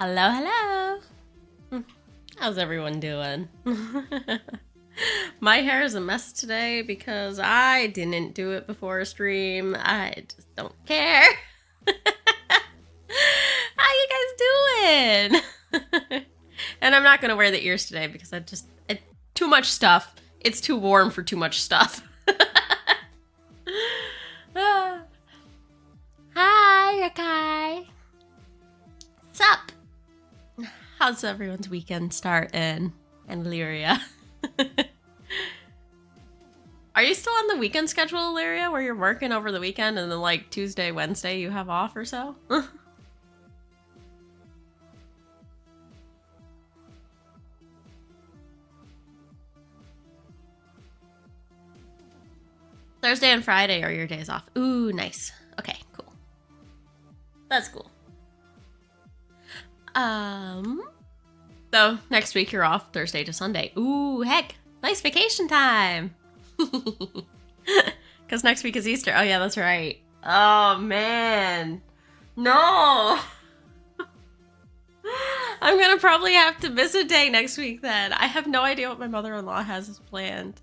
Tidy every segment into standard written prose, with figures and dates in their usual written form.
Hello, hello. How's everyone doing? My hair is a mess today because I didn't do it before a stream. I just don't care. How you guys doing? And I'm not gonna wear the ears today because too much stuff. It's too warm for too much stuff. how's everyone's weekend starting? And Lyria. Are you still on the weekend schedule, Lyria, where you're working over the weekend and then like Tuesday, Wednesday you have off or so? Thursday and Friday are your days off. Ooh, nice. Okay, cool. That's cool. So next week you're off Thursday to Sunday. Ooh, heck. Nice vacation time. Because next week is Easter. Oh yeah, that's right. Oh man. No. I'm gonna probably have to miss a day next week then. I have no idea what my mother-in-law has planned.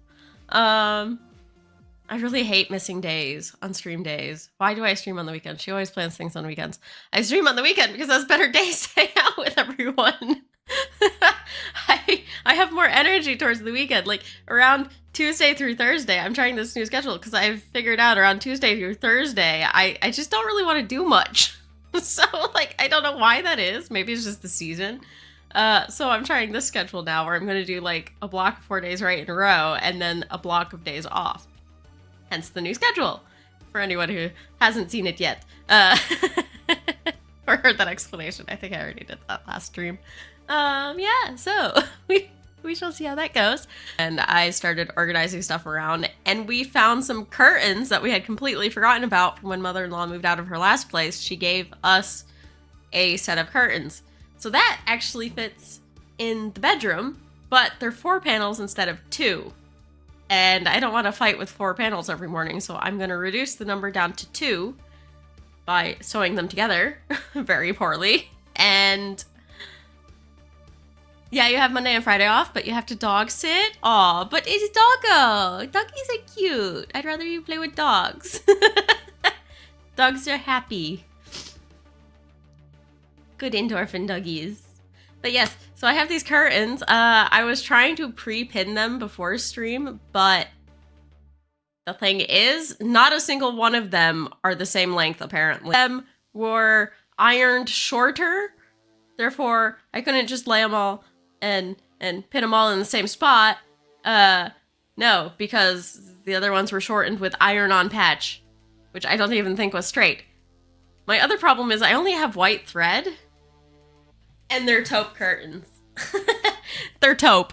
I really hate missing days on stream days. Why do I stream on the weekend? She always plans things on weekends. I stream on the weekend because that's better days to hang out with everyone. I have more energy towards the weekend. Like around Tuesday through Thursday, I'm trying this new schedule because I've figured out around Tuesday through Thursday, I just don't really want to do much. So like, I don't know why that is. Maybe it's just the season. So I'm trying this schedule now where I'm going to do like a block of 4 days right in a row and then a block of days off. Hence the new schedule for anyone who hasn't seen it yet. Or heard that explanation. I think I already did that last stream. Yeah, so we shall see how that goes. And I started organizing stuff around and we found some curtains that we had completely forgotten about from when mother-in-law moved out of her last place. She gave us a set of curtains. So that actually fits in the bedroom, but they're 4 panels instead of 2. And I don't want to fight with 4 panels every morning, so I'm going to reduce the number down to 2 by sewing them together very poorly. And yeah, you have Monday and Friday off, but you have to dog sit. Aw, but it's doggo. Doggies are cute. I'd rather you play with dogs. Dogs are happy. Good endorphin doggies. But yes, so I have these curtains. I was trying to pre-pin them before stream, but the thing is, not a single one of them are the same length, apparently. Them were ironed shorter, therefore I couldn't just lay them all and pin them all in the same spot. No, because the other ones were shortened with iron-on patch, which I don't even think was straight. My other problem is I only have white thread, and they're taupe curtains. They're taupe.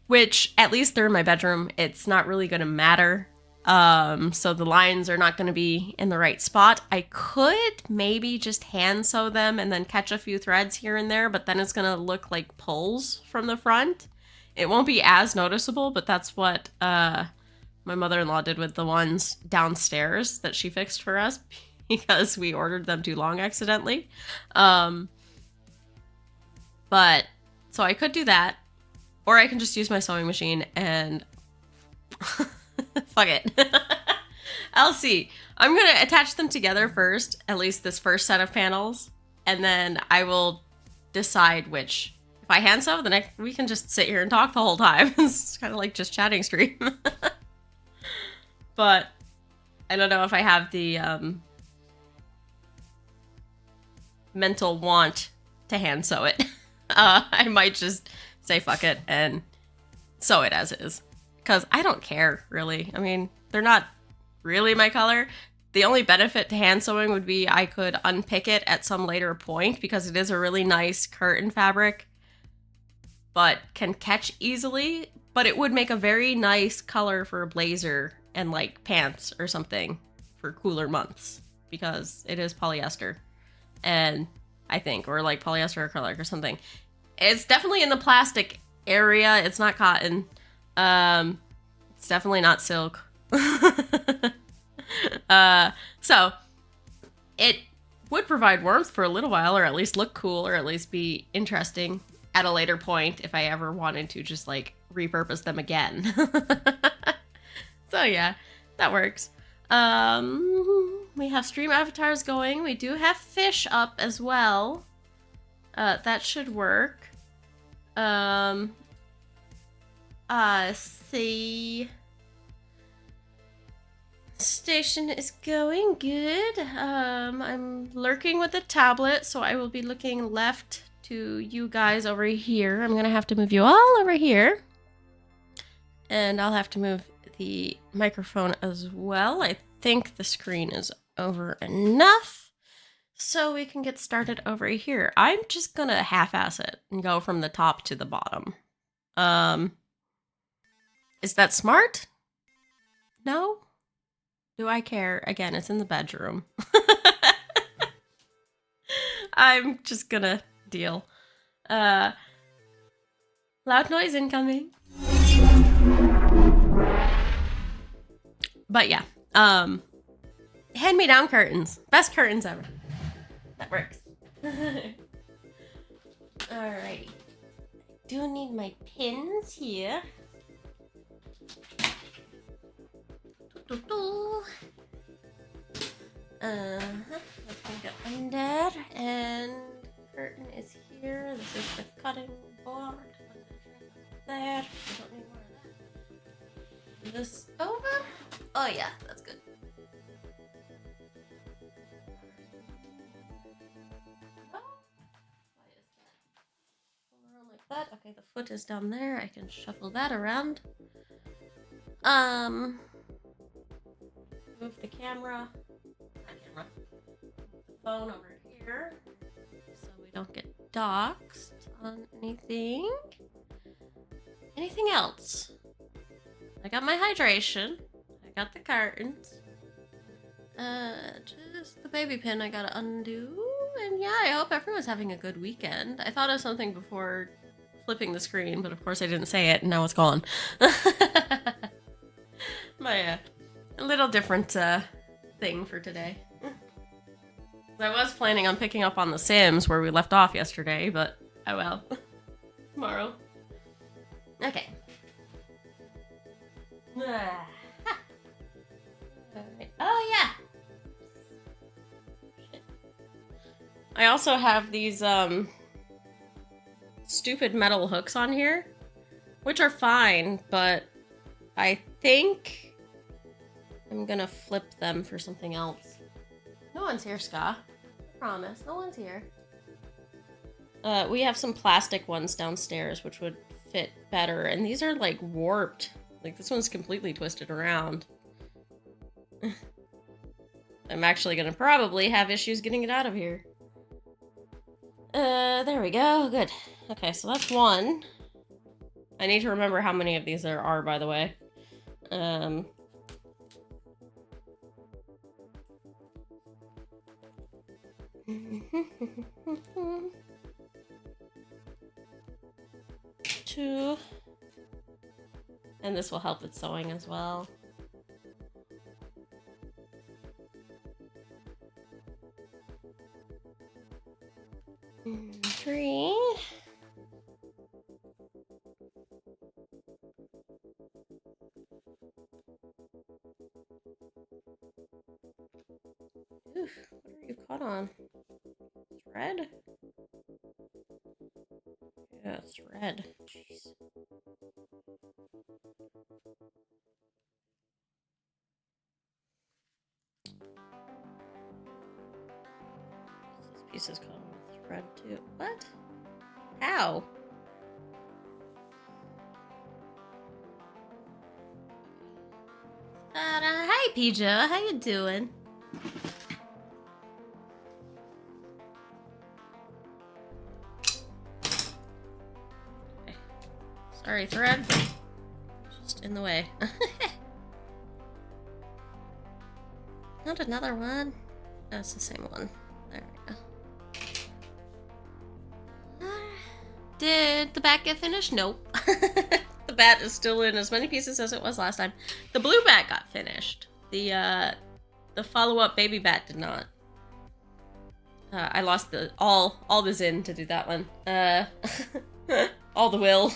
Which, at least they're in my bedroom, it's not really going to matter. So the lines are not going to be in the right spot. I could maybe just hand sew them and then catch a few threads here and there, but then it's going to look like pulls from the front. It won't be as noticeable, but that's what my mother-in-law did with the ones downstairs that she fixed for us because we ordered them too long accidentally. But, so I could do that, or I can just use my sewing machine and fuck it. I'll see. I'm going to attach them together first, at least this first set of panels, and then I will decide which. If I hand sew, then we can just sit here and talk the whole time. It's kind of like just chatting stream. But I don't know if I have the mental want to hand sew it. I might just say fuck it and sew it as is. Because I don't care, really. I mean, they're not really my color. The only benefit to hand sewing would be I could unpick it at some later point because it is a really nice curtain fabric, but can catch easily. But it would make a very nice color for a blazer and like pants or something for cooler months because it is polyester. And I think, or like polyester acrylic or something. It's definitely in the plastic area. It's not cotton. It's definitely not silk. So it would provide warmth for a little while, or at least look cool, or at least be interesting at a later point if I ever wanted to just like repurpose them again. So yeah, that works. We have stream avatars going. We do have fish up as well. That should work. See. Station is going good. I'm lurking with the tablet, so I will be looking left to you guys over here. I'm gonna have to move you all over here. And I'll have to move the microphone as well. I think the screen is over enough. So we can get started over here. I'm just gonna half-ass it and go from the top to the bottom. Is that smart? No? Do I care? Again, it's in the bedroom. I'm just gonna deal. Loud noise incoming. But yeah, hand-me-down curtains. Best curtains ever. That works. Alrighty. Do need my pins here. Let's go under, and curtain is here. This is the cutting board. There. I don't need more of that. This over. Oh yeah, that's good. Like that. Okay, the foot is down there. I can shuffle that around. Move the camera. The phone over here, so we don't get doxed on anything. Anything else? I got my hydration. I got the curtains. Just the baby pin I gotta undo. And yeah, I hope everyone's having a good weekend. I thought of something before flipping the screen, but of course I didn't say it, and now it's gone. My a little different thing for today. I was planning on picking up on The Sims where we left off yesterday, but oh well. Tomorrow. Okay. Oh yeah. I also have these stupid metal hooks on here, which are fine, but I think I'm gonna flip them for something else. No one's here, Ska. I promise, no one's here. We have some plastic ones downstairs, which would fit better, and these are like warped. Like this one's completely twisted around. I'm actually gonna probably have issues getting it out of here. There we go, good. Okay, so that's one. I need to remember how many of these there are, by the way. Two. And this will help with sewing as well. Three. Oof, what are you caught on? Thread? Yeah, thread. Jeez. This piece is called thread too. What? How? Hi, Pija. How you doing? Okay. Sorry, thread. Just in the way. Not another one. That's the same one. There we go. Did the bat get finished? Nope. The bat is still in as many pieces as it was last time. The blue bat got finished. The follow-up baby bat did not. I lost all the zin to do that one. All the will.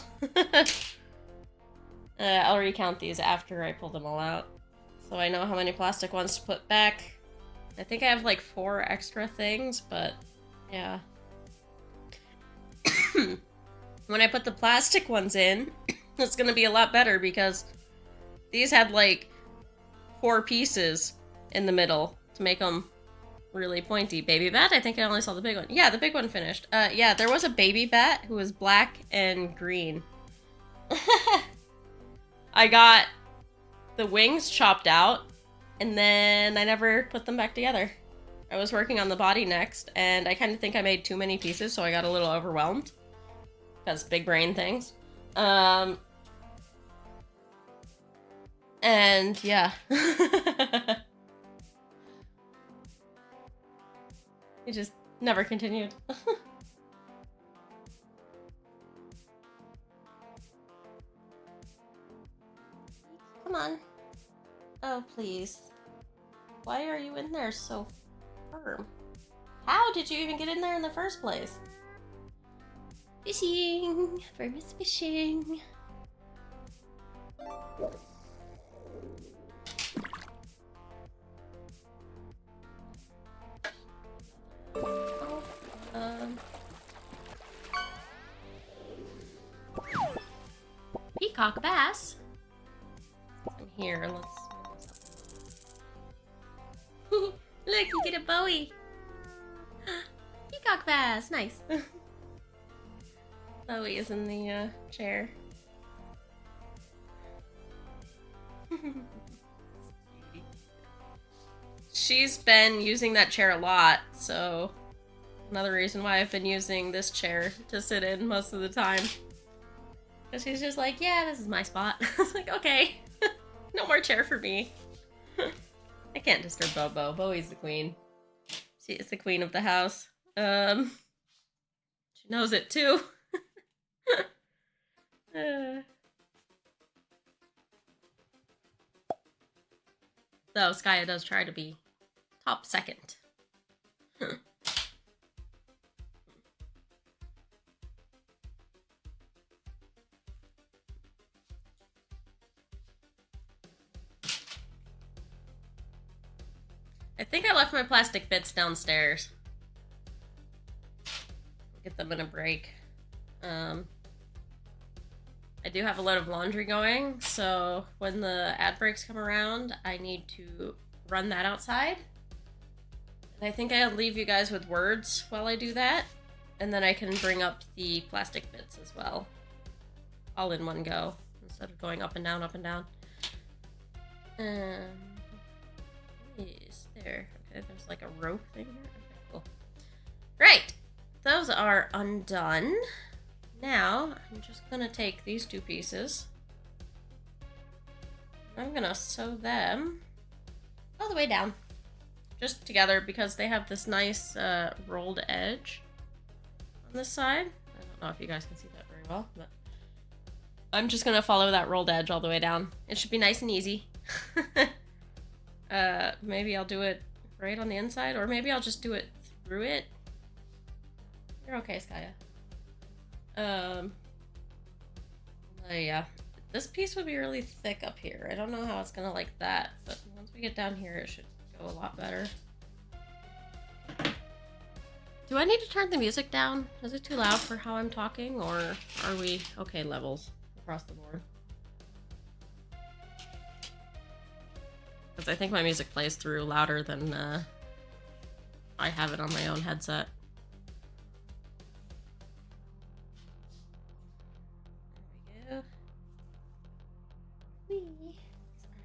I'll recount these after I pull them all out, so I know how many plastic ones to put back. I think I have like 4 extra things, but yeah. When I put the plastic ones in, it's gonna be a lot better because these had like 4 pieces in the middle to make them really pointy. Baby bat? I think I only saw the big one. Yeah, the big one finished. Yeah, there was a baby bat who was black and green. I got the wings chopped out, and then I never put them back together. I was working on the body next, and I kind of think I made too many pieces, so I got a little overwhelmed. Because big brain things. And yeah. It just never continued. Come on. Oh, please. Why are you in there so firm? How did you even get in there in the first place? Fishing! Firm is fishing. Peacock bass. I'm here, let's... Look, you get a Bowie! Peacock bass, nice. Bowie is in the chair. She's been using that chair a lot, so another reason why I've been using this chair to sit in most of the time. Because she's just like, yeah, this is my spot. I was like, okay, no more chair for me. I can't disturb Bobo. Bowie's the queen. She is the queen of the house. She knows it too. Though Skya does try to be top second. I think I left my plastic bits downstairs. Get them in a break. I do have a load of laundry going, so when the ad breaks come around, I need to run that outside. And I think I'll leave you guys with words while I do that, and then I can bring up the plastic bits as well. All in one go, instead of going up and down, up and down. Is there? Okay, there's like a rope thing here. Okay, cool. Right, those are undone. Now, I'm just gonna take these two pieces. I'm gonna sew them all the way down. Just together because they have this nice rolled edge on this side. I don't know if you guys can see that very well, but I'm just gonna follow that rolled edge all the way down. It should be nice and easy. Maybe I'll do it right on the inside, or maybe I'll just do it through it. You're okay, Skya. Yeah, this piece would be really thick up here. I don't know how it's gonna like that, but once we get down here, it should go a lot better. Do I need to turn the music down? Is it too loud for how I'm talking, or are we okay levels across the board? Because I think my music plays through louder than I have it on my own headset.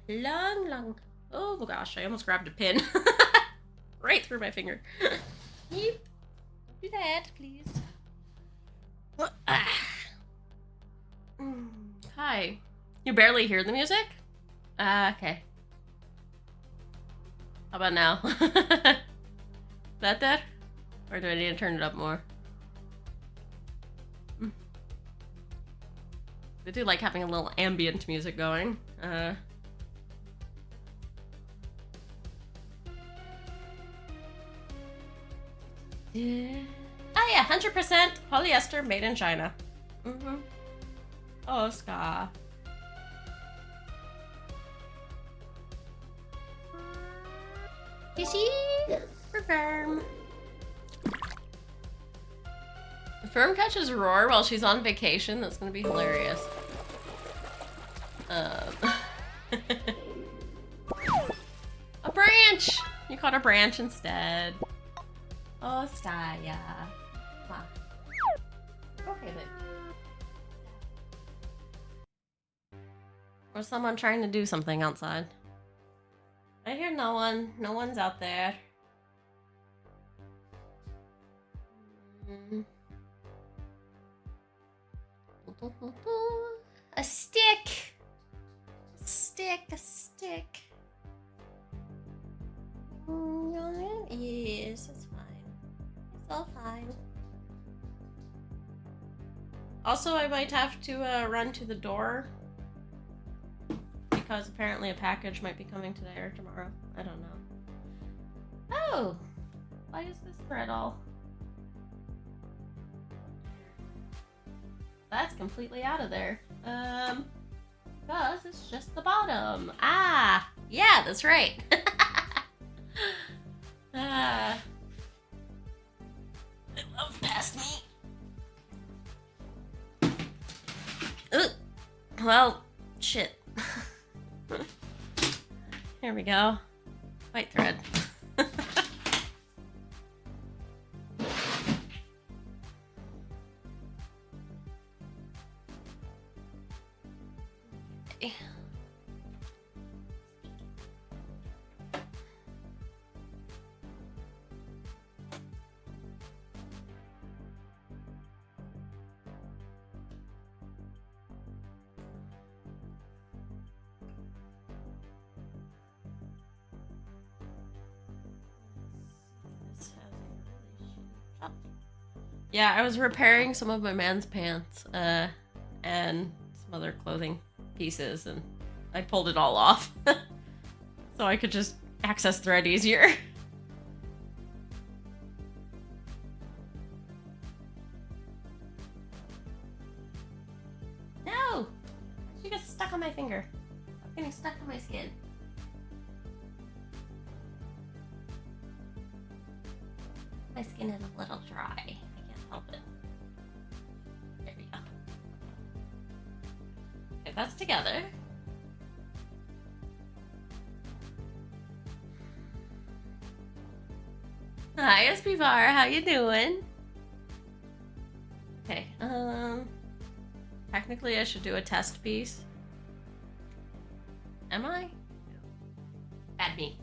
Long. Oh my gosh, I almost grabbed a pin. Right through my finger. Don't do that, please. Hi. You barely hear the music? Okay. How about now? That? Or do I need to turn it up more? I do like having a little ambient music going. Oh yeah, 100% polyester made in China. Oscar. Fishy for Firm. If Firm catches Roar while she's on vacation, that's gonna be hilarious. A branch! You caught cut a branch instead. Oh, Saya. Come on. Okay, babe. Or someone trying to do something outside. I hear no one. No one's out there. A stick! A stick. Yes, it's fine. It's all fine. Also, I might have to run to the door because apparently a package might be coming today or tomorrow. I don't know. Oh! Why is this thread all... That's completely out of there. Because it's just the bottom. Ah! Yeah, that's right. It love past me. Ugh. Well, shit. Here we go. White thread. Okay. Yeah, I was repairing some of my man's pants, and some other clothing pieces, and I pulled it all off. So I could just access thread easier. No! She gets stuck on my finger. I'm getting stuck on my skin. My skin is a little dry. I can't help it. There we go. Okay, that's together. Hi, SPVAR. How you doing? Okay, technically I should do a test piece. Am I? Bad me.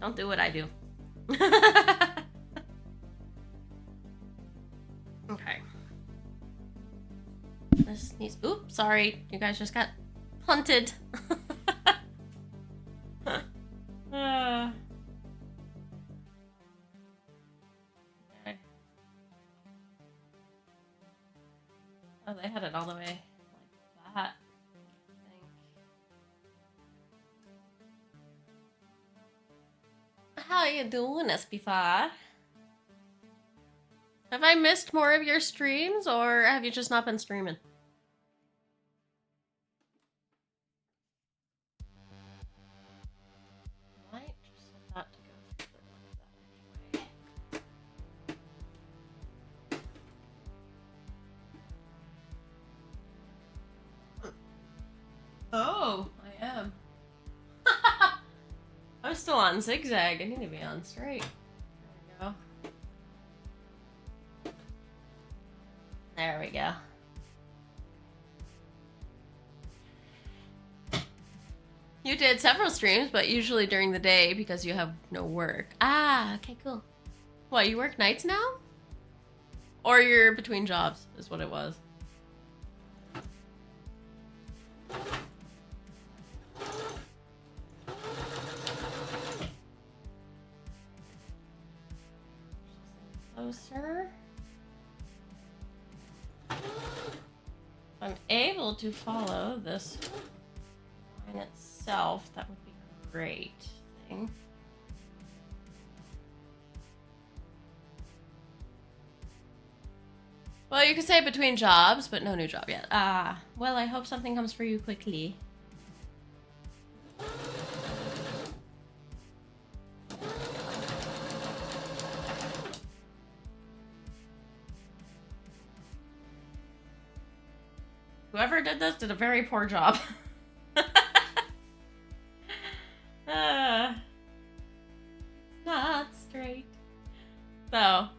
Don't do what I do. Okay. This needs... Oops, sorry. You guys just got punted. Okay. Oh, they had it all the way like that. I think. How you doing, SB5? Have I missed more of your streams, or have you just not been streaming? I might just set that to go through like that anyway. Oh, I am. I'm still on zigzag. I need to be on straight. There we go. There we go. You did several streams, but usually during the day because you have no work. Ah, okay, cool. What, you work nights now? Or you're between jobs, is what it was. Closer. I'm able to follow this line itself. That would be great thing. Well, you could say between jobs, but no new job yet. Ah, well, I hope something comes for you quickly. Whoever did this did a very poor job.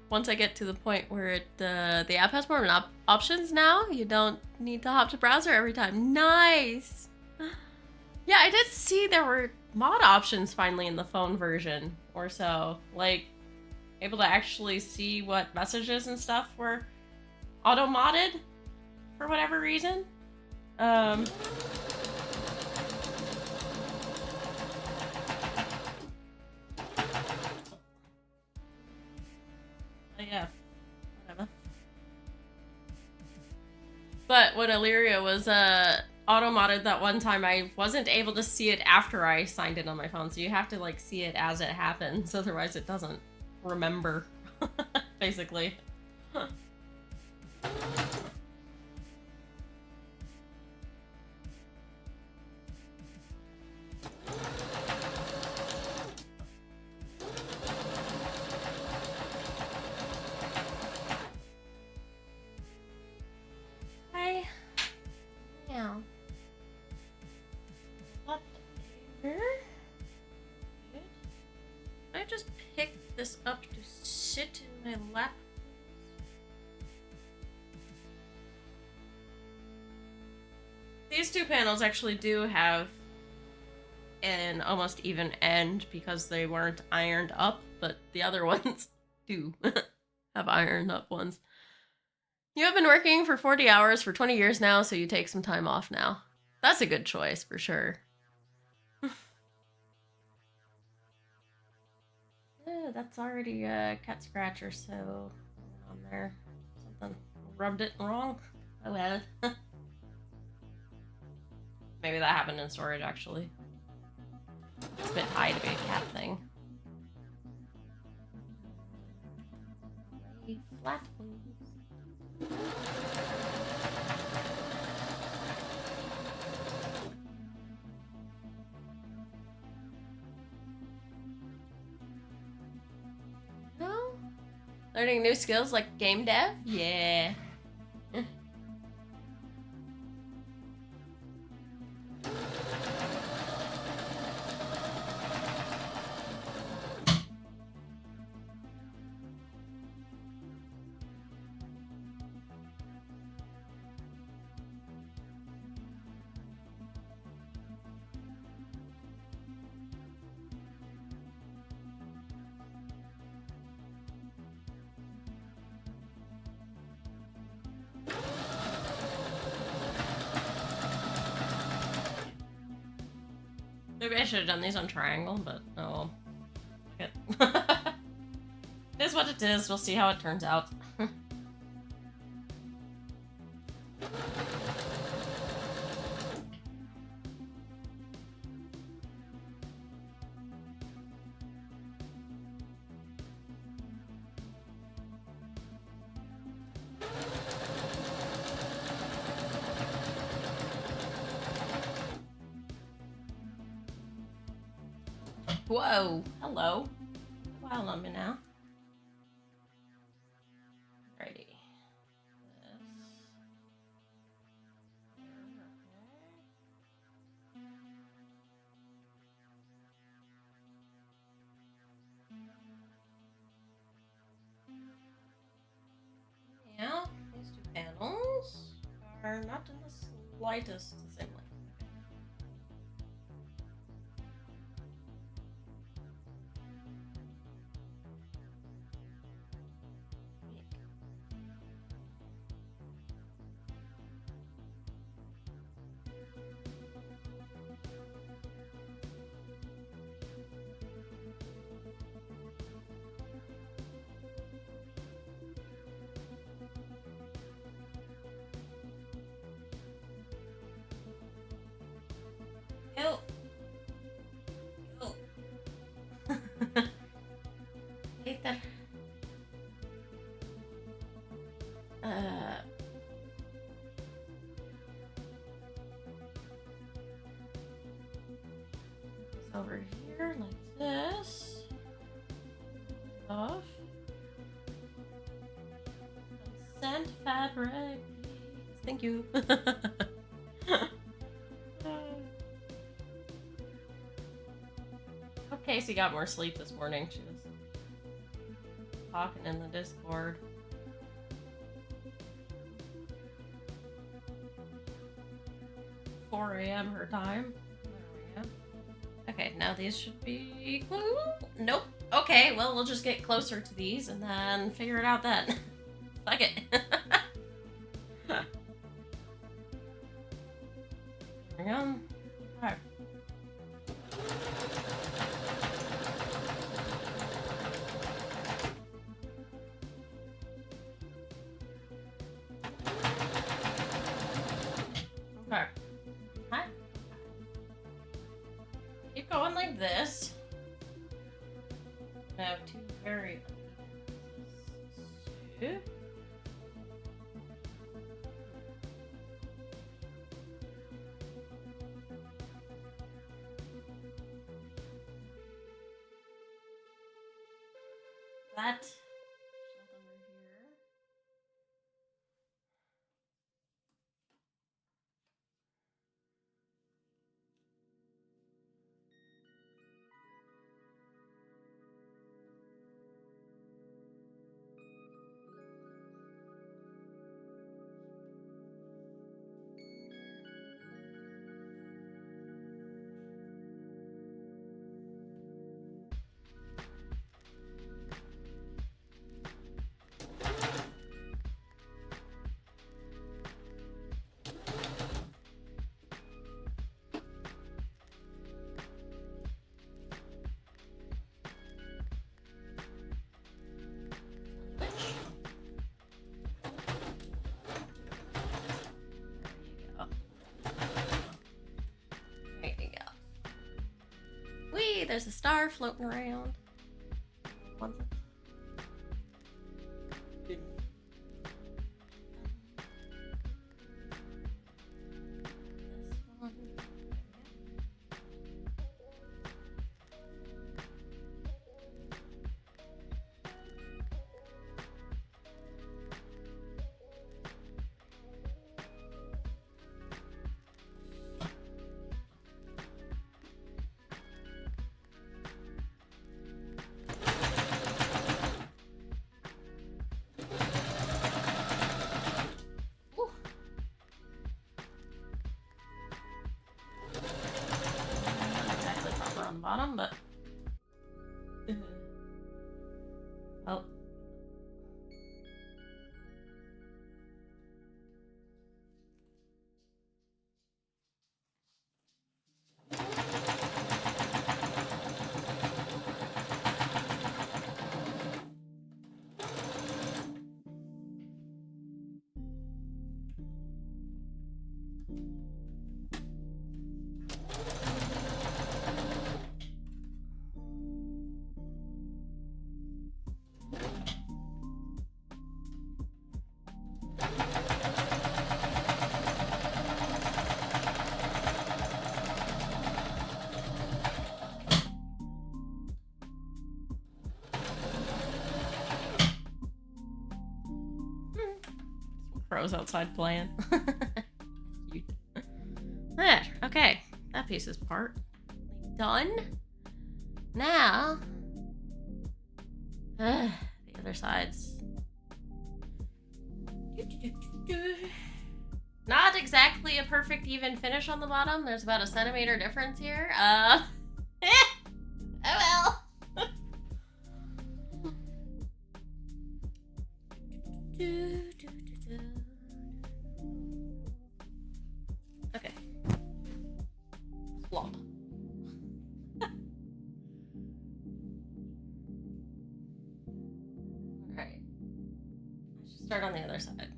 once I get to the point where the app has more options now, you don't need to hop to browser every time. Nice. Yeah, I did see there were mod options finally in the phone version or so. Like, able to actually see what messages and stuff were auto-modded for whatever reason. Yeah, whatever. But when Illyria was auto-modded that one time, I wasn't able to see it after I signed in on my phone, so you have to like see it as it happens, otherwise it doesn't remember, basically. Hi. Yeah. What? Here? Good. I just pick this up to sit in my lap. These two panels actually do have an almost even end because they weren't ironed up, but the other ones do have ironed up ones. You have been working for 40 hours for 20 years now, so you take some time off now. That's a good choice for sure. Yeah, that's already a cat scratcher, so on there. Something rubbed it wrong. Oh well. Maybe that happened in storage, actually. It's a bit high to be a cat thing. Flat, please. No? Learning new skills like game dev? Yeah. Maybe I should have done these on triangle, but oh. It is what it is. We'll see how it turns out. Whoa, hello. Wild on me now. Righty. Yeah, these two panels are not in the slightest the same way. Ew. Ew. Hate that. It's over here like this. Off. Sand fabric. Thank you. Casey got more sleep this morning. She was talking in the Discord. 4 a.m. her time. There we go. Okay, now these should be... Nope. Okay, well, we'll just get closer to these and then figure it out then. Fuck it. There we go. Okay. Okay. Hi. Keep going like this. I have two very... That shut them over here. There you go. Whee! There's a star floating around. One second. This one. Ooh. Not exactly proper on the bottom, but oh. Crows outside playing. Cute. There. Okay. That piece is done. Now, the other sides. Not exactly a perfect even finish on the bottom. There's about a centimeter difference here. Oh well. Okay. Flop. Alright. I should start on the other side.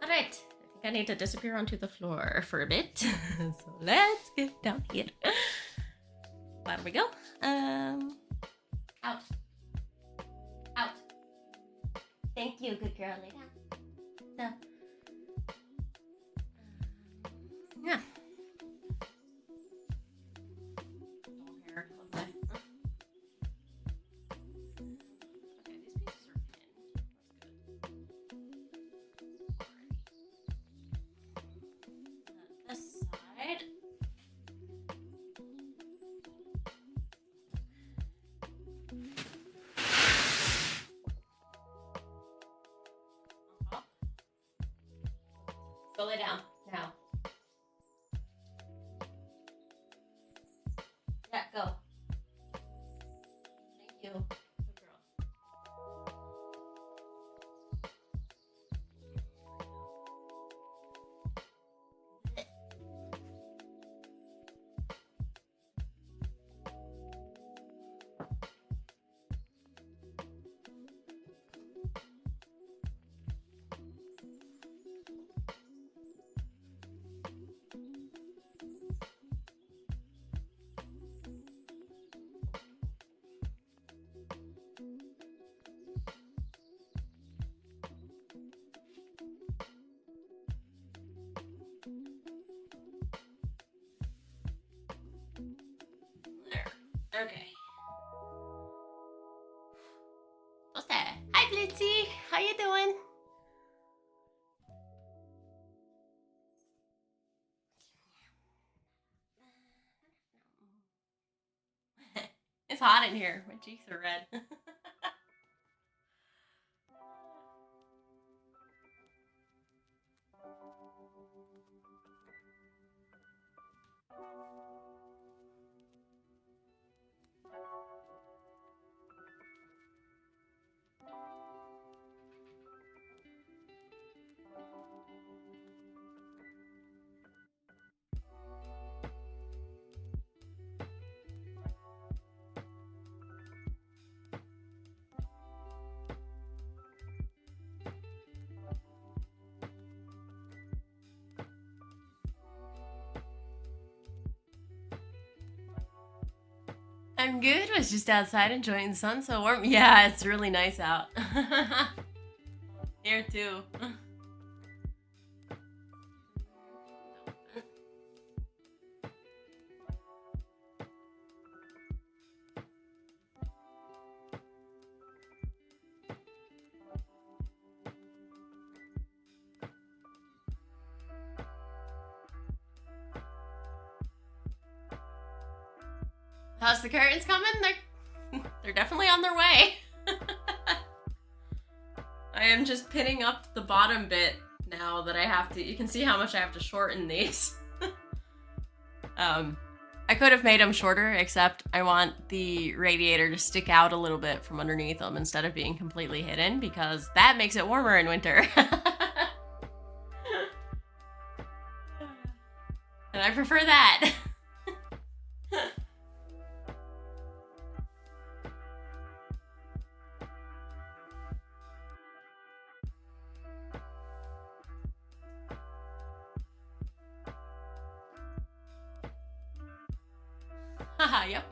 Alright, I think I need to disappear onto the floor for a bit. So let's get down here. There we go. Out. Out. Thank you, good girl. Lay down. So. Yeah. Hair. Okay. Okay, these pieces are pinned. That's good. This side. Go lay down now. Yeah, go. Thank you. Good girl. There. Okay. What's that? Hi, Blitzy. How you doing? It's hot in here. My cheeks are red. I'm good. Was just outside enjoying the sun. So warm. Yeah, it's really nice out. Here too. How's the curtains coming? They're definitely on their way. I am just pinning up the bottom bit now that I have to. You can see how much I have to shorten these. I could have made them shorter, except I want the radiator to stick out a little bit from underneath them instead of being completely hidden, because that makes it warmer in winter. And I prefer that. Haha, yep.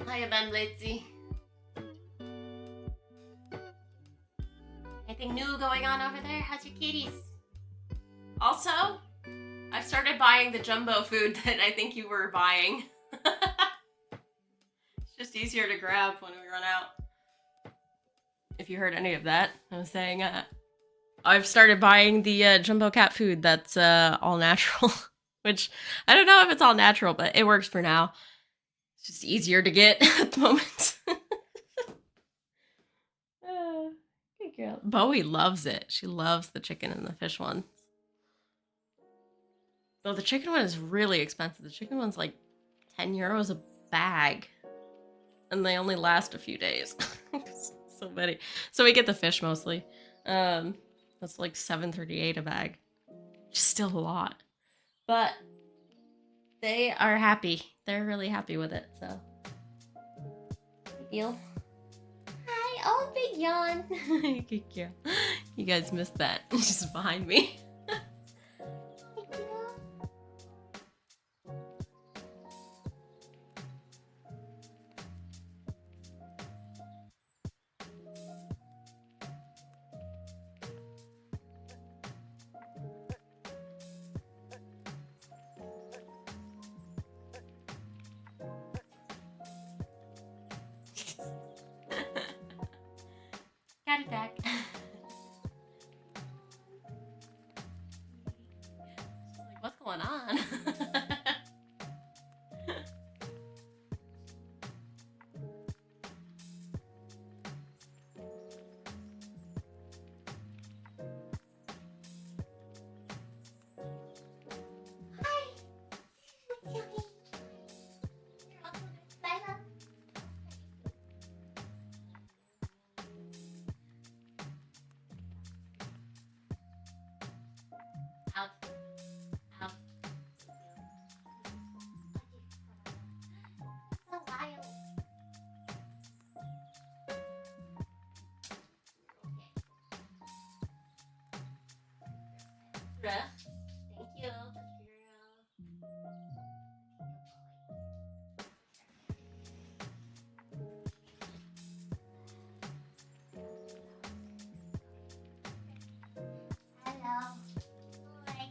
Hiya, Ben Blitzy. Anything new going on over there? How's your kitties? Also, I've started buying the jumbo food that I think you were buying. It's just easier to grab when we run out. If you heard any of that, I was saying, I've started buying the jumbo cat food that's all natural, which I don't know if it's all natural, but it works for now. It's just easier to get at the moment. Good girl. Bowie loves it. She loves the chicken and the fish one. Though the chicken one is really expensive. The chicken one's like 10 euros a bag. And they only last a few days. So many. So we get the fish mostly. That's like $7.38 a bag. Just still a lot. But they are happy. They're really happy with it, so. feel? Hi, oh, big yawn. Good girl. You guys missed that. She's behind me. Cat attack. She's like, what's going on? Out. Out. So wild. Okay. Thank you. Good girl. Hello. Hi.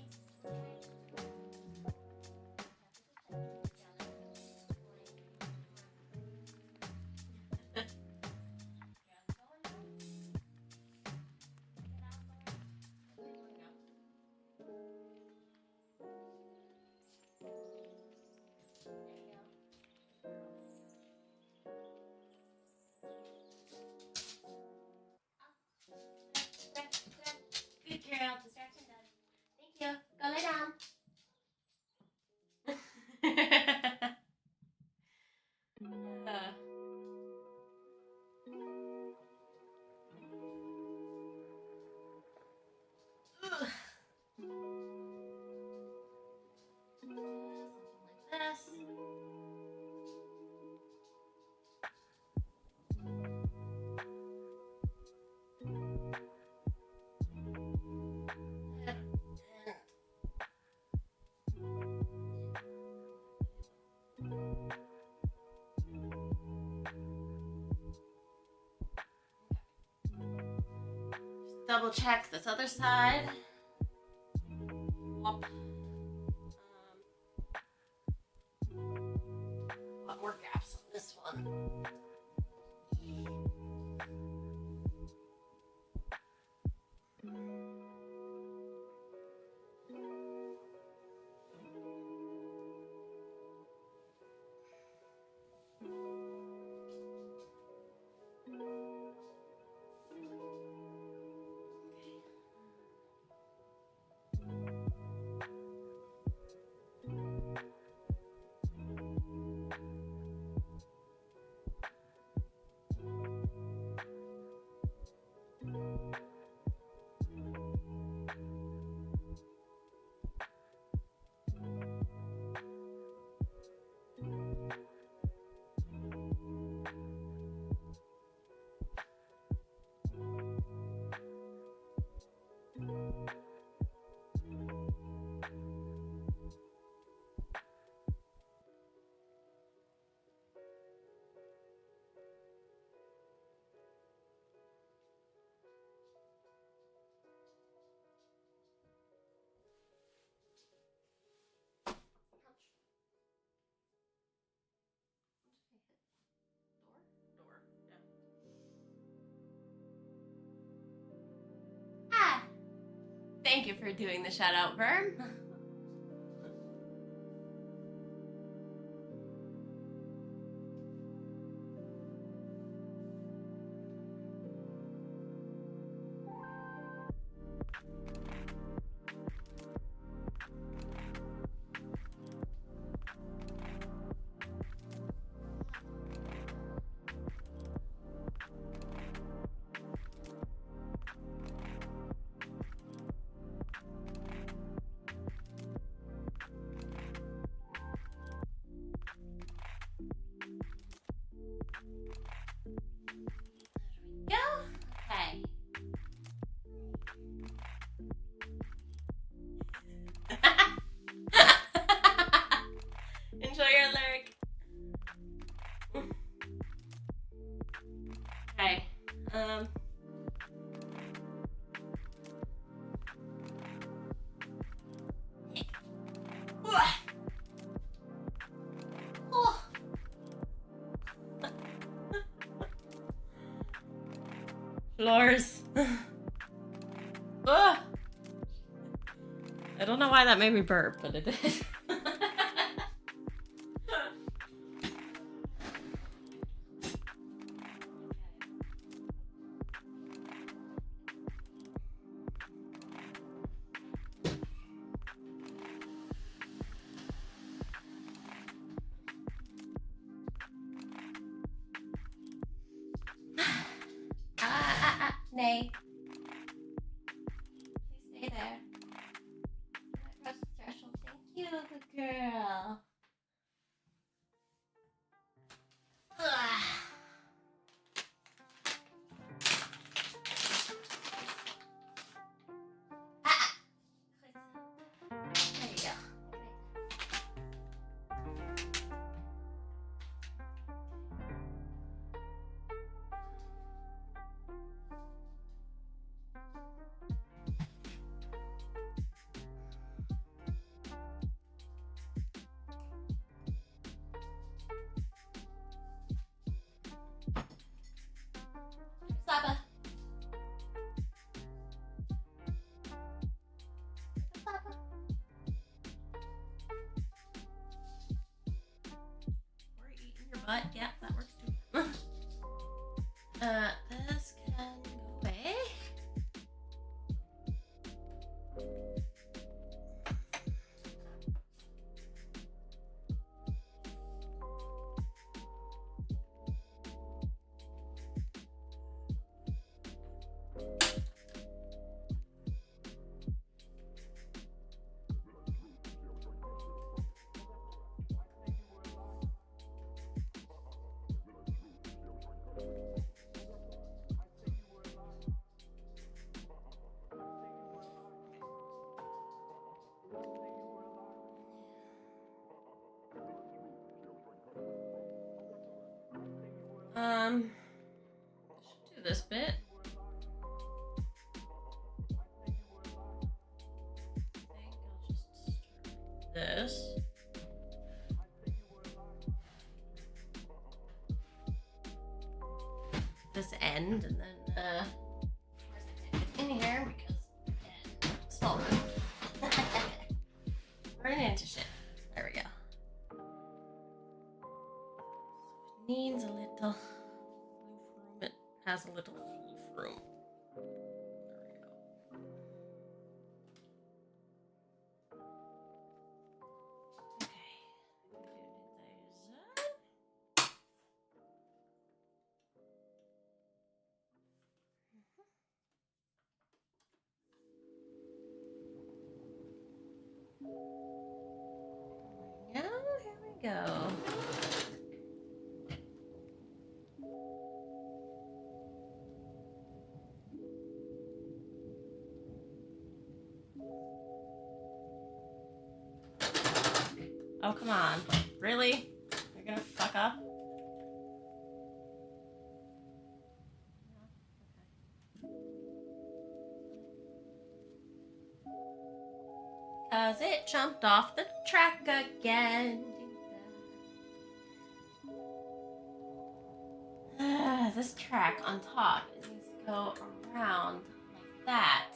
Good girl. Distraction done. Thank you. Go lay down. uh. Ugh. Something like this. Just double check this other side. Whoop. A lot more gaps on this one. Door? Yeah. Ah! Thank you for doing the shout out, Vern. Oh. Floors. Ugh. I don't know why that made me burp, but it did. Nay. Please stay there. Across the threshold. Thank you, good girl. Ugh. There you go. Slappa. Slappa. Or eating your butt. Yeah, that works too. This can go away. Should do this bit. I think I'll just start this. This end, and then in here because small room. Running into shit. There we go. Needs a little floof room. It has a little floof room. There we go. Okay. Here we go. Oh, come on. Really? You're gonna fuck up? Cause it jumped off the track again. This track on top, it needs to go around like that.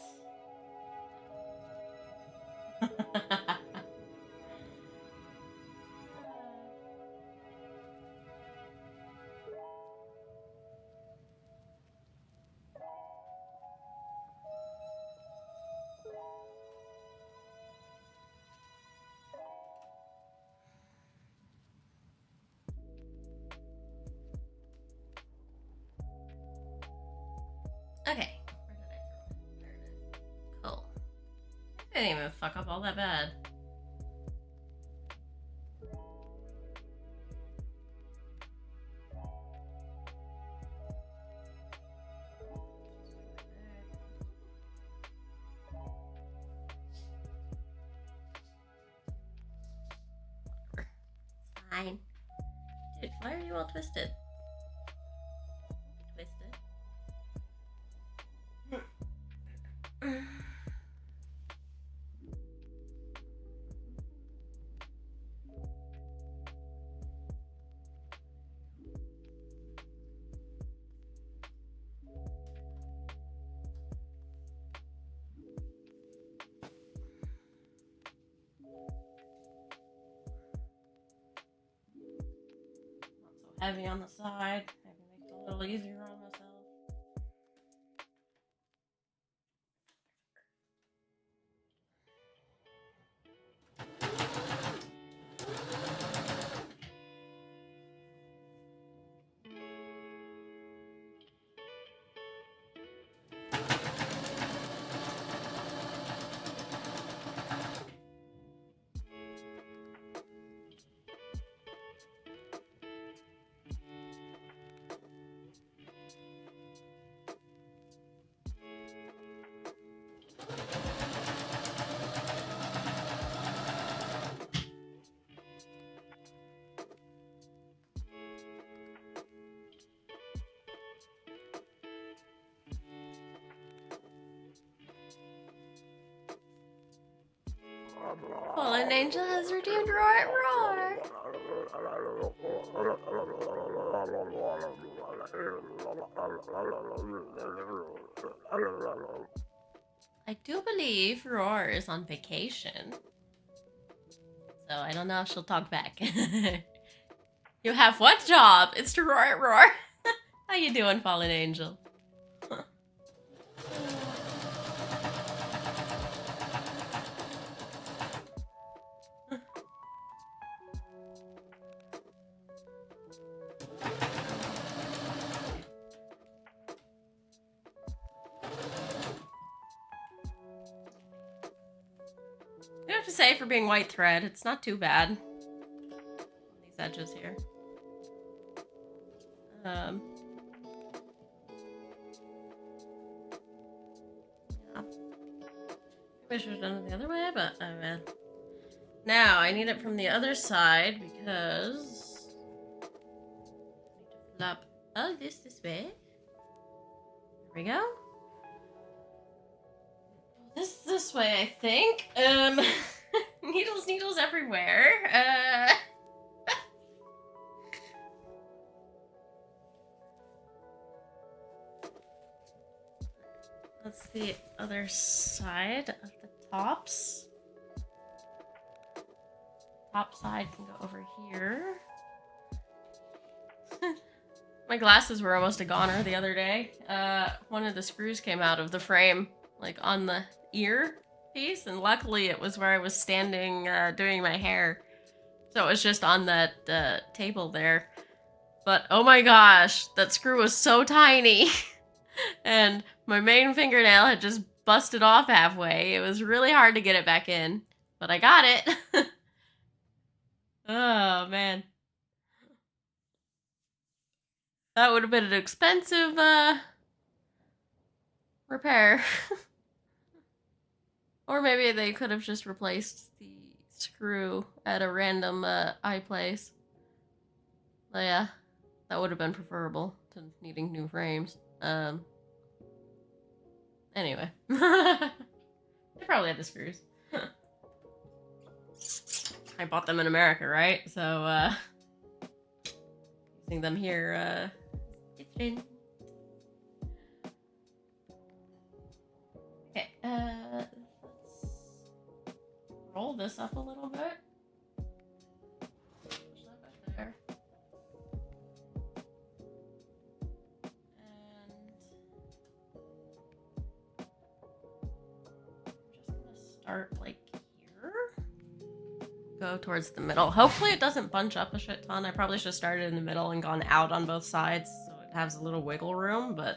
Okay. Where did I throw it? There it is. Cool. I didn't even fuck up all that bad. It's fine. Dude, why are you all twisted? Twisted. heavy on the side. Maybe make it a little easier on myself. Fallen Angel has redeemed Roar Roar. I do believe Roar is on vacation. So I don't know if she'll talk back. You have what job? It's to roar at Roar. How you doing, Fallen Angel? I have to say, for being white thread, it's not too bad. On these edges here. Yeah. I should have done it the other way, but oh man. Now I need it from the other side because I need to flop all this way. There we go. This way, I think. Needles everywhere. That's the other side of the tops. Top side can go over here. My glasses were almost a goner the other day. One of the screws came out of the frame, like on the ear piece, and luckily it was where I was standing doing my hair. So it was just on that table there. But oh my gosh, that screw was so tiny. And my main fingernail had just busted off halfway. It was really hard to get it back in, but I got it. Oh man. That would have been an expensive repair. Or maybe they could have just replaced the screw at a random eye place. But yeah, that would have been preferable to needing new frames. Anyway. They probably had the screws. I bought them in America, right? So, using them here, different. Okay, let's roll this up a little bit. Push that back there. Start like here. Go towards the middle. Hopefully it doesn't bunch up a shit ton. I probably should have started in the middle and gone out on both sides so it has a little wiggle room, but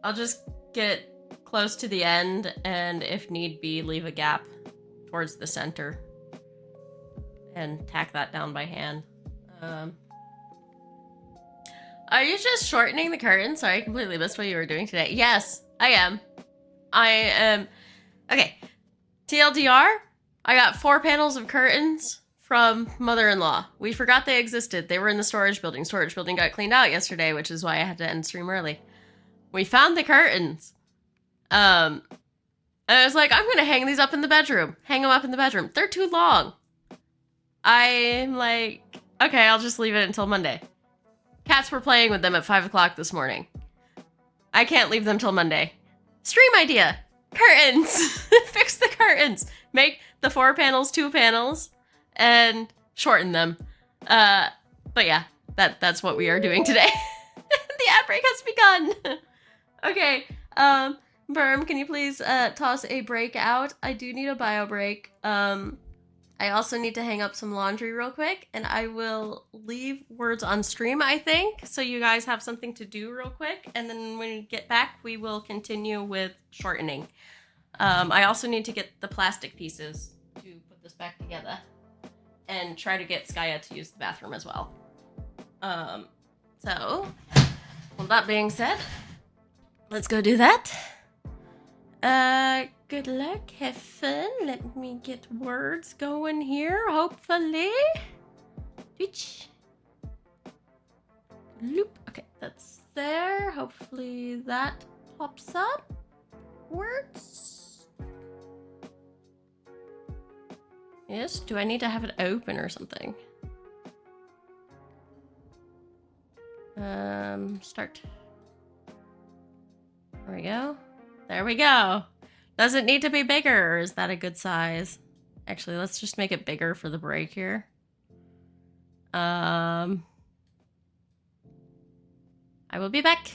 I'll just get close to the end and if need be leave a gap towards the center and tack that down by hand. Are you just shortening the curtain? Sorry, I completely missed what you were doing today. Yes, I am. I am. Okay. TLDR, I got 4 panels of curtains from mother-in-law. We forgot they existed. They were in the storage building. Storage building got cleaned out yesterday, which is why I had to end stream early. We found the curtains. And I was like, I'm going to hang these up in the bedroom. Hang them up in the bedroom. They're too long. I'm like, okay, I'll just leave it until Monday. Cats were playing with them at 5 o'clock this morning. I can't leave them till Monday. Stream idea. Curtains. Fix the curtains. Make the 4 panels 2 panels and shorten them. But yeah, that's what we are doing today. The ad break has begun. Okay, Berm, can you please toss a break out? I do need a bio break. I also need to hang up some laundry real quick, and I will leave words on stream, I think, so you guys have something to do real quick, and then when we get back, we will continue with shortening. I also need to get the plastic pieces to put this back together, and try to get Skya to use the bathroom as well. So, with that being said, let's go do that. Good luck, have fun. Let me get words going here, hopefully. Twitch. Loop. Okay, that's there. Hopefully that pops up. Words. Yes, do I need to have it open or something? Start. There we go. There we go. Does it need to be bigger, or is that a good size? Actually, let's just make it bigger for the break here. I will be back.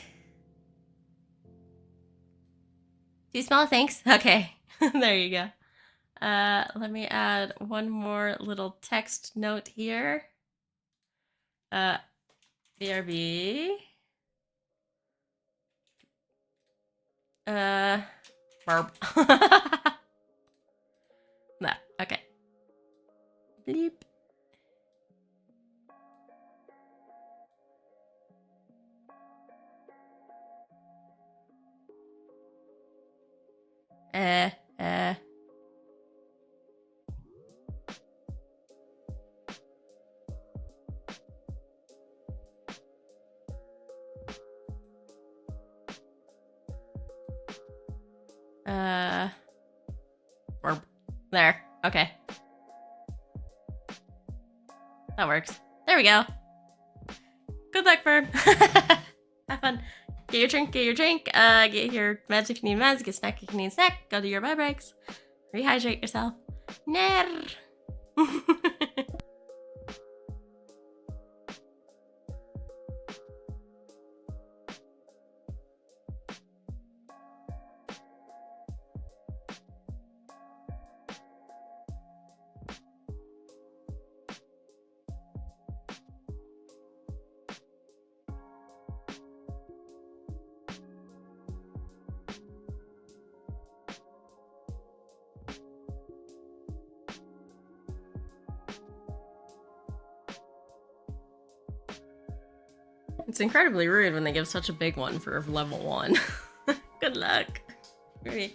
Too small, thanks. Okay, there you go. Let me add one more little text note here. BRB. Burp. No, okay. Bleep. Burp. There. Okay. That works. There we go. Good luck, Bird. Have fun. Get your drink, get your meds if you need meds, get snack if you need snack, go to your bio breaks, rehydrate yourself. Ner. It's incredibly rude when they give such a big one for level 1. Good luck. Maybe.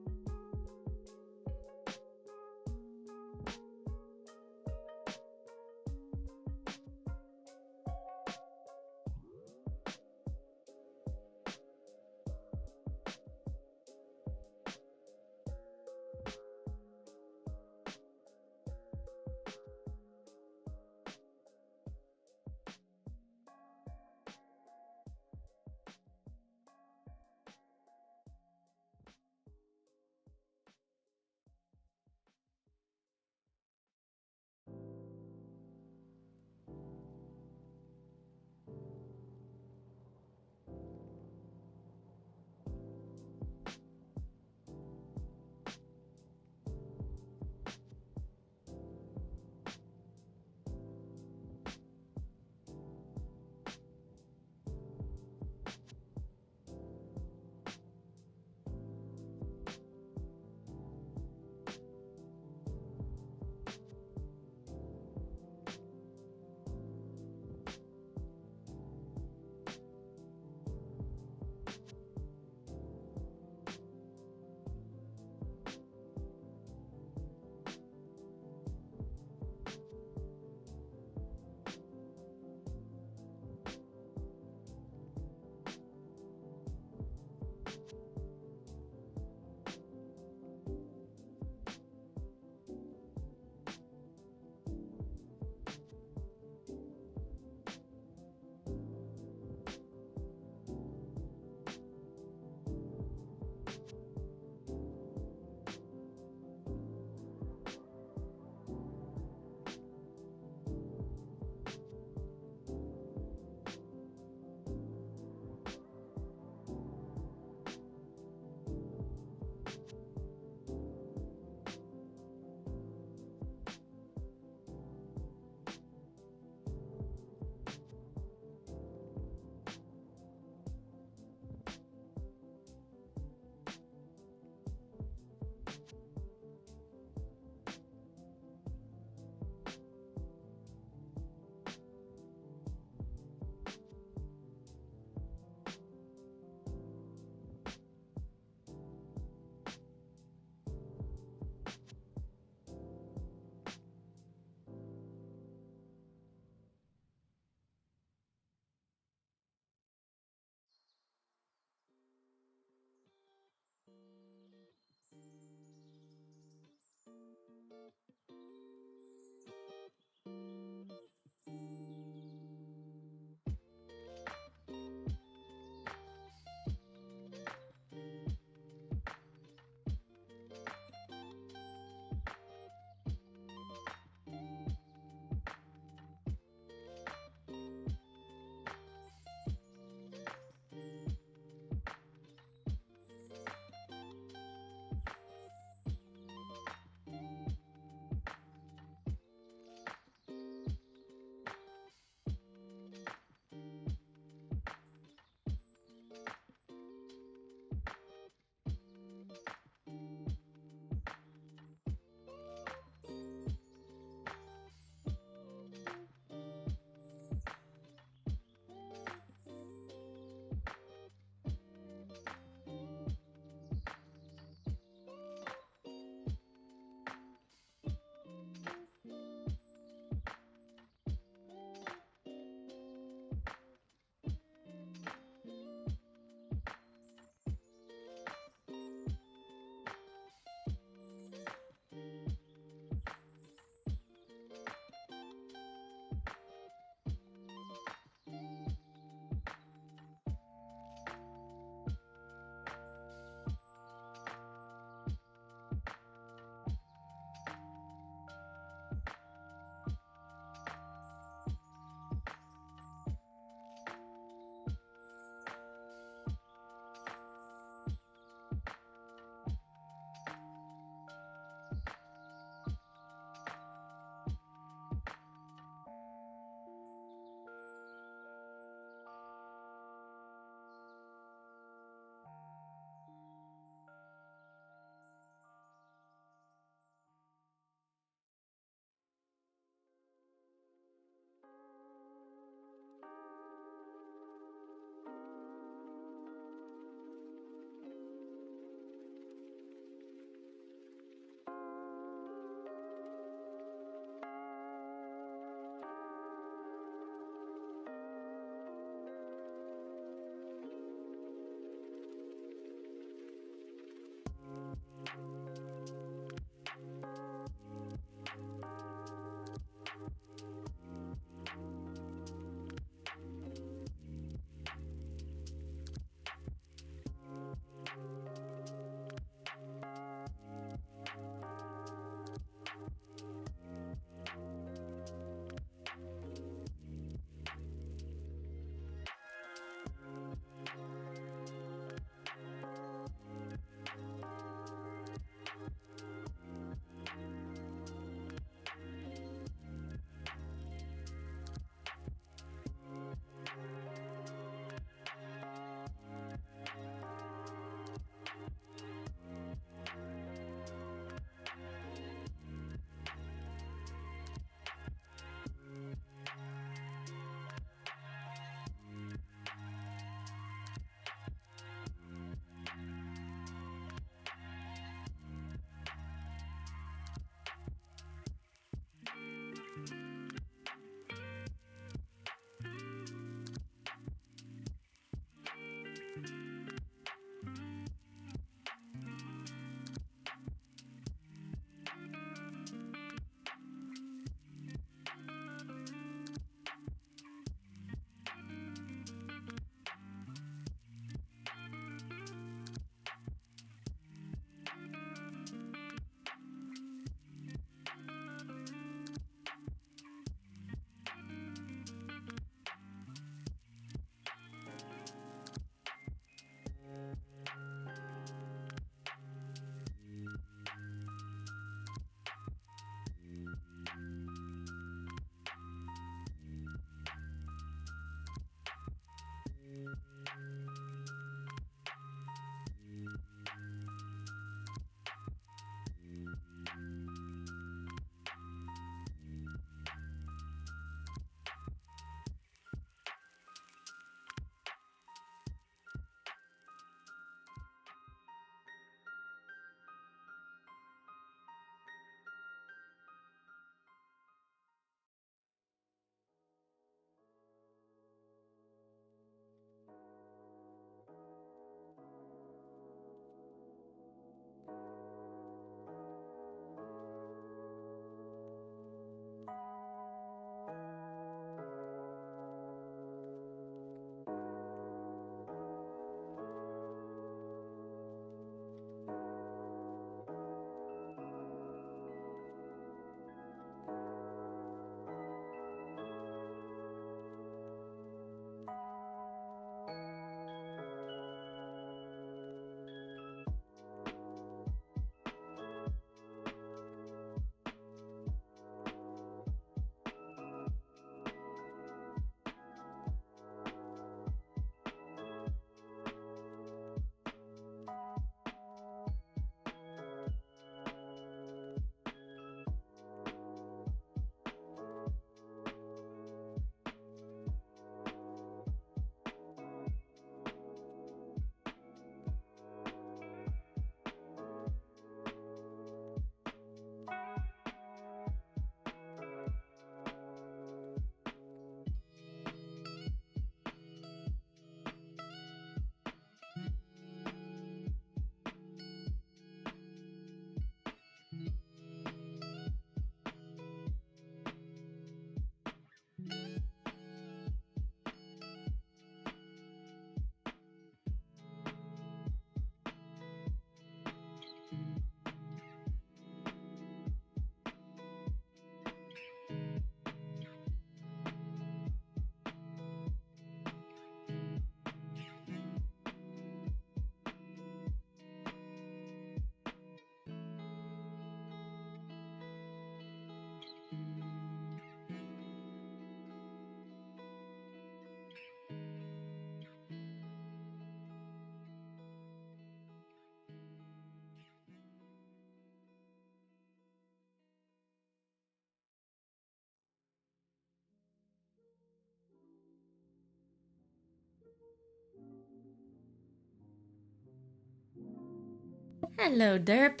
Hello, derp.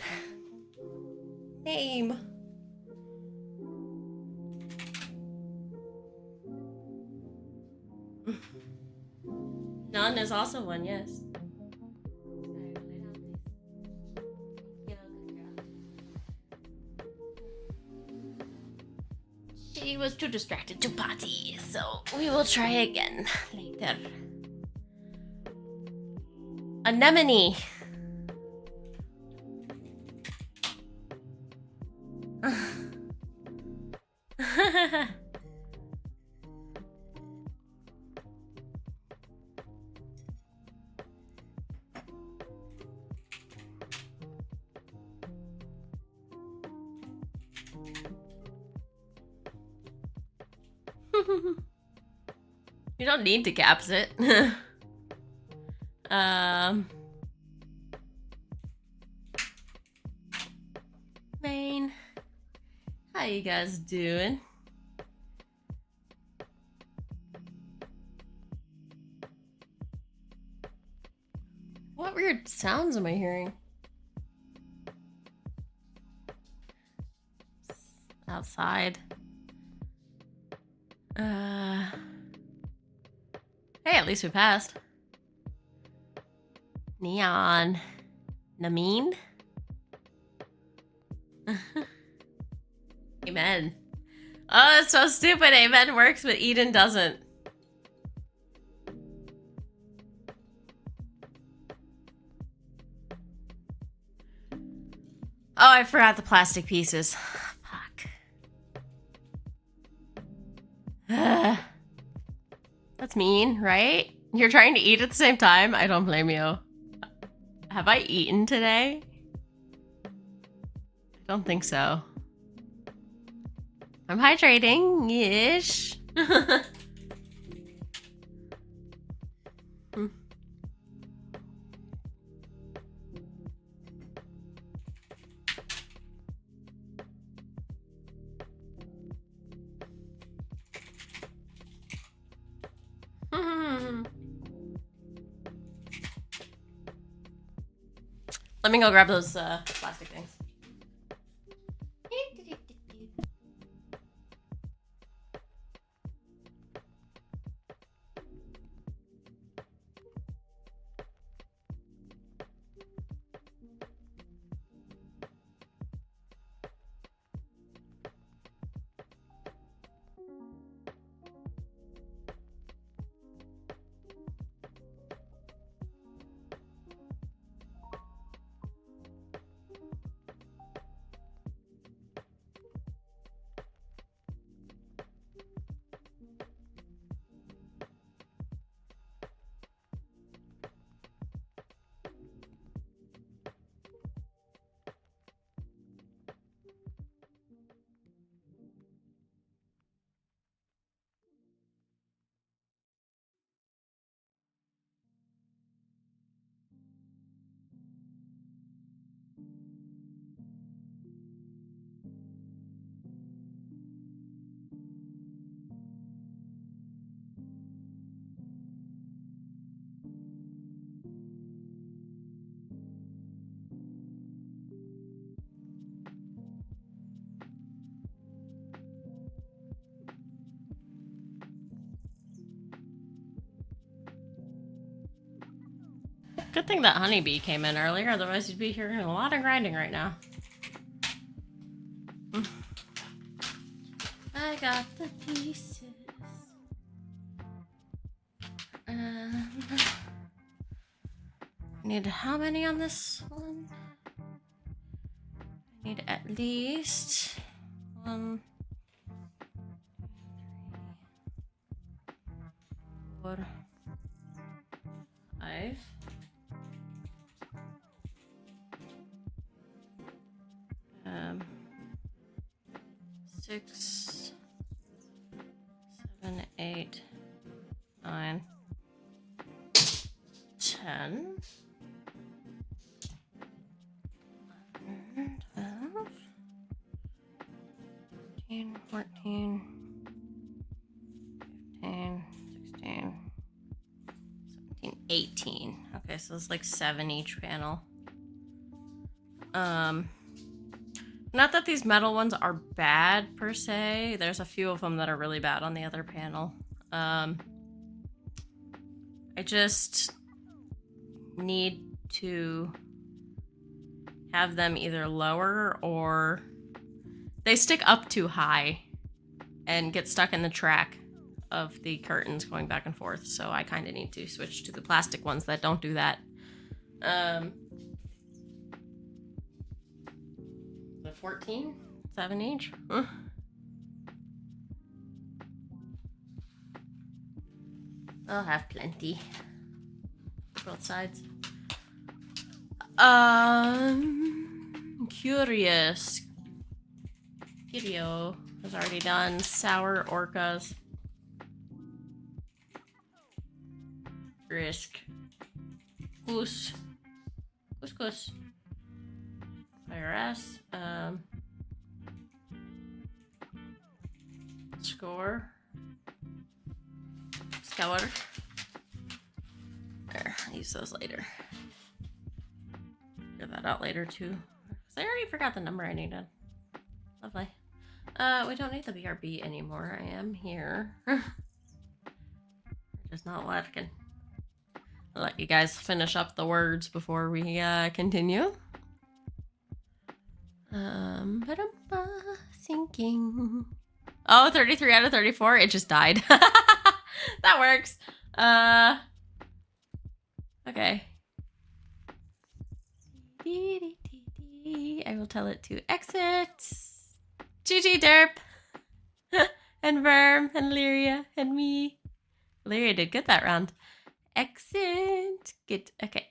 Name. None is also one, yes. She was too distracted to party, so we will try again later. Anemone. You don't need to caps it. Main. How you guys doing? What weird sounds am I hearing? Outside. Hey, at least we passed. Neon. Nameen? Amen. Oh, it's so stupid. Amen works, but Eden doesn't. Oh, I forgot the plastic pieces. Fuck. That's mean, right? You're trying to eat at the same time? I don't blame you. Have I eaten today? I don't think so. I'm hydrating-ish. Let me go grab those plastic things. Good thing that honeybee came in earlier, otherwise you'd be hearing a lot of grinding right now. I got the pieces. Need how many on this one? I need at least 1, 4, 5. 6, 7, 8, 9, 10, 11, 12, 13, 14, 15, 16, 17, 18. Okay, so it's like 7 each panel. Not that these metal ones are bad per se. There's a few of them that are really bad on the other panel. I just need to have them either lower or they stick up too high and get stuck in the track of the curtains going back and forth. So I kind of need to switch to the plastic ones that don't do that. The 14, 7 each. I'll have plenty. Both sides. Curious. Curio has already done. Sour orcas. Risk. Goose. Couscous. IRS. Score. Scour. There, I'll use those later. Figure that out later too. I already forgot the number I needed. Lovely. We don't need the BRB anymore. I am here. Just not working. I'll let you guys finish up the words before we continue. Thinking. Oh, 33 out of 34. It just died. That works. Okay. I will tell it to exit. GG Derp. And Verm and Lyria and me. Lyria did good that round. Exit. Get okay.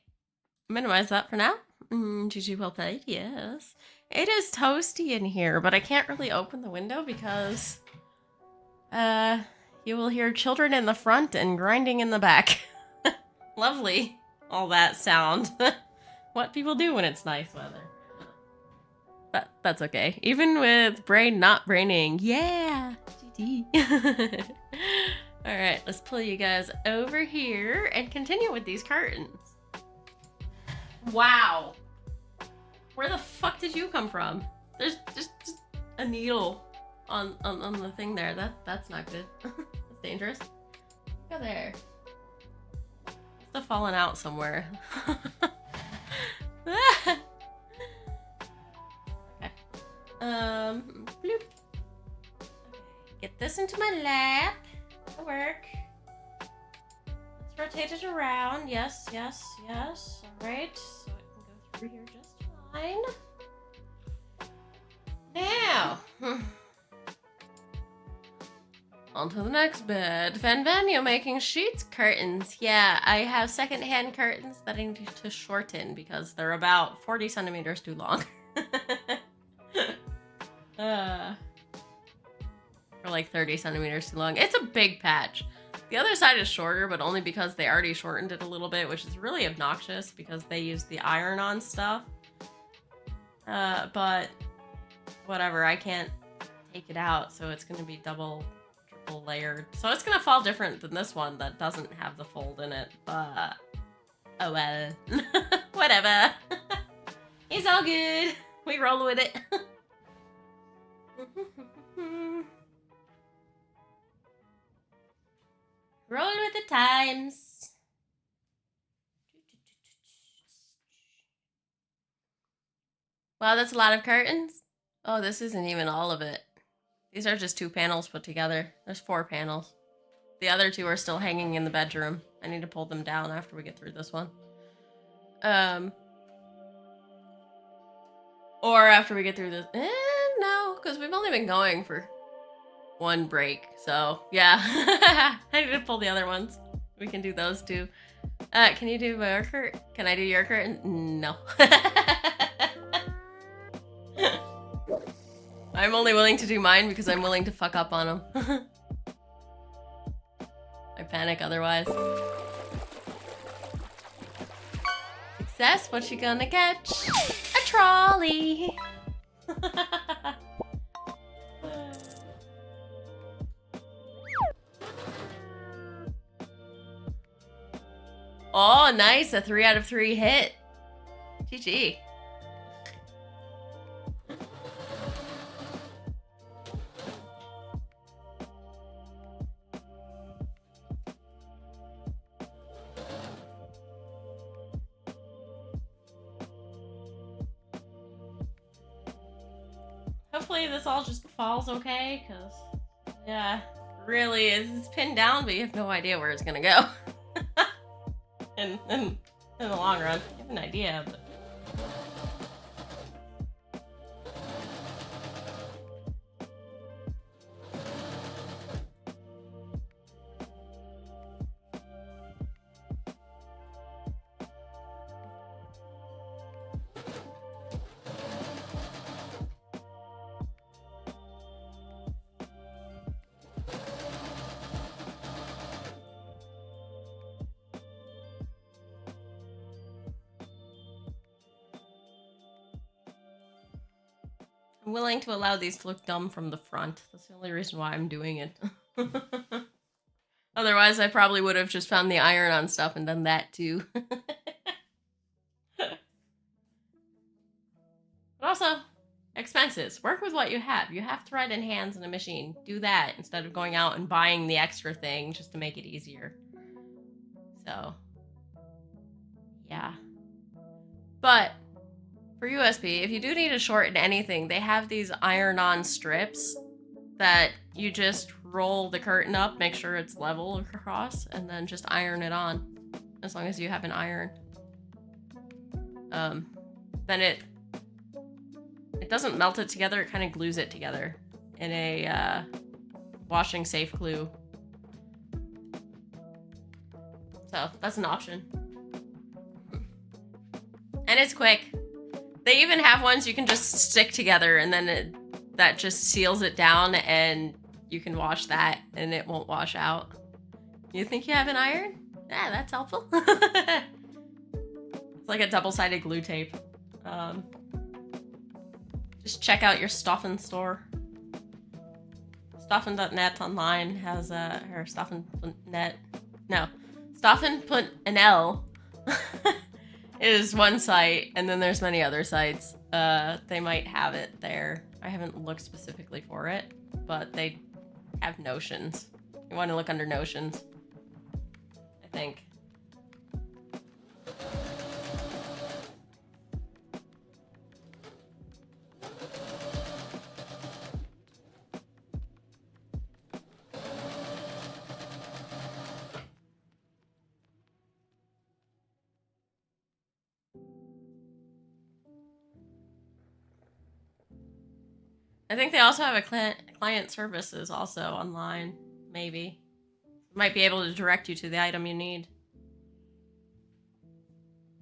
Minimize that for now. GG well played. Yes. It is toasty in here, but I can't really open the window because you will hear children in the front and grinding in the back. Lovely. All that sound. What people do when it's nice weather. But that's okay. Even with brain not braining. Yeah. GG. Alright, let's pull you guys over here and continue with these curtains. Wow. Where the fuck did you come from? There's just a needle on the thing there. That's not good. That's dangerous. Go there. Must have fallen out somewhere. Okay. Bloop. Okay. Get this into my lap. That'll work. Let's rotate it around. Yes, yes, yes. Alright. So it can go through here just fine. Now. On to the next bed. Vanvanio making sheets curtains. Yeah, I have secondhand curtains that I need to shorten because they're about 40 centimeters too long. Or like 30 centimeters too long. It's a big patch. The other side is shorter, but only because they already shortened it a little bit, which is really obnoxious because they use the iron-on stuff. But whatever, I can't take it out, so it's gonna be triple layered. So it's gonna fall different than this one that doesn't have the fold in it, but oh well. Whatever. It's all good. We roll with it. Roll with the times. Wow, that's a lot of curtains. Oh, this isn't even all of it. These are just 2 panels put together. There's 4 panels. The other 2 are still hanging in the bedroom. I need to pull them down after we get through this one. Or after we get through this. No, because we've only been going for 1 break. So, yeah. I need to pull the other ones. We can do those too. Can you do your curtain? Can I do your curtain? No. I'm only willing to do mine because I'm willing to fuck up on them. I panic otherwise. Success, what you gonna catch? A trolley! Oh, Oh, nice. A 3 out of 3 hit. GG. Hopefully this all just falls okay, because, yeah, really, it's pinned down, but you have no idea where it's gonna go. in the long run, you have an idea, but... I'm willing to allow these to look dumb from the front. That's the only reason why I'm doing it. Otherwise, I probably would have just found the iron on stuff and done that too. But also, expenses. Work with what you have. You have thread and hands in a machine. Do that instead of going out and buying the extra thing just to make it easier. So, yeah. But for USB, if you do need to shorten anything, they have these iron-on strips that you just roll the curtain up, make sure it's level across, and then just iron it on, as long as you have an iron. Then it doesn't melt it together, it kind of glues it together in a washing safe glue. So that's an option. And it's quick. They even have ones you can just stick together and then that just seals it down and you can wash that and it won't wash out. You think you have an iron? Yeah, that's helpful. It's like a double-sided glue tape. Just check out your Stoffen store. Stoffen.net online has or Stoffen.net. No, Stoffen.nl is one site, and then there's many other sites. They might have it there. I haven't looked specifically for it, but they have notions. You want to look under notions, I think. I think they also have a client services also online, maybe. Might be able to direct you to the item you need.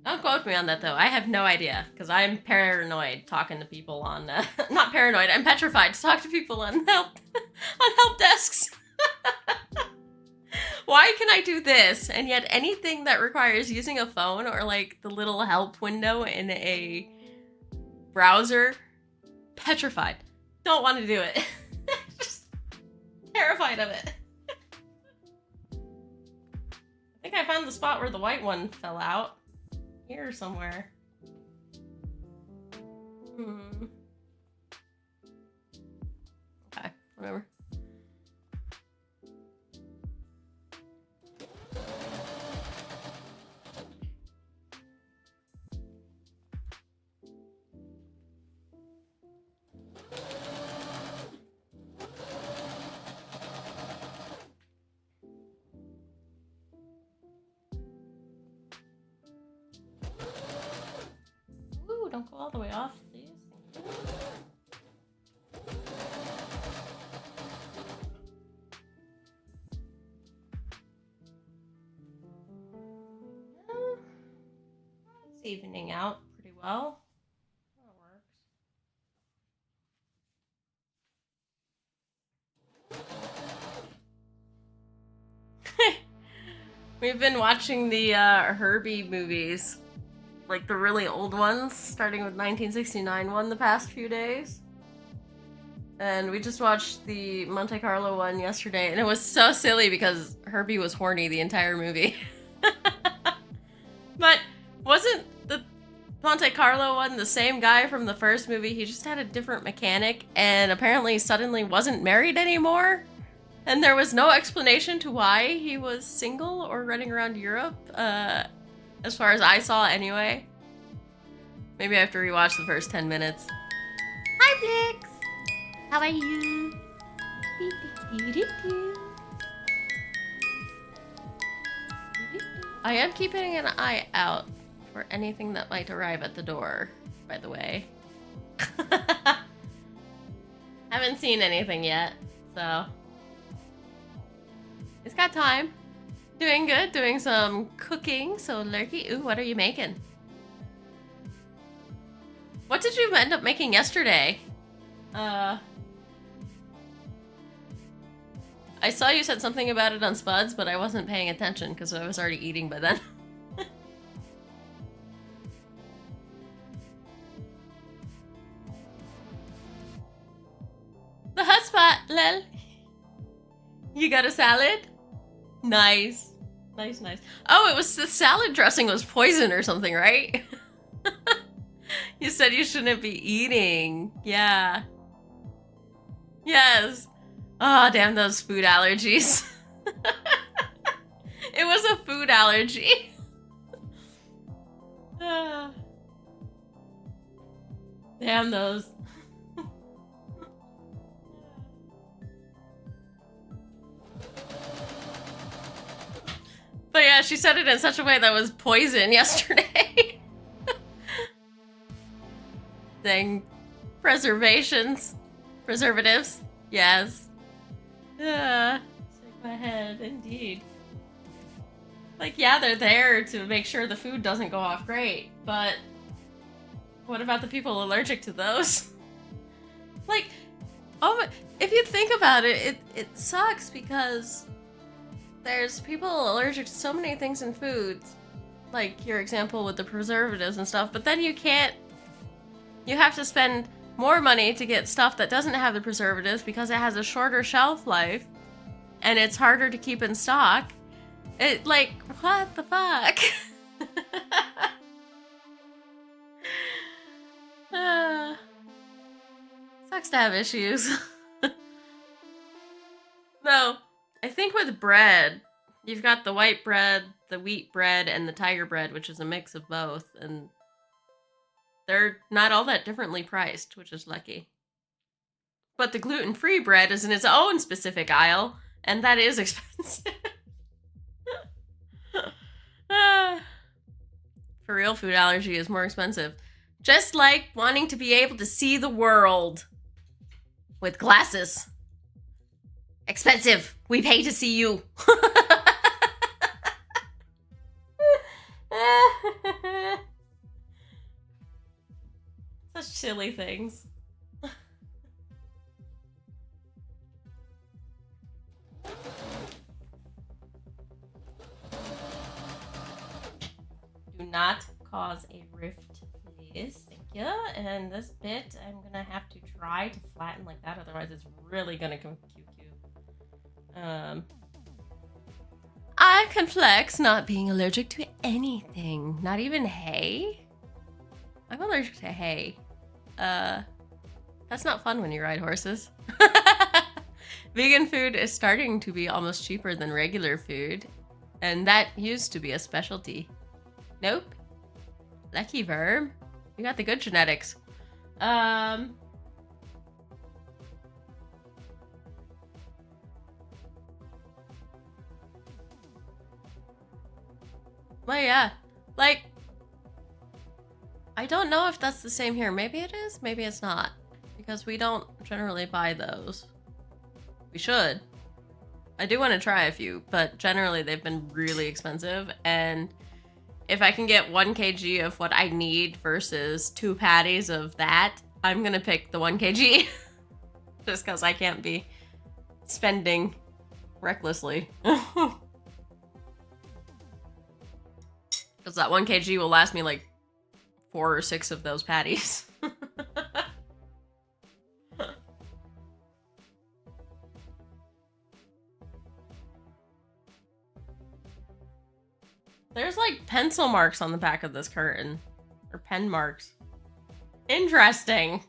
Don't quote me on that though. I have no idea because I'm paranoid talking to people on not paranoid. I'm petrified to talk to people on help desks. Why can I do this and yet anything that requires using a phone or like the little help window in a browser, petrified. Don't want to do it. Just terrified of it. I think I found the spot where the white one fell out. Here somewhere. Okay, whatever. Don't go all the way off, please. It's evening out pretty well. That works. We've been watching the Herbie movies. Like the really old ones, starting with 1969 one the past few days. And we just watched the Monte Carlo one yesterday, and it was so silly because Herbie was horny the entire movie. Monte Carlo one, the same guy from the first movie, he just had a different mechanic and apparently suddenly wasn't married anymore. And there was no explanation to why he was single or running around Europe, as far as I saw anyway. Maybe I have to rewatch the first 10 minutes. Hi, Blix! How are you? I am keeping an eye out for anything that might arrive at the door, by the way. Haven't seen anything yet, so... It's got time. Doing good, doing some cooking, so Lurky, ooh, what are you making? What did you end up making yesterday? I saw you said something about it on Spuds, but I wasn't paying attention because I was already eating by then. The hotspot, lel. You got a salad? Nice. Nice, nice. Oh, it was the salad dressing was poison or something, right? You said you shouldn't be eating. Yeah. Yes. Oh, damn those food allergies. It was a food allergy. Damn those. But yeah, she said it in such a way that was poison yesterday. Dang. Preservatives. Yes. Shake my head, indeed. Like, yeah, they're there to make sure the food doesn't go off great, but what about the people allergic to those? Like, oh, if you think about it, it sucks because there's people allergic to so many things in foods, like your example with the preservatives and stuff, but then you have to spend more money to get stuff that doesn't have the preservatives because it has a shorter shelf life and it's harder to keep in stock. It, like, what the fuck? Sucks to have issues. No, I think with bread, you've got the white bread, the wheat bread, and the tiger bread, which is a mix of both, and they're not all that differently priced, which is lucky. But the gluten-free bread is in its own specific aisle, and that is expensive. For real, food allergy is more expensive. Just like wanting to be able to see the world with glasses. Expensive. We pay to see you. Such silly things. Do not cause a rift, please. Thank you. And this bit, I'm gonna have to try to flatten like that, otherwise it's really gonna come cute. I can flex not being allergic to anything. Not even hay? I'm allergic to hay. That's not fun when you ride horses. Vegan food is starting to be almost cheaper than regular food, and that used to be a specialty. Nope. Lucky Verb. You got the good genetics. Well, yeah. Like, I don't know if that's the same here. Maybe it is, maybe it's not. Because we don't generally buy those. We should. I do want to try a few, but generally they've been really expensive, and if I can get 1 kg of what I need versus 2 patties of that, I'm gonna pick the 1 kg. Just because I can't be spending recklessly. Because that 1 kg will last me like 4 or 6 of those patties. There's like pencil marks on the back of this curtain. Or pen marks. Interesting.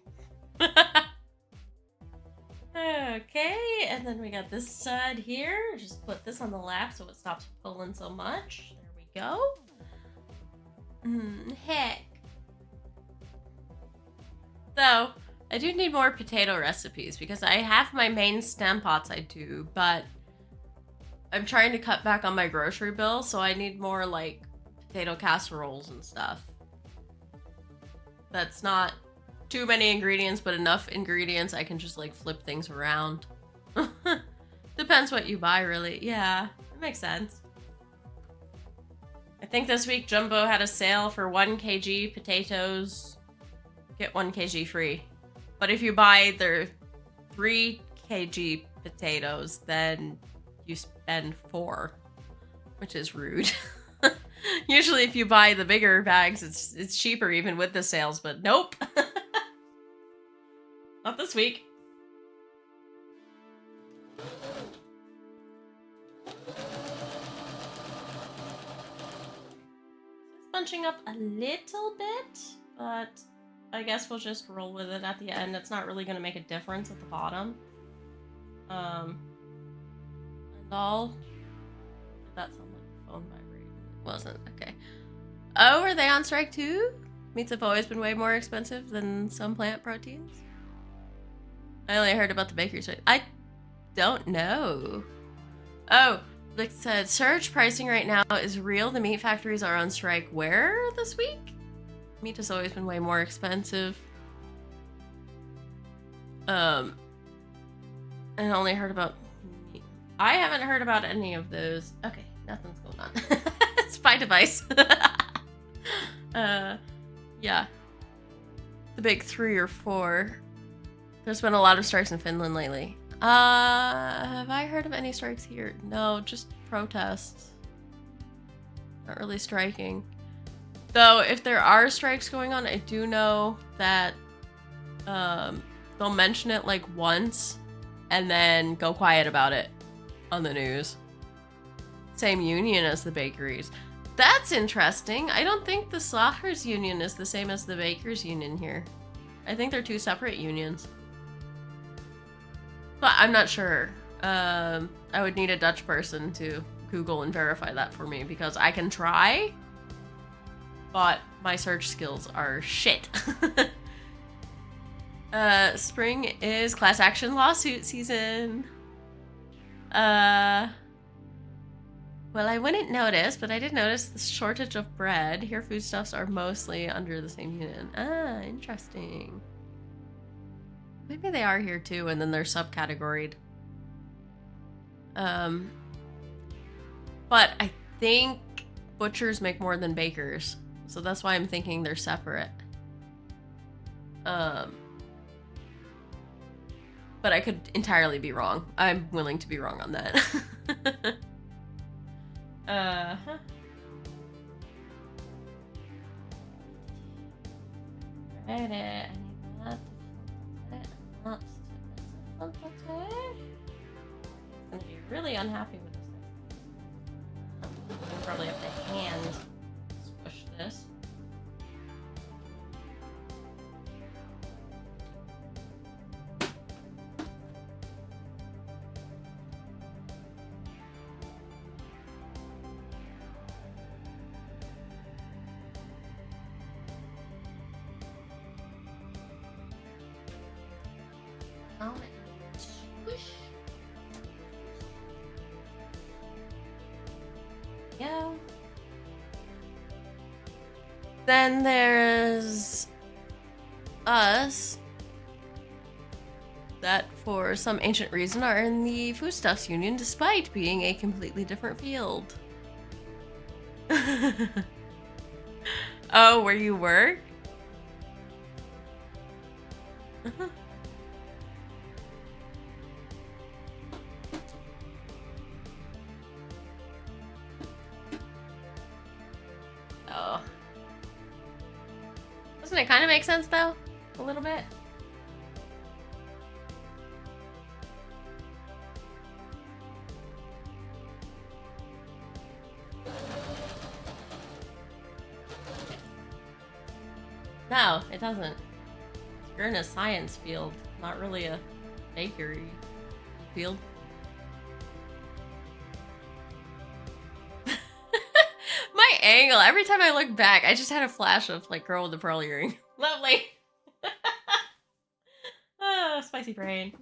Okay, and then we got this side here. Just put this on the lap so it stops pulling so much. There we go. Heck. So, I do need more potato recipes because I have my main stem pots I do, but I'm trying to cut back on my grocery bill, so I need more like potato casseroles and stuff. That's not too many ingredients, but enough ingredients I can just like flip things around. Depends what you buy, really. Yeah, that makes sense. I think this week Jumbo had a sale for 1 kg potatoes, get 1 kg free. But if you buy their 3 kg potatoes, then you spend 4, which is rude. Usually if you buy the bigger bags, it's cheaper even with the sales, but nope. Not this week. Bunching up a little bit, but I guess we'll just roll with it at the end. It's not really going to make a difference at the bottom. And all. Did that sound like the phone vibrating? It wasn't. Okay. Oh, are they on strike too? Meats have always been way more expensive than some plant proteins. I only heard about the bakery strike. I don't know. Oh, like I said, surge pricing right now is real. The meat factories are on strike where this week? Meat has always been way more expensive. I only heard about meat. I haven't heard about any of those. Okay, nothing's going on. Spy device. Yeah. The big 3 or 4. There's been a lot of strikes in Finland lately. Have I heard of any strikes here? No, just protests. Not really striking. Though, if there are strikes going on, I do know that they'll mention it like once and then go quiet about it on the news. Same union as the bakeries. That's interesting. I don't think the Slachters Union is the same as the Bakers Union here. I think they're 2 separate unions. But I'm not sure. I would need a Dutch person to Google and verify that for me because I can try, but my search skills are shit. Spring is class action lawsuit season. Well, I wouldn't notice, but I did notice the shortage of bread. Here, foodstuffs are mostly under the same union. Ah, interesting. Maybe they are here too, and then they're subcategoried. But I think butchers make more than bakers, so that's why I'm thinking they're separate. But I could entirely be wrong. I'm willing to be wrong on that. Read it. I need that. I'm gonna be really unhappy with this. I probably have to hand squish this. Yeah. Then there's us that for some ancient reason are in the Foodstuffs Union despite being a completely different field. Oh, where you work? Oh. Doesn't it kind of make sense though? A little bit? No, it doesn't. You're in a science field, not really a bakery field. My angle, every time I look back, I just had a flash of like girl with the pearl earring. Lovely. Oh, spicy brain.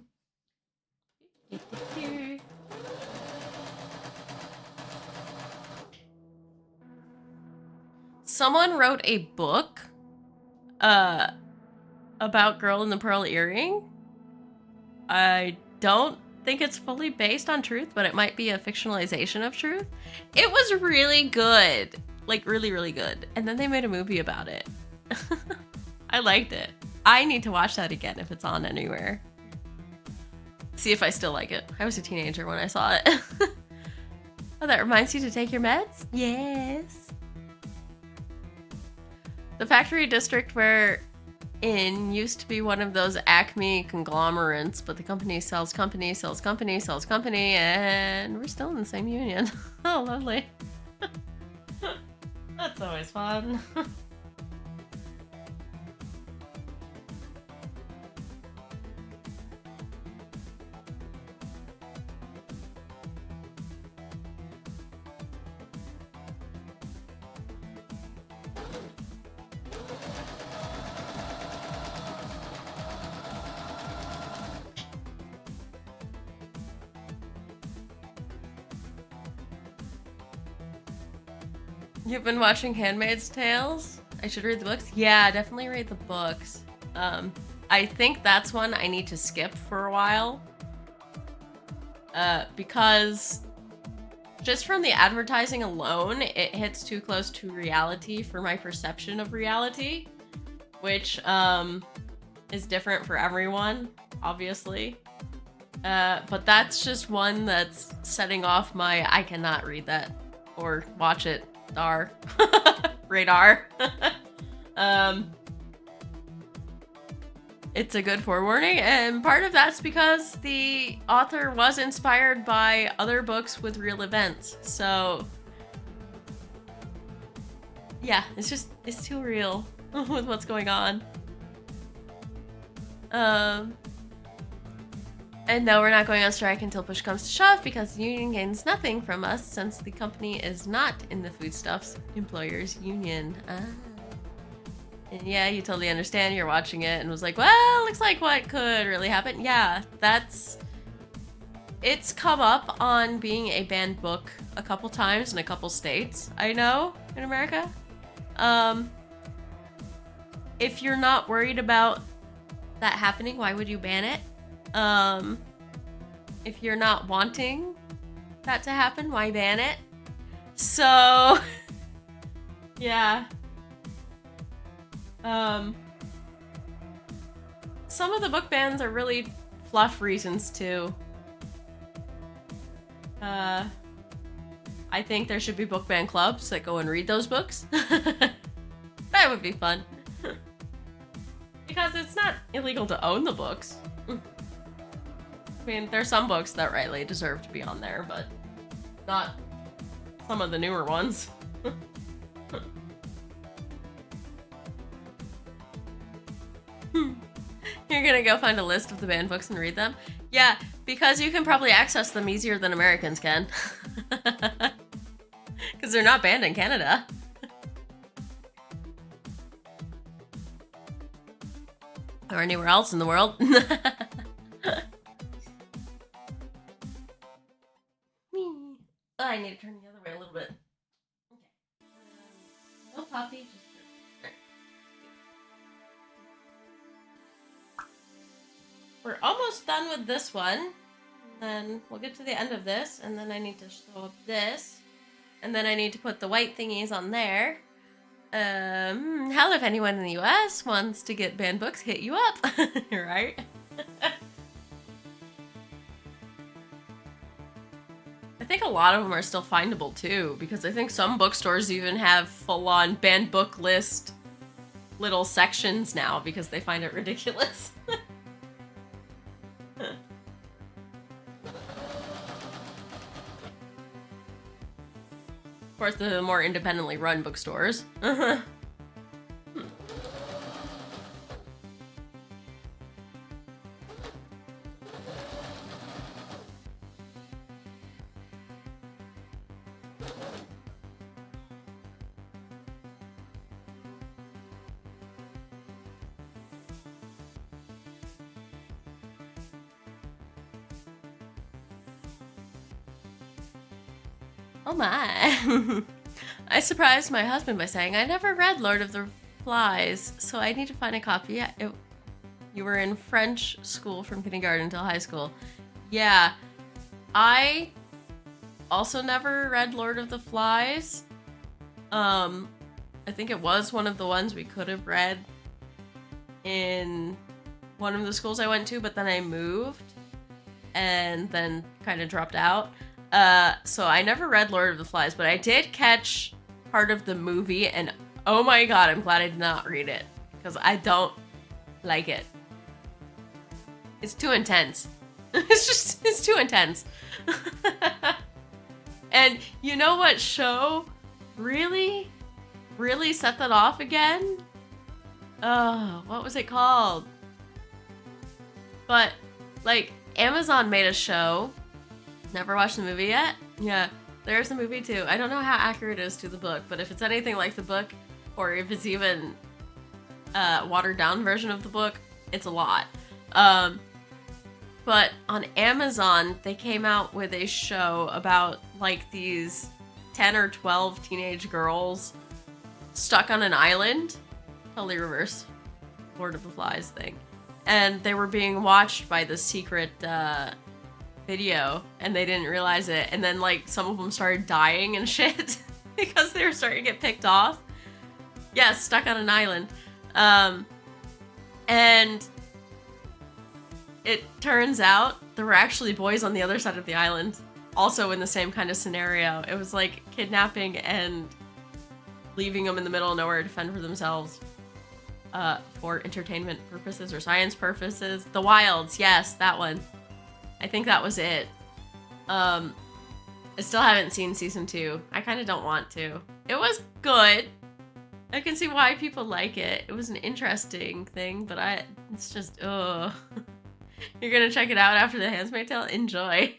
Someone wrote a book about Girl in the Pearl Earring. I don't think it's fully based on truth, but it might be a fictionalization of truth. It was really good. Like, really, really good. And then they made a movie about it. I liked it. I need to watch that again if it's on anywhere. See if I still like it. I was a teenager when I saw it. Oh, that reminds you to take your meds? Yes. The factory district we're in used to be one of those Acme conglomerates, but the company sells company, sells company, sells company, and we're still in the same union. Oh, lovely. That's always fun. You've been watching Handmaid's Tales? I should read the books? Yeah, definitely read the books. I think that's one I need to skip for a while. Because just from the advertising alone, it hits too close to reality for my perception of reality, which is different for everyone, obviously. But that's just one that's setting off my I cannot read that or watch it radar. It's a good forewarning, and part of that's because the author was inspired by other books with real events. So yeah, it's too real with what's going on. And no, we're not going on strike until push comes to shove because the union gains nothing from us since the company is not in the Foodstuffs Employers Union. And yeah, you totally understand. You're watching it and was like, well, looks like what could really happen. Yeah, it's come up on being a banned book a couple times in a couple states, I know, in America. If you're not worried about that happening, why would you ban it? If you're not wanting that to happen, why ban it? So, yeah. Some of the book bans are really fluff reasons too. I think there should be book ban clubs that go and read those books. That would be fun. Because it's not illegal to own the books. I mean, there's some books that rightly deserve to be on there, but not some of the newer ones. You're gonna go find a list of the banned books and read them? Yeah, because you can probably access them easier than Americans can. Because they're not banned in Canada. Or anywhere else in the world. Oh, I need to turn the other way a little bit. Okay. No puppy, just... We're almost done with this one. Then we'll get to the end of this, and then I need to show up this. And then I need to put the white thingies on there. Hell, if anyone in the US wants to get banned books, hit you up. Right? I think a lot of them are still findable too, because I think some bookstores even have full-on banned book list little sections now because they find it ridiculous. Of course, the more independently run bookstores. Oh my. I surprised my husband by saying I never read Lord of the Flies, so I need to find a copy. You were in French school from kindergarten until high school. Yeah, I also never read Lord of the Flies. I think it was one of the ones we could have read in one of the schools I went to, but then I moved and then kind of dropped out. So I never read Lord of the Flies, but I did catch part of the movie, and oh my god, I'm glad I did not read it, because I don't like it. It's too intense. It's too intense. And you know what show really set that off again? Oh, what was it called? But, like, Amazon made a show. Never watched the movie yet? Yeah, there's a movie too. I don't know how accurate it is to the book, but if it's anything like the book, or if it's even a watered down version of the book, it's a lot. But on Amazon, they came out with a show about, like, these 10 or 12 teenage girls stuck on an island. Totally reverse Lord of the Flies thing. And they were being watched by the secret video, and they didn't realize it. And then, like, some of them started dying and shit because they were starting to get picked off. Yeah, stuck on an island. And it turns out there were actually boys on the other side of the island, also in the same kind of scenario. It was like kidnapping and leaving them in the middle of nowhere to fend for themselves, for entertainment purposes or science purposes. The Wilds, yes, that one. I think that was it. I still haven't seen season 2. I kind of don't want to. It was good. I can see why people like it. It was an interesting thing, but it's just, ugh. You're gonna check it out after The Handmaid's Tale? Enjoy.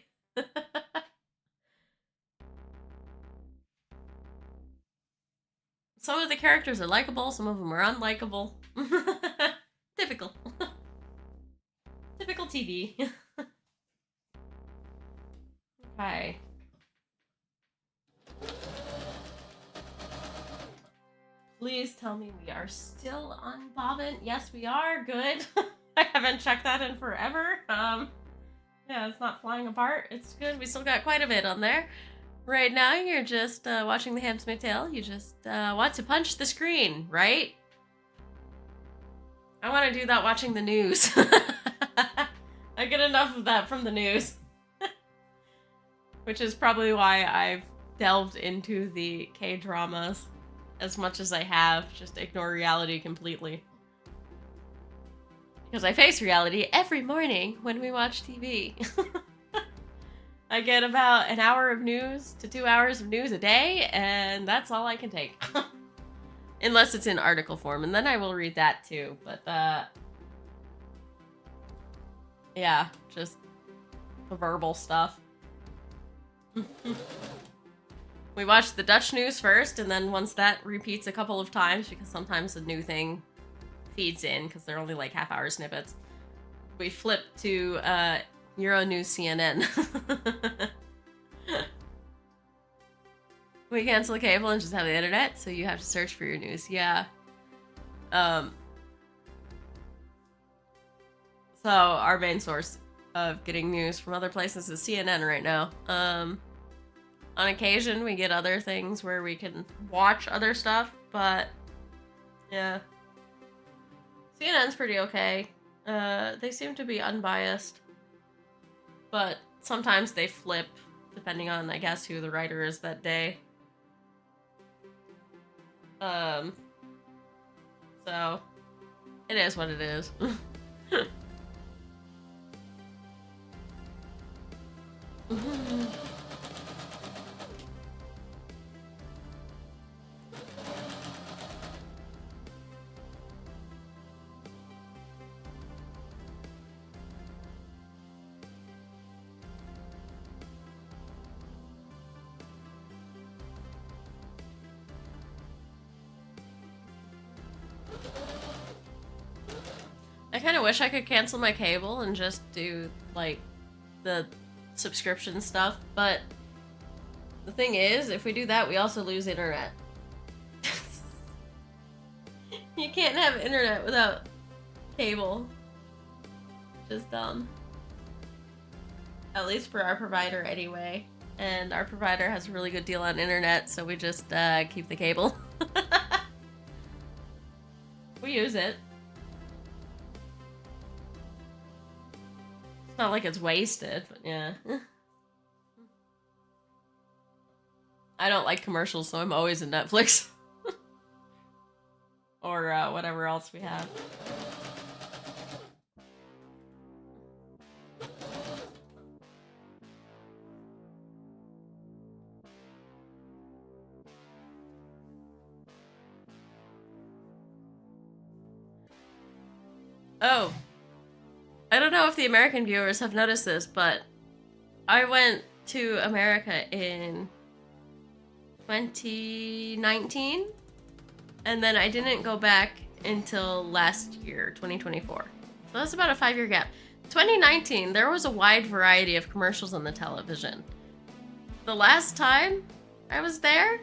Some of the characters are likable, some of them are unlikable. Typical. Typical TV. Okay. Please tell me we are still on Bobbin. Yes, we are. Good. I haven't checked that in forever. Yeah, it's not flying apart. It's good. We still got quite a bit on there. Right now, you're just watching The Handmaid's Tale. You just want to punch the screen, right? I want to do that watching the news. I get enough of that from the news. Which is probably why I've delved into the K-dramas as much as I have. Just ignore reality completely. Because I face reality every morning when we watch TV. I get about an hour of news to 2 hours of news a day, and that's all I can take. Unless it's in article form, and then I will read that too. But, yeah, just the verbal stuff. We watch the Dutch news first, and then once that repeats a couple of times, because sometimes a new thing feeds in, because they're only like half-hour snippets, we flip to Euronews CNN. We cancel the cable and just have the internet, so you have to search for your news. Yeah. So our main source of getting news from other places is CNN right now. On occasion, we get other things where we can watch other stuff, but yeah. CNN's pretty okay. They seem to be unbiased, but sometimes they flip depending on, I guess, who the writer is that day. So it is what it is. I kind of wish I could cancel my cable and just do, like, the subscription stuff, but the thing is, if we do that, we also lose internet. You can't have internet without cable. Just dumb. At least for our provider anyway. And our provider has a really good deal on internet, so we just keep the cable. We use it. It's not like it's wasted, but yeah. I don't like commercials, so I'm always in Netflix. Or whatever else we have. Oh. I don't know if the American viewers have noticed this, but I went to America in 2019, and then I didn't go back until last year, 2024. So that's about a 5-year gap. 2019, there was a wide variety of commercials on the television. The last time I was there,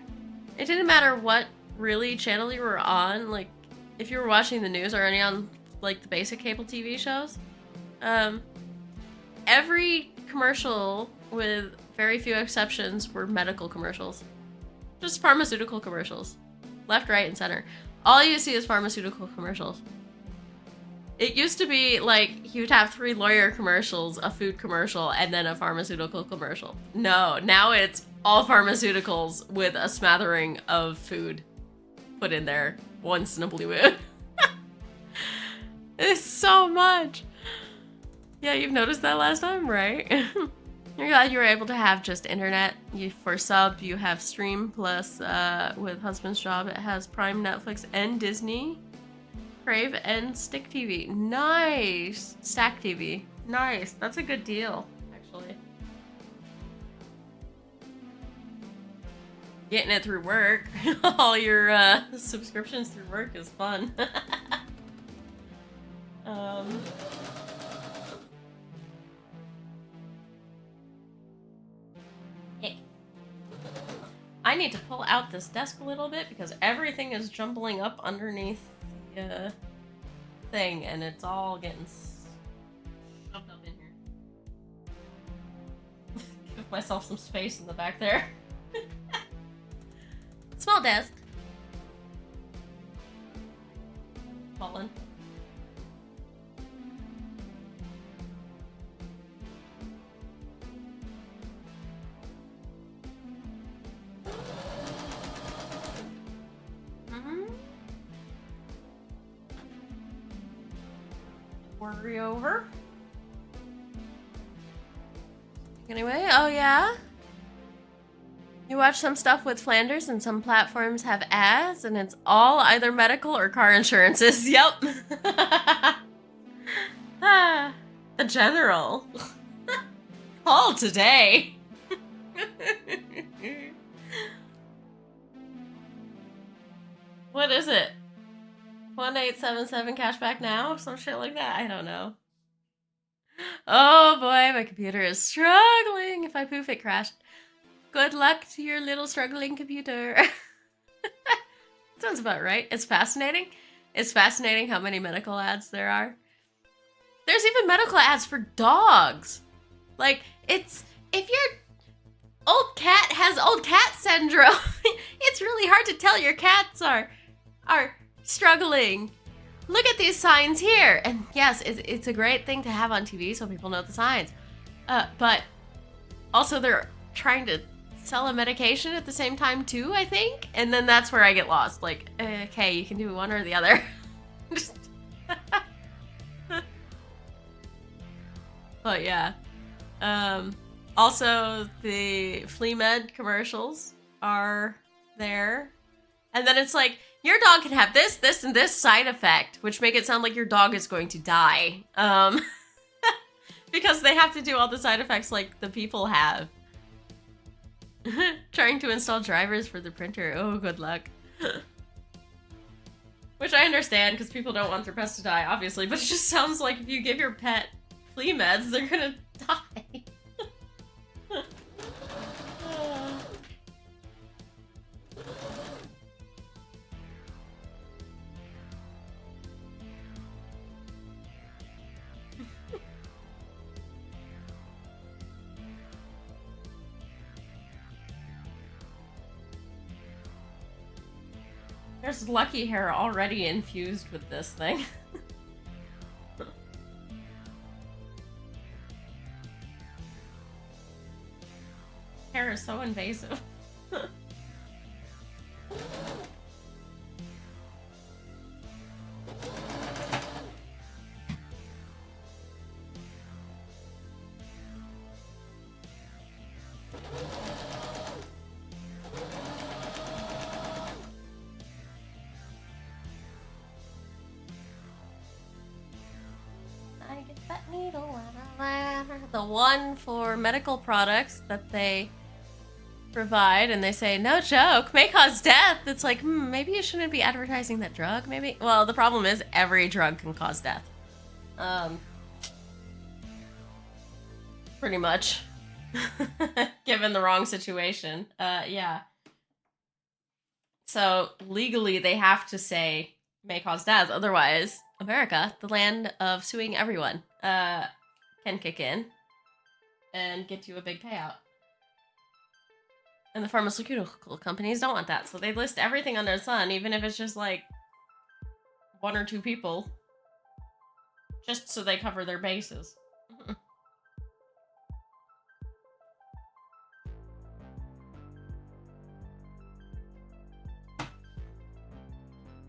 it didn't matter what really channel you were on, like if you were watching the news or any on like the basic cable TV shows. Every commercial, with very few exceptions, were medical commercials. Just pharmaceutical commercials. Left, right, and center. All you see is pharmaceutical commercials. It used to be like you'd have 3 lawyer commercials, a food commercial, and then a pharmaceutical commercial. No, now it's all pharmaceuticals with a smattering of food put in there once in a blue moon. It's so much. Yeah, you've noticed that last time, right? You're glad you were able to have just internet. For sub, you have Stream Plus with Husband's Job. It has Prime, Netflix, and Disney. Crave and Stick TV. Nice! Stack TV. Nice. That's a good deal, actually. Getting it through work. All your subscriptions through work is fun. I need to pull out this desk a little bit because everything is jumbling up underneath the thing, and it's all getting shoved up in here. Give myself some space in the back there. Small desk. Fallen. Worry over. Anyway, oh yeah? You watch some stuff with Flanders and some platforms have ads and it's all either medical or car insurances. Yep. The general. All today. What is it? 1877 cashback now? Some shit like that? I don't know. Oh boy, my computer is struggling. If I poof, it crashed. Good luck to your little struggling computer. Sounds about right. It's fascinating. It's fascinating how many medical ads there are. There's even medical ads for dogs. Like, it's... If your old cat has old cat syndrome, it's really hard to tell your cats are struggling. Look at these signs here. And yes, it's a great thing to have on TV so people know the signs. But also they're trying to sell a medication at the same time too, I think. And then that's where I get lost. Like, okay, you can do one or the other. But yeah. Also, the Flea Med commercials are there. And then it's like, your dog can have this, this, and this side effect, which make it sound like your dog is going to die. Because they have to do all the side effects like the people have. Trying to install drivers for the printer. Oh, good luck. Which I understand because people don't want their pets to die, obviously, but it just sounds like if you give your pet flea meds, they're gonna die. There's lucky hair already infused with this thing. Hair is so invasive. The one for medical products that they provide, and they say, no joke, may cause death. It's like, maybe you shouldn't be advertising that drug, maybe? Well, the problem is every drug can cause death. Pretty much. Given the wrong situation. Yeah. So, legally, they have to say may cause death. Otherwise, America, the land of suing everyone, can kick in and get you a big payout. And the pharmaceutical companies don't want that, so they list everything under the sun, even if it's just like 1 or 2 people, just so they cover their bases.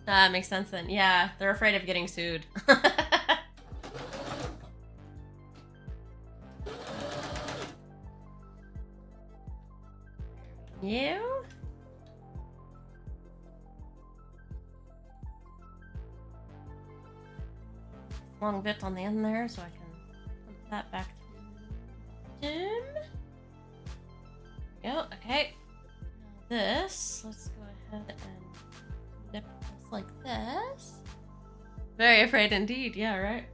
That makes sense then. Yeah, they're afraid of getting sued. You? Long bit on the end there, so I can put that back to Jim. Go, okay. Now this, let's go ahead and nip this like this. Very afraid indeed, yeah, right?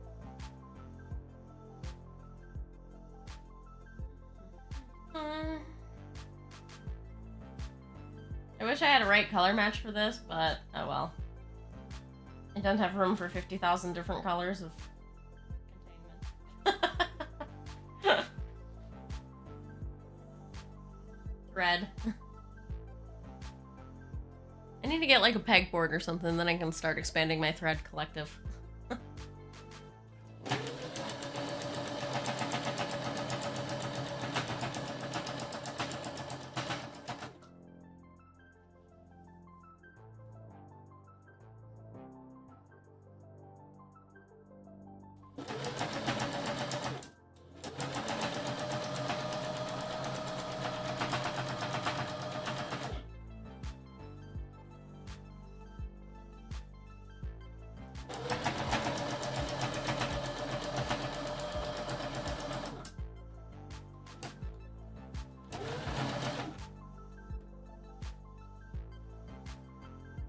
I wish I had a right color match for this, but oh well. I don't have room for 50,000 different colors of containment. Thread. I need to get like a pegboard or something, then I can start expanding my thread collective.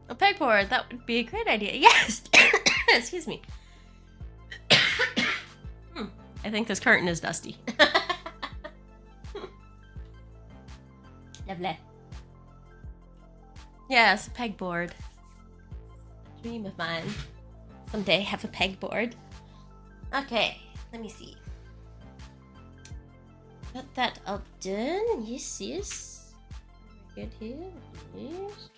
A pegboard, that would be a great idea. Yes! Excuse me. I think this curtain is dusty. Lovely. Yes, a pegboard. A dream of mine. Someday have a pegboard. Okay, let me see. Got that all done. Yes, yes. Good here. Yes.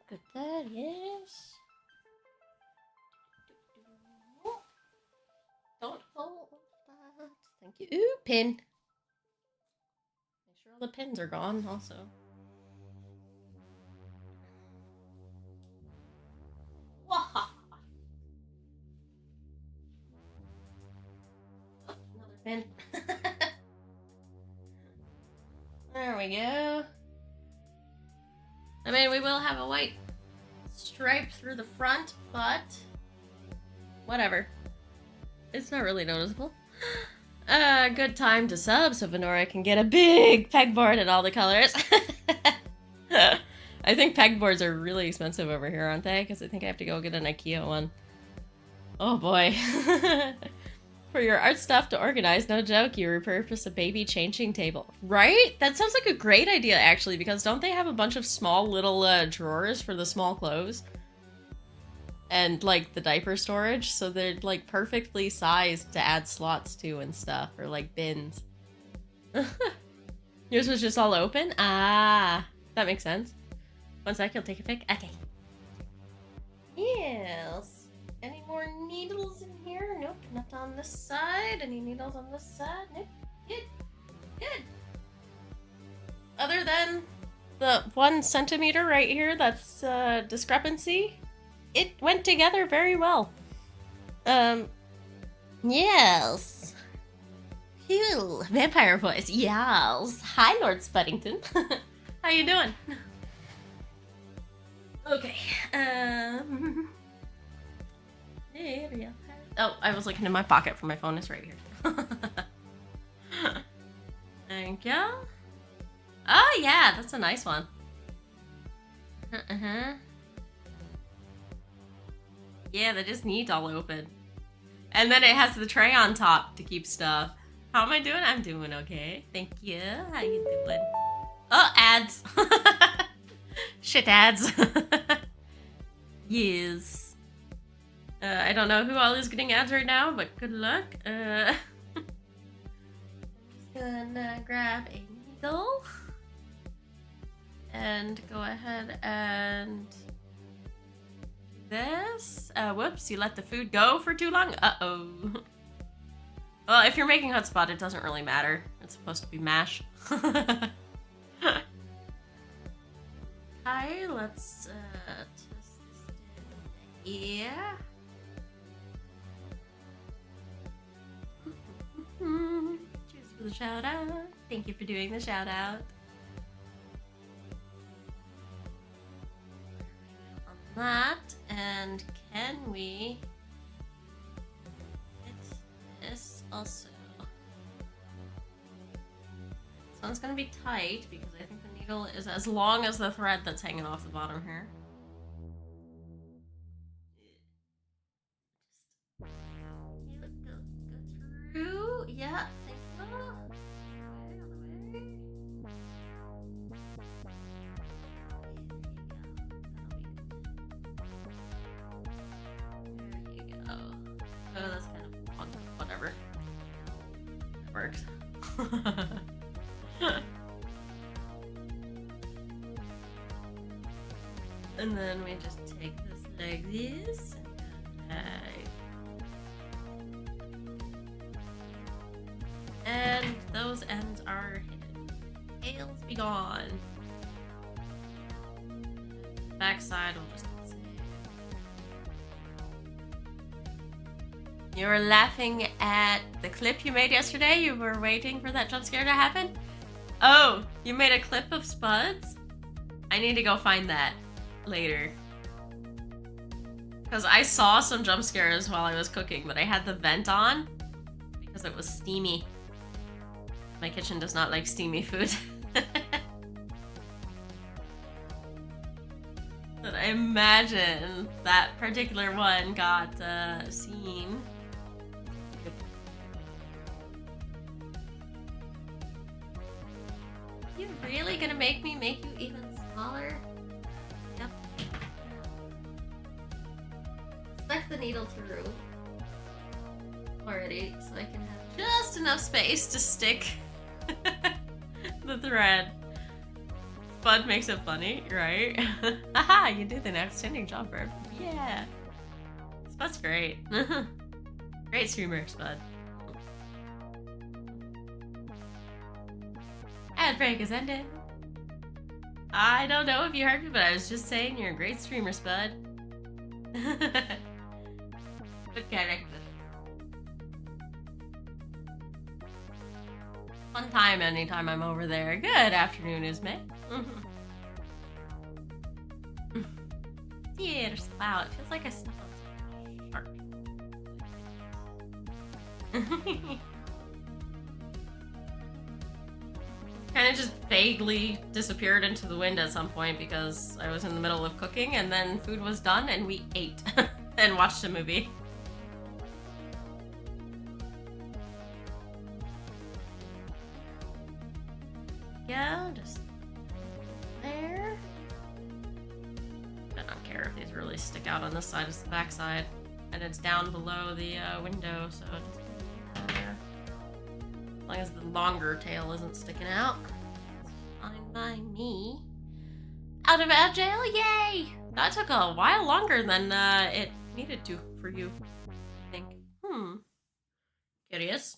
Got that, yes. Don't fall off that. Thank you. Ooh, pin. Make sure all the pins are gone, also. Wahaha. Oh, another pin. There we go. I mean, we will have a white stripe through the front, but whatever. It's not really noticeable. Good time to sub so Venora can get a big pegboard in all the colors. I think pegboards are really expensive over here, aren't they? Because I think I have to go get an IKEA one. Oh boy. For your art stuff to organize, no joke, you repurpose a baby changing table. Right? That sounds like a great idea, actually, because don't they have a bunch of small little drawers for the small clothes? And, like, the diaper storage, so they're, like, perfectly sized to add slots to and stuff, or, like, bins. Yours was just all open? Ah, that makes sense. 1 sec, you'll take a pic? Okay. Yes. Any more needles in here? Nope, not on this side. Any needles on this side? Nope. Good. Good. Other than the 1 centimeter right here, that's discrepancy, it went together very well. Yes. Phew, vampire voice. Yes. Hi, Lord Spuddington. How you doing? Okay. Oh, I was looking in my pocket for my phone. It's right here. Thank you. Oh yeah, that's a nice one. Yeah, that is neat all open. And then it has the tray on top to keep stuff. How am I doing? I'm doing okay. Thank you. How you doing? Oh, ads. Shit ads. Yes. I don't know who all is getting ads right now, but good luck. Just gonna grab a needle. And go ahead and... this. Whoops, you let the food go for too long? Uh-oh. Well, if you're making hotspot, it doesn't really matter. It's supposed to be mash. Hi, let's just here. Cheers for the shout out. Thank you for doing the shout out. On that, and can we fit this also? This one's gonna be tight because I think the needle is as long as the thread that's hanging off the bottom here. Go through. Yeah, I think so. There you go. Oh, that's kind of fun. Whatever. That works. And then we just take this like this. And those ends are hidden. Tails be gone. Backside will just say. You were laughing at the clip you made yesterday? You were waiting for that jump scare to happen? Oh, you made a clip of Spuds? I need to go find that later. Because I saw some jump scares while I was cooking, but I had the vent on because it was steamy. My kitchen does not like steamy food. But I imagine that particular one got seen. You really gonna make me make you even smaller? Yep. Stuck the needle through already, so I can have just enough space to stick the thread. Spud makes it funny, right? Haha, you did an outstanding job, Bird. Yeah. Spud's great. Great streamer, Spud. Ad break is ended. I don't know if you heard me, but I was just saying you're a great streamer, Spud. Good character. Fun time anytime I'm over there. Good afternoon, Ismay. Tears. Wow, it feels like I stepped on a shark. kind of just vaguely disappeared into the wind at some point because I was in the middle of cooking, and then food was done and we ate and watched a movie. Yeah, just there. I don't care if these really stick out on this side, it's the back side. And it's down below the window, so it's there. As long as the longer tail isn't sticking out. It's fine by me. Out of jail, yay! That took a while longer than it needed to for you, I think. Curious.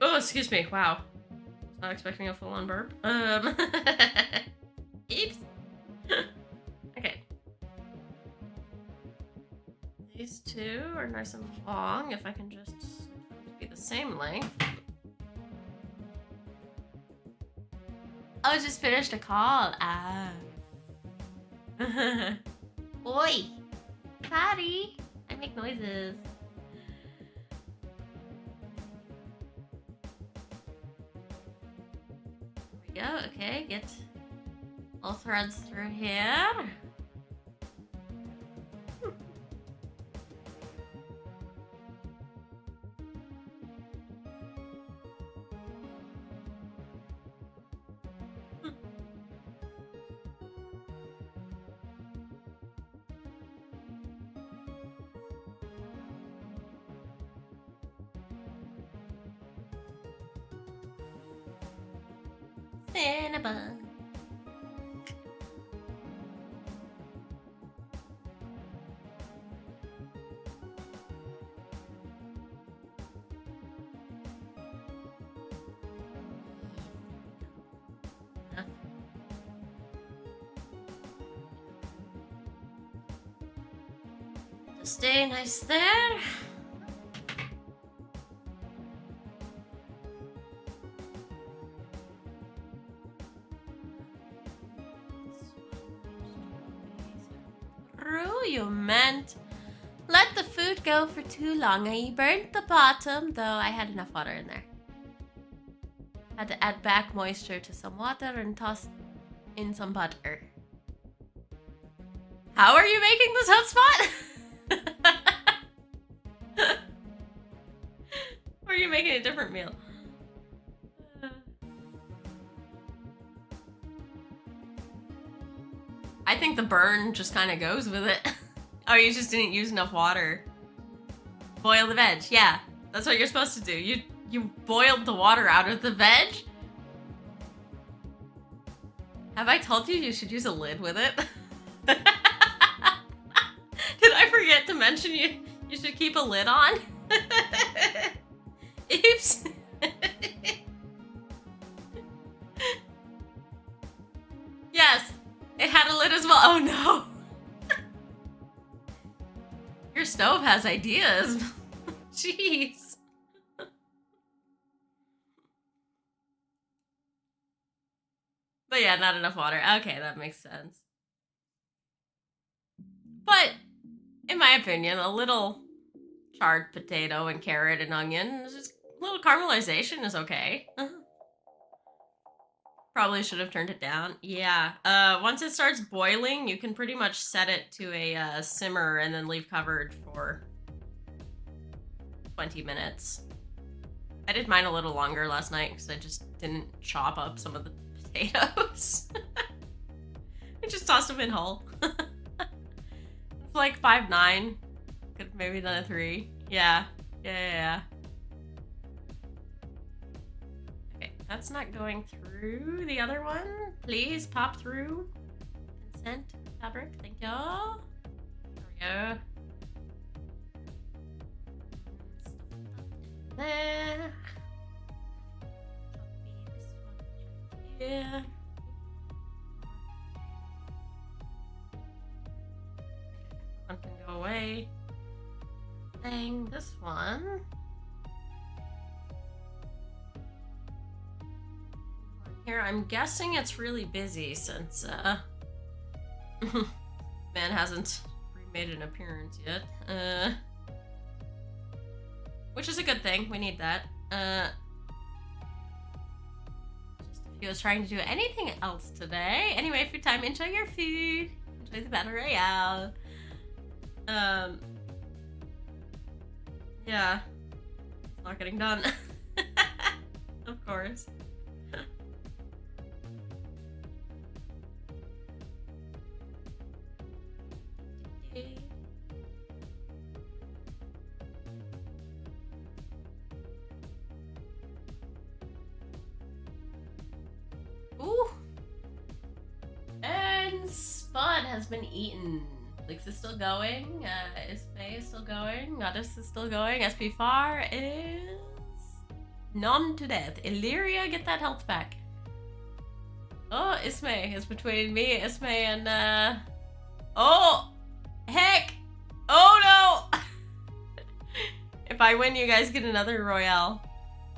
Oh, excuse me, wow. Not expecting a full-on burp. Oops. Okay. These two are nice and long. If I can just be the same length. Oh, just finished a call. Ah. Oi. Sorry. I make noises. There we go. Okay, get all threads through here. Cinnabon. Stay nice there. You meant let the food go for too long. I burnt the bottom, though I had enough water in there. Had to add back moisture to some water and toss in some butter. How are you making this hotspot? Or are you making a different meal? I think the burn just kind of goes with it. Oh, you just didn't use enough water. Boil the veg. Yeah, that's what you're supposed to do. You boiled the water out of the veg? Have I told you should use a lid with it? Did I forget to mention you should keep a lid on? Oops. Yes, it had a lid as well. Oh no. Your stove has ideas. Jeez. But yeah, not enough water. Okay, that makes sense. But, in my opinion, a little charred potato and carrot and onion, just a little caramelization is okay. Probably should have turned it down. Yeah. Once it starts boiling, you can pretty much set it to a simmer and then leave covered for 20 minutes. I did mine a little longer last night because I just didn't chop up some of the potatoes. I just tossed them in whole. It's like 5'9". Could have maybe done a 3. Yeah. Yeah. That's not going through the other one. Please pop through. Consent fabric. Thank y'all. There we go. There. Yeah. One can go away. Dang, this one. Here, I'm guessing it's really busy since man hasn't made an appearance yet. Which is a good thing. We need that. he was trying to do anything else today. Anyway, food time. Enjoy your food. Enjoy the battle royale. Yeah. It's not getting done. Of course. Ooh. And Spud has been eaten. Lix is still going. Ismay is still going. Goddess is still going. SP4 is none to death. Illyria, get that health back. Oh, Ismay is between me, Ismay, and oh, heck! Oh no! If I win, you guys get another Royale.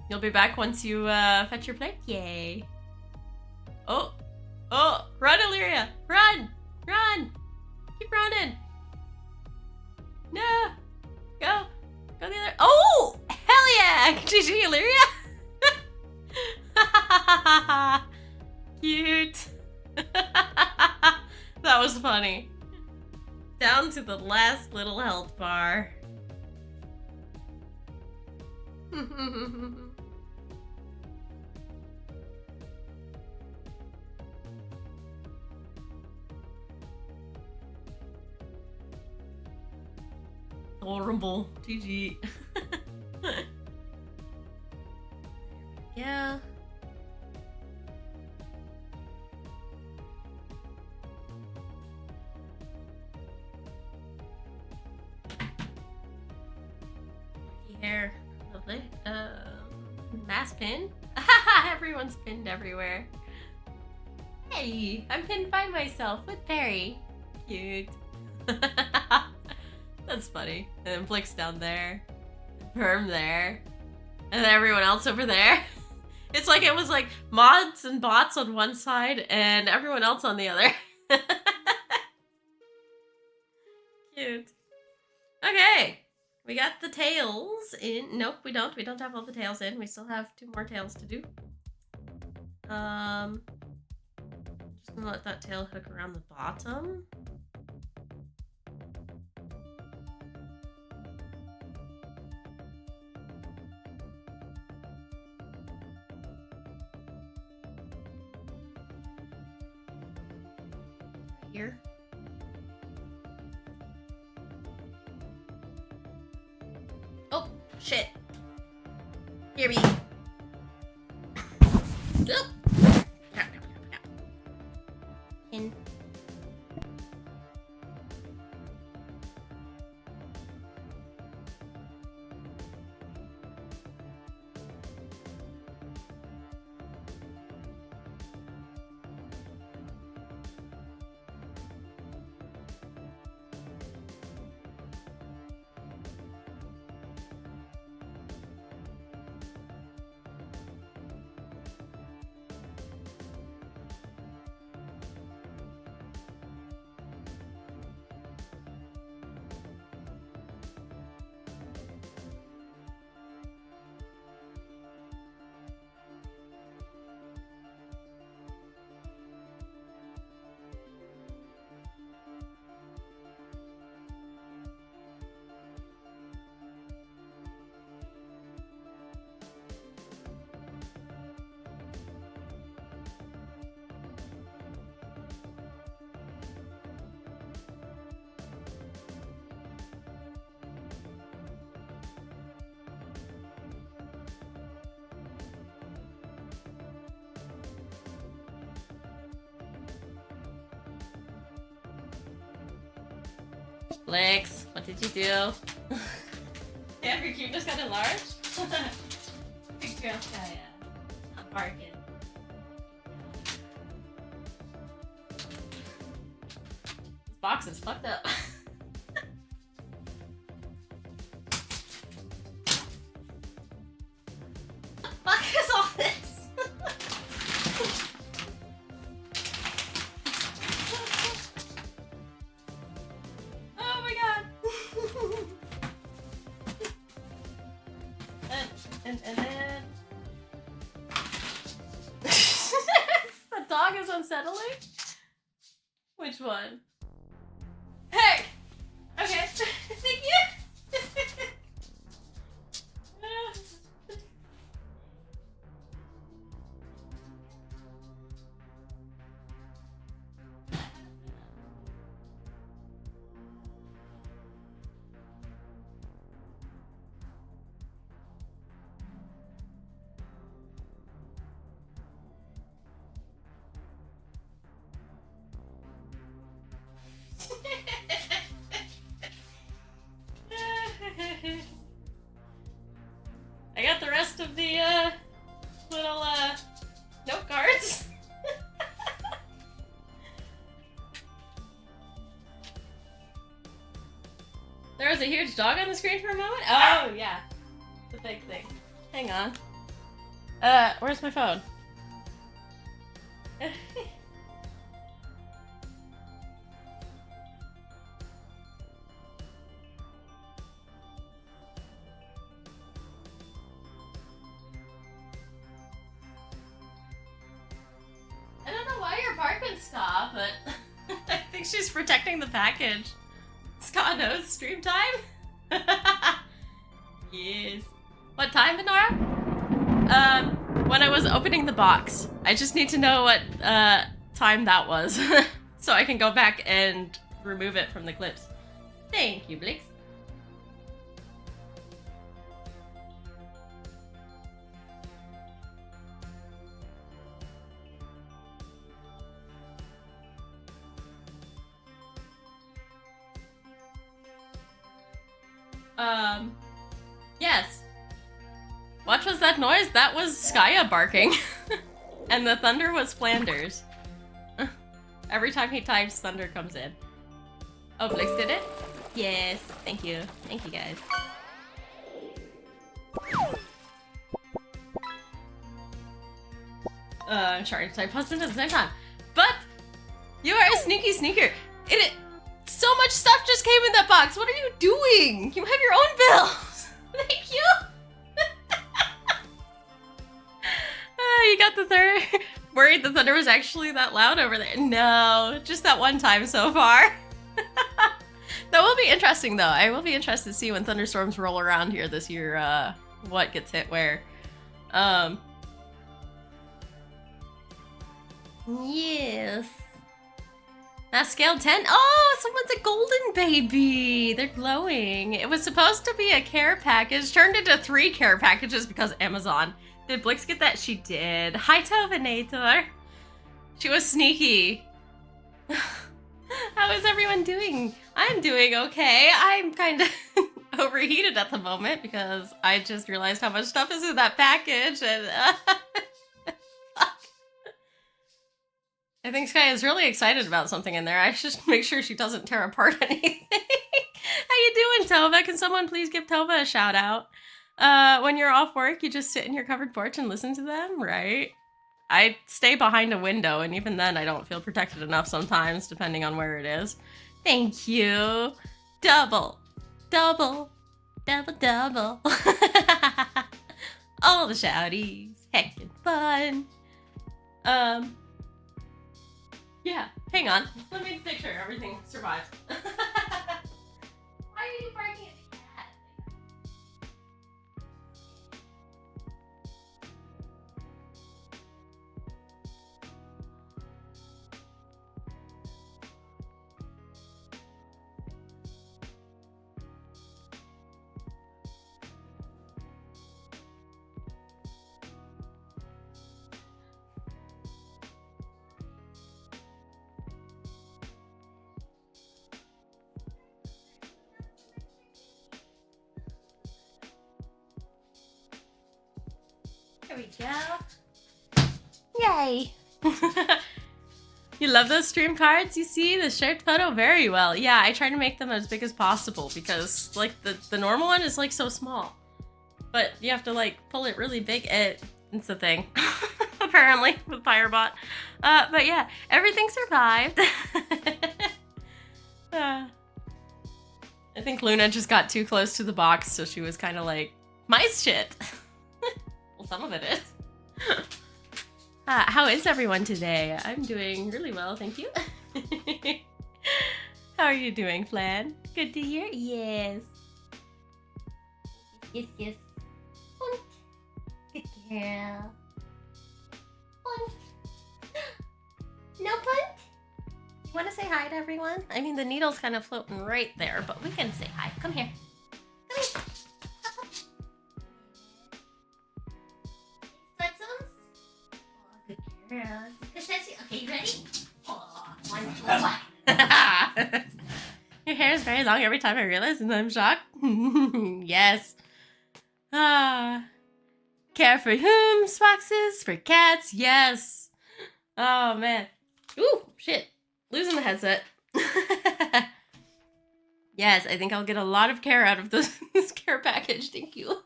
You'll be back once you fetch your plate. Yay! Oh, oh, run, Illyria, run, run! Keep running. No. Go the other. Oh, hell yeah. GG, Illyria. Cute. That was funny. Down to the last little health bar. Horrible. GG. Yeah. Lucky hair. Lovely. Mass pin? Everyone's pinned everywhere. Hey, I'm pinned by myself with Perry. Cute. That's funny. And then Blix down there. Perm there. And then everyone else over there. It's like it was like mods and bots on one side and everyone else on the other. Cute. Okay. We got the tails in. Nope, we don't. We don't have all the tails in. We still have 2 more tails to do. Just gonna let that tail hook around the bottom. Here. Oh, shit. Here we go. In. Lex, what did you do? Yeah, your cube just got enlarged? Big girl guy, not barking. This box is fucked up. What the fuck is all this? And then dog is unsettling? Which one? Hey! Okay. Thank you! I got the rest of the little note cards. There was a huge dog on the screen for a moment? Oh yeah. The big thing. Hang on. Where's my phone? I don't know why you're barking, Ska, but I think she's protecting the package. Ska knows stream time? Yes. What time, Venora? When I was opening the box. I just need to know what time that was so I can go back and remove it from the clips. Thank you, Blix. Yes. What was that noise? That was Skya barking. And the thunder was Flanders. Every time he types, thunder comes in. Oh, Blix did it? Yes, thank you. Thank you, guys. I'm trying to type husband at the same time. But you are a sneaky sneaker. So much stuff just came in that box. What are you doing? You have your own bills. Thank you. You got the third. Worried the thunder was actually that loud over there. No, just that one time so far. That will be interesting though. I will be interested to see when thunderstorms roll around here this year, what gets hit where. Yes. That's scale 10. Oh, someone's a golden baby. They're glowing. It was supposed to be a care package, turned into 3 care packages because Amazon. Did Blix get that? She did. Hi, Tovinator. She was sneaky. How is everyone doing? I'm doing okay. I'm kind of overheated at the moment because I just realized how much stuff is in that package and I think Skya is really excited about something in there. I should make sure she doesn't tear apart anything. How you doing, Tova? Can someone please give Tova a shout out? When you're off work, you just sit in your covered porch and listen to them, right? I stay behind a window, and even then I don't feel protected enough sometimes, depending on where it is. Thank you. Double. Double. Double, double. All the shouties. Heckin' fun. Yeah, hang on. Let me make sure everything survives. Why are you barking at the cat? There we go. Yay! You love those stream cards? You see the shared photo very well. Yeah, I try to make them as big as possible because like the normal one is like so small. But you have to like pull it really big. It's the thing. Apparently with Pyrebot. But yeah, everything survived. I think Luna just got too close to the box, so she was kind of like, my shit. Well, some of it is. How is everyone today? I'm doing really well, thank you. How are you doing, Flan? Good to hear. Yes. Yes, yes. Punt. Good girl. Punt. No punt? You want to say hi to everyone? I mean, the needle's kind of floating right there, but we can say hi. Come here. Come here. Pretzels? Oh, good girl. Okay, you ready? Oh, 1, 2, 1. Your hair is very long every time I realize, and I'm shocked. Yes. Care for whom? Boxes for cats. Yes. Oh man. Ooh, shit. Losing the headset. Yes, I think I'll get a lot of care out of this care package. Thank you.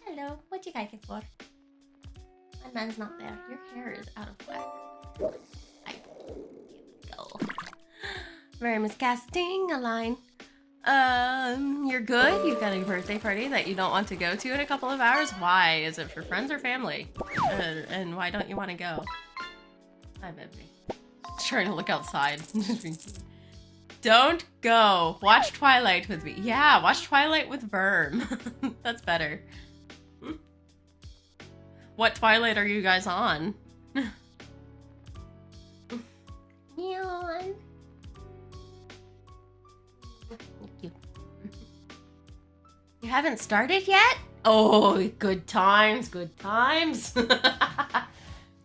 Hello. What you guys get for? My man's not there. Your hair is out of whack. Here we go. Miriam is casting a line. You're good? You've got a birthday party that you don't want to go to in a couple of hours? Why? Is it for friends or family? And why don't you want to go? Hi, baby. Trying to look outside. Don't go. Watch Twilight with me. Yeah, watch Twilight with Verm. That's better. What Twilight are you guys on? Neon. You haven't started yet? Oh, good times, good times.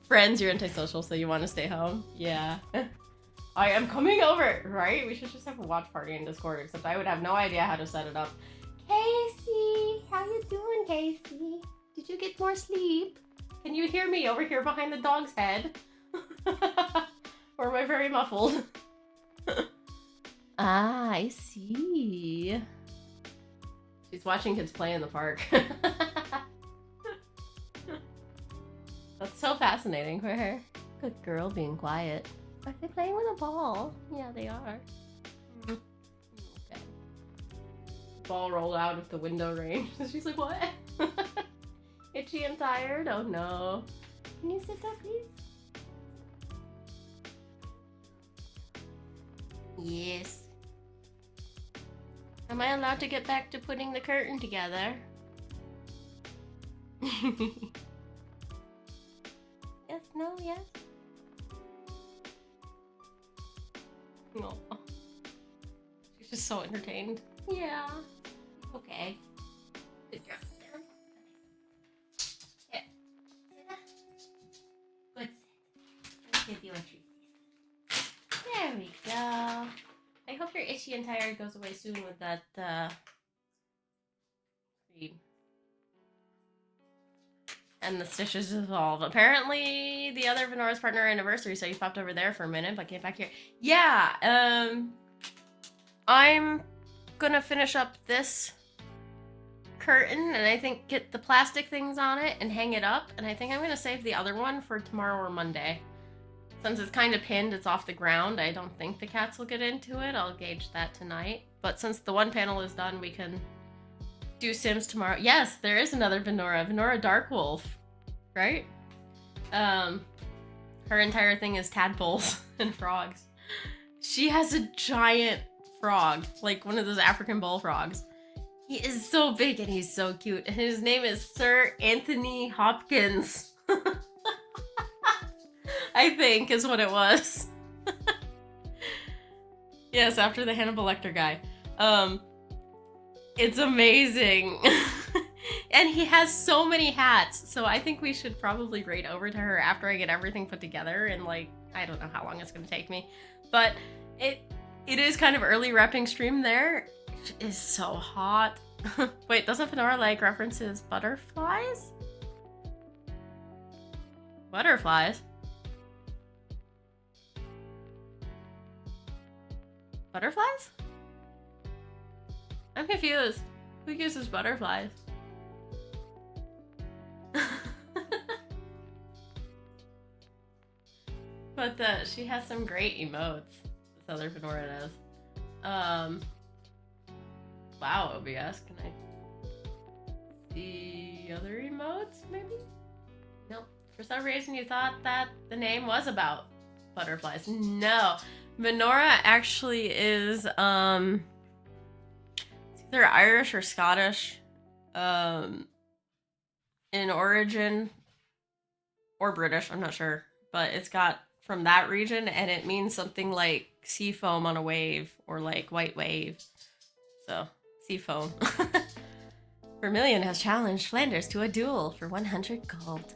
Friends, you're antisocial, so you want to stay home? Yeah. I am coming over, right? We should just have a watch party in Discord, except I would have no idea how to set it up. Casey, how you doing, Casey? Did you get more sleep? Can you hear me over here behind the dog's head? Or am I very muffled? Ah, I see. She's watching kids play in the park. That's so fascinating for her. Good girl being quiet. Are they playing with a ball? Yeah, they are. Okay. Ball rolled out of the window range. She's like, what? Itchy and tired? Oh no. Can you sit up, please? Yes. Am I allowed to get back to putting the curtain together? Yes, no, yes? No. She's just so entertained. Yeah. Okay. Good job. Okay. Good. Let's give you a treat. There we go. I hope your itchy and tired goes away soon with that cream. And the stitches dissolve. Apparently, the other Venora's partner anniversary, so you popped over there for a minute, but get back here. Yeah, I'm gonna finish up this curtain and I think get the plastic things on it and hang it up. And I think I'm gonna save the other one for tomorrow or Monday. Since it's kind of pinned, it's off the ground, I don't think the cats will get into it. I'll gauge that tonight. But since the one panel is done, we can do Sims tomorrow. Yes, there is another Venora. Venora Darkwolf, right? Her entire thing is tadpoles and frogs. She has a giant frog, like one of those African bullfrogs. He is so big and he's so cute. And his name is Sir Anthony Hopkins. I think is what it was. Yes, after the Hannibal Lecter guy. It's amazing. And he has so many hats, so I think we should probably raid over to her after I get everything put together and like, I don't know how long it's gonna take me. But it is kind of early wrapping stream there. It is so hot. Wait, doesn't Venora like references butterflies? Butterflies? Butterflies? I'm confused. Who uses butterflies? But she has some great emotes. This other Venora does. Wow, OBS, can I see other emotes maybe? Nope. For some reason you thought that the name was about butterflies. No. Venora actually is it's either Irish or Scottish in origin, or British, I'm not sure, but it's got from that region, and it means something like sea foam on a wave or like white wave. So, sea foam. Vermilion has challenged Flanders to a duel for 100 gold.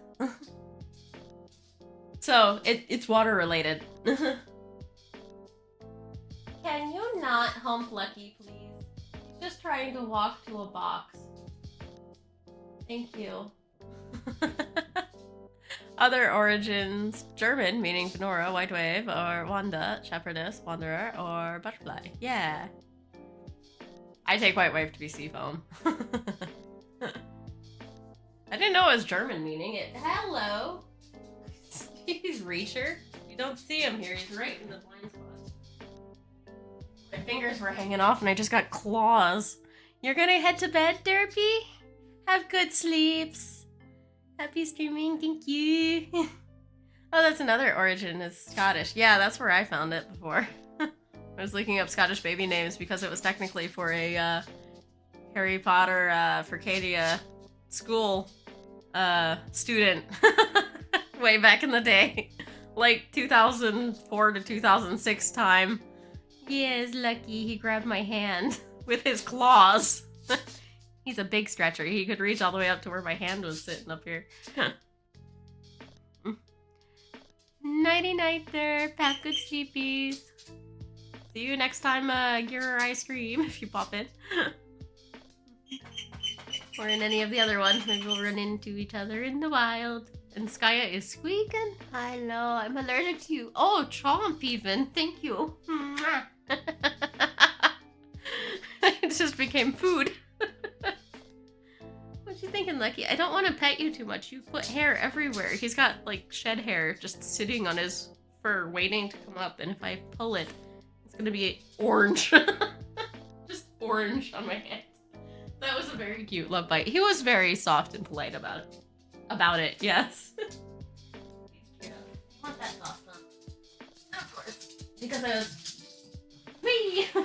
So, it's water related. Can you not hump Lucky, please? He's just trying to walk to a box. Thank you. Other origins: German, meaning Venora, white wave, or Wanda, shepherdess, wanderer, or butterfly. Yeah. I take white wave to be sea foam. I didn't know it was German meaning it. Hello! He's Reacher. You don't see him here, he's right in the blind spot. My fingers were hanging off and I just got claws. You're gonna head to bed, Derpy? Have good sleeps. Happy streaming, thank you. Oh, that's another origin, is Scottish. Yeah, that's where I found it before. I was looking up Scottish baby names because it was technically for a Harry Potter Furcadia school student way back in the day. Like 2004 to 2006 time. Yes, Lucky, he grabbed my hand with his claws. He's a big stretcher. He could reach all the way up to where my hand was sitting up here. Nighty night there. Have good sleepies. See you next time you're ice cream if you pop in. Or in any of the other ones. Maybe we'll run into each other in the wild. And Skya is squeaking. Hello, I'm allergic to you. Oh, chomp even. Thank you. It just became food. What you thinking, Lucky? I don't want to pet you too much. You put hair everywhere. He's got like shed hair just sitting on his fur waiting to come up, and if I pull it, it's gonna be orange. Just orange on my hand. That was a very cute love bite. He was very soft and polite about it. About it, yes. Yeah. I want that sauce on. Of course. Because I was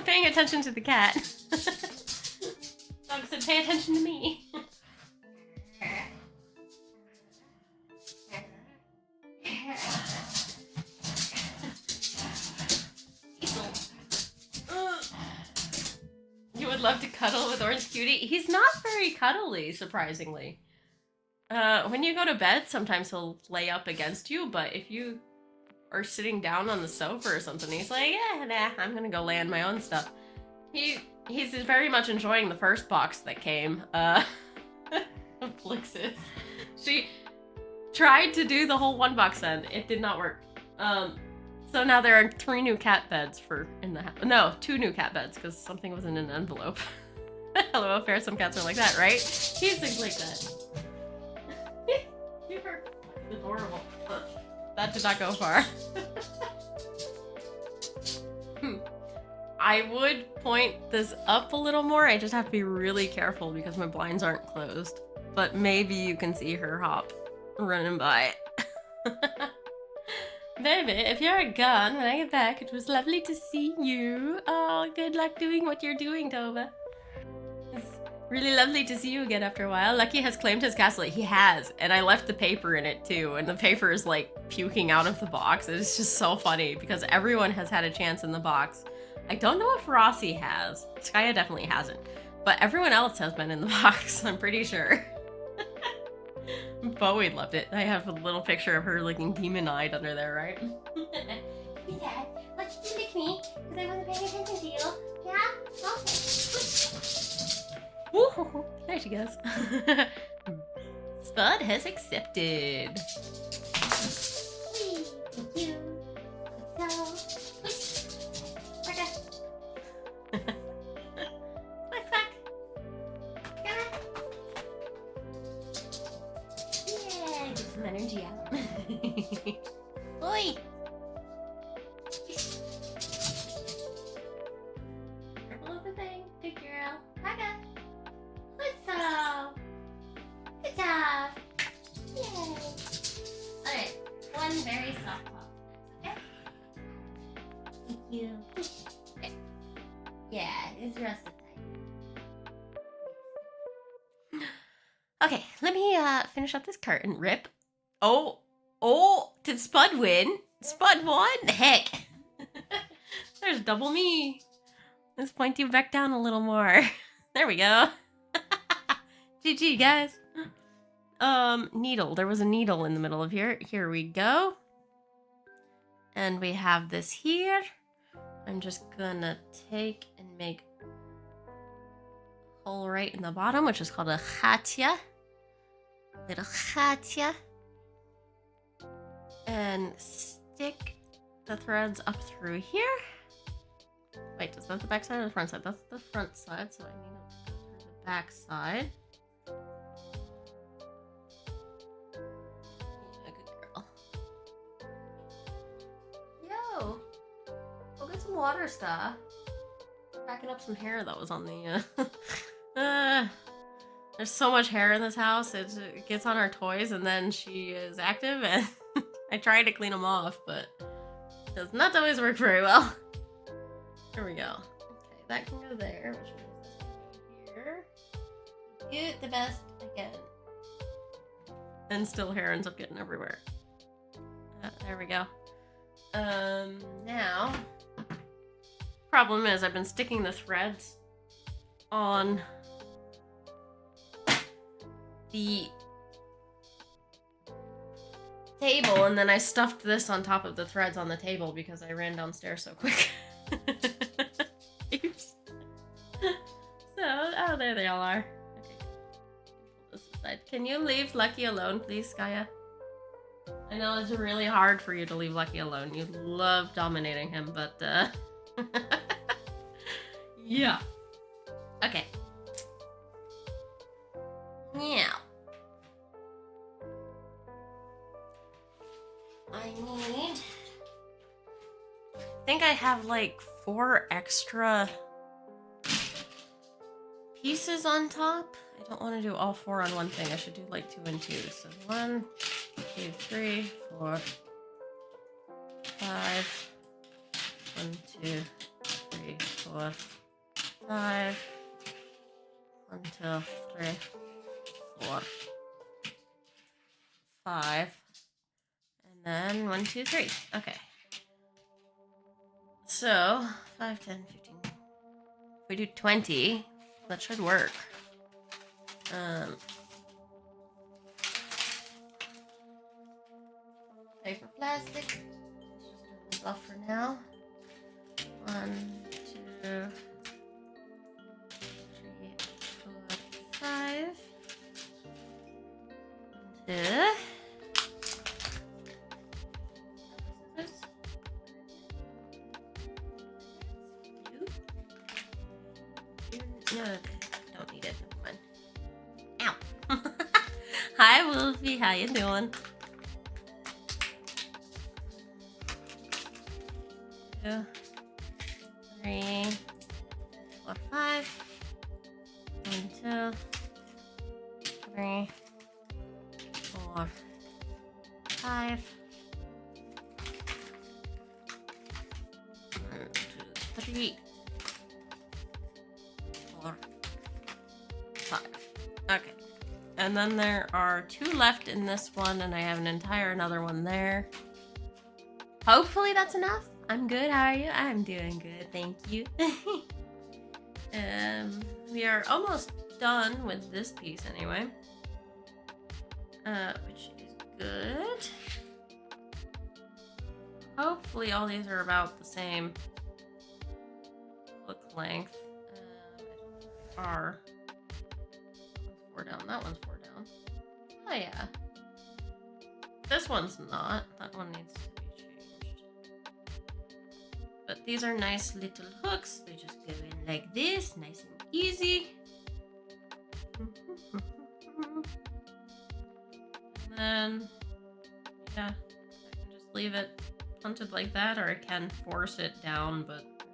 paying attention to the cat. Dog said, pay attention to me. You would love to cuddle with Orange Cutie? He's not very cuddly, surprisingly. When you go to bed, sometimes he'll lay up against you, but if you are sitting down on the sofa or something, he's like, yeah, nah, I'm gonna go lay on my own stuff. He's very much enjoying the first box that came, Flixus. She tried to do the whole one box then. It did not work. So now there are 3 new cat beds in the house. No, 2 new cat beds, because something was in an envelope. Hello, fair. Some cats are like that, right? He's things like that. You're adorable. That did not go far. I would point this up a little more. I just have to be really careful because my blinds aren't closed. But maybe you can see her hop running by. Baby, if you're gone when I get back, it was lovely to see you. Oh, good luck doing what you're doing, Tova. It's really lovely to see you again after a while. Lucky has claimed his castle. He has, and I left the paper in it too, and the paper is like puking out of the box. It's just so funny because everyone has had a chance in the box. I don't know if Rossi has. Skya definitely hasn't, but everyone else has been in the box, I'm pretty sure. Bowie loved it. I have a little picture of her looking demon-eyed under there, right? Hey Dad, why'd you lick me? Because I wasn't paying attention to you. Yeah? Okay. Woo! There she goes. Spud has accepted. Thank you. Energy out. Oi! Careful of the thing. Good girl. Haga. What's up? Good job. Yay. one very soft top. Okay? Thank you. Okay. Yeah, it's rusted tight. Okay, let me finish up this curtain rip. Oh, did Spud win? Spud won? Heck. There's double me. Let's point you back down a little more. There we go. GG, guys. Needle. There was a needle in the middle of here. Here we go. And we have this here. I'm just gonna take and make a hole right in the bottom, which is called a khatya. Little khatya. And stick the threads up through here. Wait, is that the back side or the front side? That's the front side, so I need to go through the back side. Yeah, good girl. Yo! Go get some water, Star. Backing up some hair that was on the, there's so much hair in this house, it gets on our toys, and then she is active, and I try to clean them off, but it does not always work very well. There we go. Okay, that can go there, which means this can go here. Do it the best I can. And still hair ends up getting everywhere. There we go. Now, problem is I've been sticking the threads on the table, and then I stuffed this on top of the threads on the table because I ran downstairs so quick. Oops. So, oh, there they all are. Okay. Pull this aside. Can you leave Lucky alone, please, Skya? I know it's really hard for you to leave Lucky alone. You love dominating him, but, yeah. Okay. Now, I think I have like 4 extra pieces on top. I don't want to do all 4 on one thing. I should do like 2 and 2. So 1, 2, 3, 4, 5. 1, 2, 3, 4, 5. 1, 2, 3, 4, 5. And then 1, 2, 3. Okay. So 5, 10, 15. If we do 20, that should work. Paper plastic. Just off for now. 1, 2, 3, 4, 5. 1, 2. No, don't need it. Never mind. Ow. Hi, Wolfie. How you doing? 2, 3, 4, 5. 1, 2, 3, 4, 5. 1, 2, 3. 4, 5. Okay. And then there are 2 left in this one, and I have an entire another one there. Hopefully that's enough. I'm good. How are you? I'm doing good. Thank you. We are almost done with this piece anyway. Which is good. Hopefully all these are about the same hook length. Are 4 down. That one's 4 down. Oh yeah. This one's not. That one needs to be changed. But these are nice little hooks. They just go in like this, nice and easy. And then, yeah, I can just leave it punted like that, or I can force it down, but I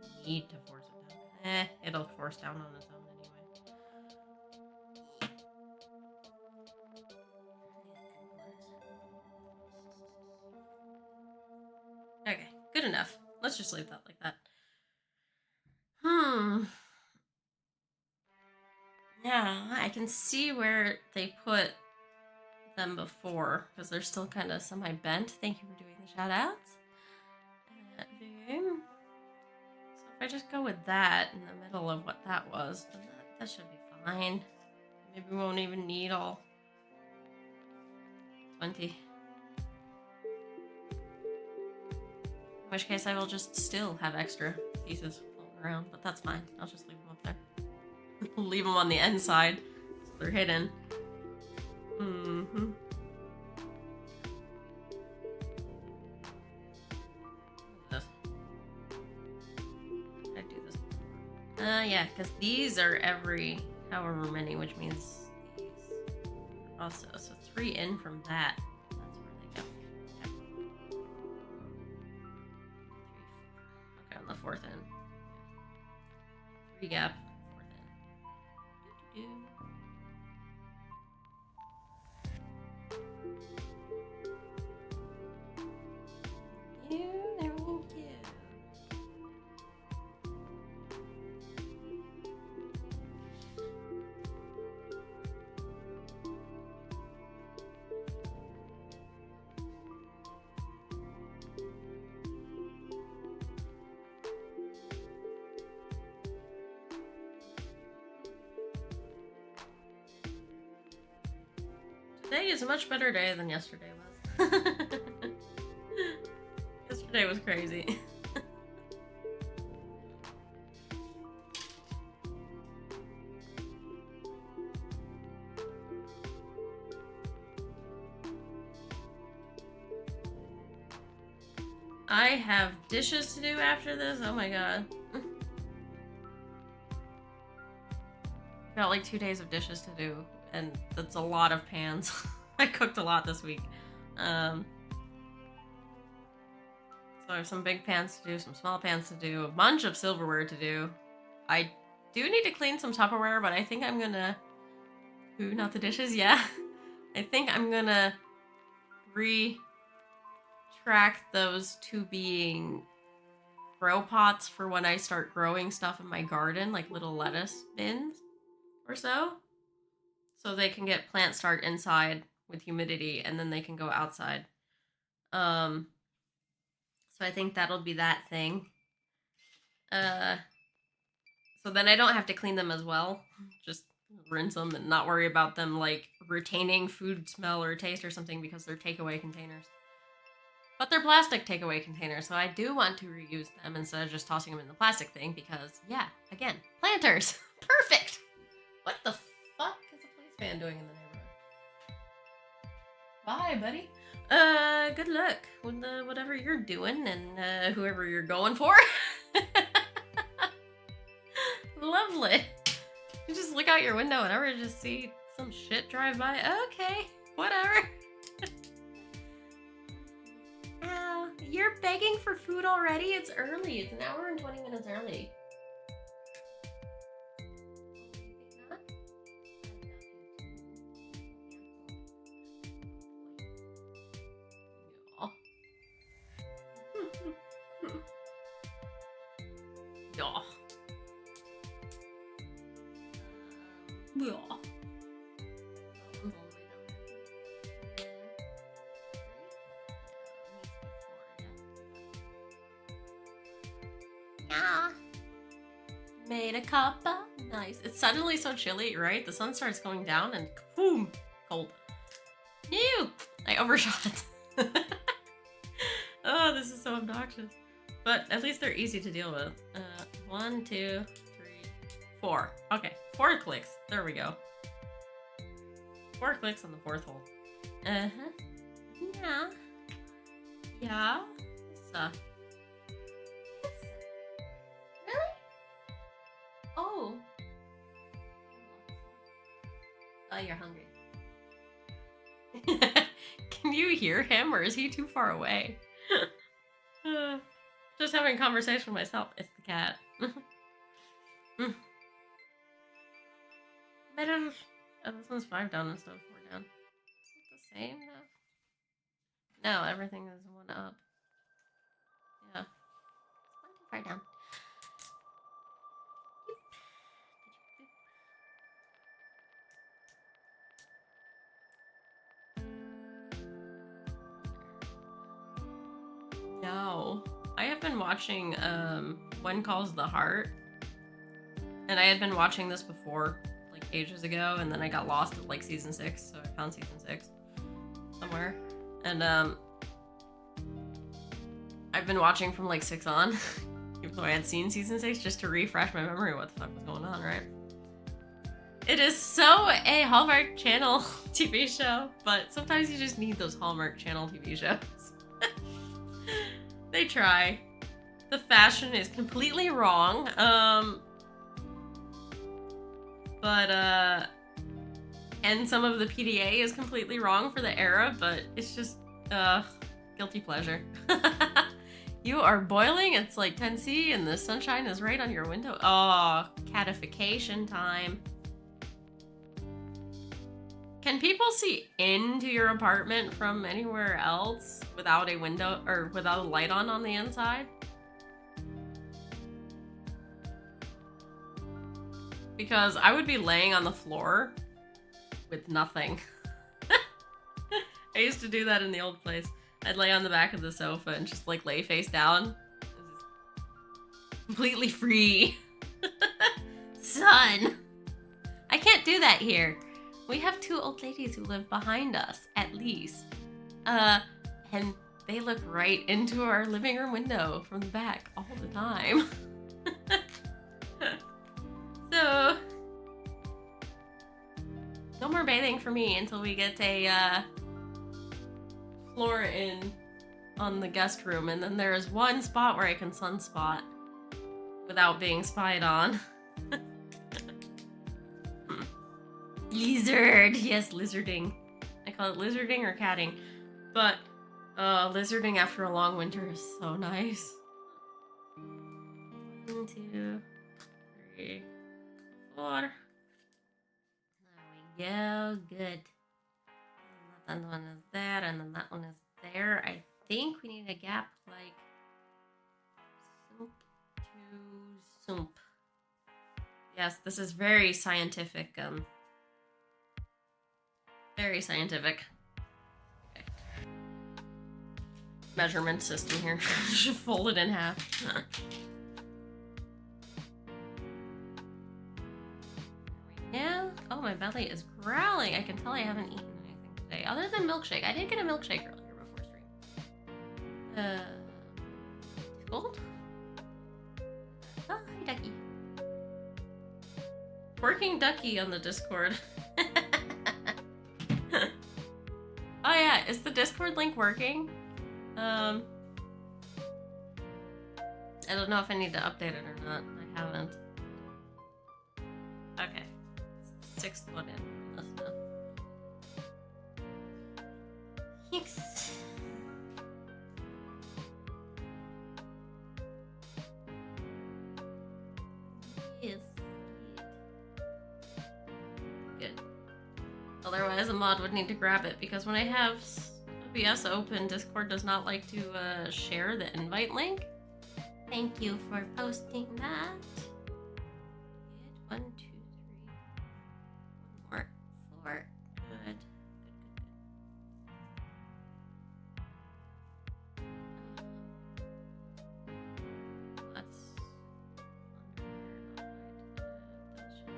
don't need to force it down. It'll force down on its own anyway. enough. Let's just leave that like that. Hmm. Yeah, I can see where they put them before because they're still kind of semi-bent. Thank you for doing the shout-outs. So if I just go with that in the middle of what that was, then that should be fine. Maybe we won't even need all 20. In which case I will just still have extra pieces floating around, but that's fine. I'll just leave them up there. Leave them on the end side so they're hidden. Mm-hmm. I do this. Yeah, because these are every however many, which means these also. So 3 in from that. That's where they go. Okay. 3, 4. Okay, on the 4th in. 3 gap, 4th in. Today is a much better day than yesterday was. Yesterday was crazy. I have dishes to do after this. Oh my god. Got like 2 days of dishes to do, and that's a lot of pans. I cooked a lot this week. So I have some big pans to do, some small pans to do, a bunch of silverware to do. I do need to clean some Tupperware, but I think I'm gonna... Ooh, not the dishes? Yeah. I think I'm gonna retrack those to being grow pots for when I start growing stuff in my garden, like little lettuce bins or so. So they can get plant start inside with humidity and then they can go outside. So I think that'll be that thing. So then I don't have to clean them as well. Just rinse them and not worry about them like retaining food smell or taste or something because they're takeaway containers. But they're plastic takeaway containers, so I do want to reuse them instead of just tossing them in the plastic thing because, yeah, again, planters. Perfect! What the fuck is a police van doing in the neighborhood? Bye, buddy. Good luck with whatever you're doing and whoever you're going for. Lovely. You just look out your window and ever just see some shit drive by. Okay, whatever. Ow, you're begging for food already? It's early. It's an hour and 20 minutes early. Yeah. Yeah. Yeah. Made a cuppa. Nice. It's suddenly so chilly, right? The sun starts going down and boom, cold. Ew! I overshot. Oh, this is so obnoxious. But at least they're easy to deal with. 1, 2, 3, 4. Okay, 4 clicks. There we go. 4 clicks on the 4th hole. Uh-huh. Yeah. Yeah. So. Really? Oh. Oh, you're hungry. Can you hear him or is he too far away? Just having a conversation with myself. It's the cat. Better. Oh, this one's 5 down instead of 4 down. Is it the same now? No, everything is 1 up. Yeah. far down. No. I have been watching When Calls the Heart. And I had been watching this before, like ages ago, and then I got lost at like season 6, so I found season 6 somewhere. And I've been watching from like 6 on, even though I had seen season 6, just to refresh my memory of what the fuck was going on, right? It is so a Hallmark Channel TV show, but sometimes you just need those Hallmark Channel TV shows. They try. The fashion is completely wrong. And some of the PDA is completely wrong for the era, but it's just, guilty pleasure. You are boiling, it's like 10°C, and the sunshine is right on your window. Oh, catification time. Can people see into your apartment from anywhere else without a window, or without a light on the inside? Because I would be laying on the floor with nothing. I used to do that in the old place. I'd lay on the back of the sofa and just like lay face down. Completely free. Son! I can't do that here. We have 2 old ladies who live behind us, at least. And they look right into our living room window from the back all the time. So, no more bathing for me until we get a floor in on the guest room, and then there is one spot where I can sunspot without being spied on. Lizard! Yes, lizarding. I call it lizarding or catting. But, lizarding after a long winter is so nice. 1, 2, 3, 4. There we go. Good. And that one is there, and then that one is there. I think we need a gap like soup to soup. Yes, this is very scientific. Very scientific. Okay. Measurement system here. Should fold it in half. Yeah. Oh, my belly is growling. I can tell I haven't eaten anything today, other than milkshake. I did get a milkshake earlier before stream. Gold? Oh, hi, Ducky. Working Ducky on the Discord. Oh yeah, is the Discord link working? I don't know if I need to update it or not. I haven't. Okay. 6th one in. Let's know. Thanks. Yes. Good. Otherwise, a mod would need to grab it, because when I have OBS open, Discord does not like to share the invite link. Thank you for posting that. Good. 1, 2, 3. 1 more. 4. Good. That's that should be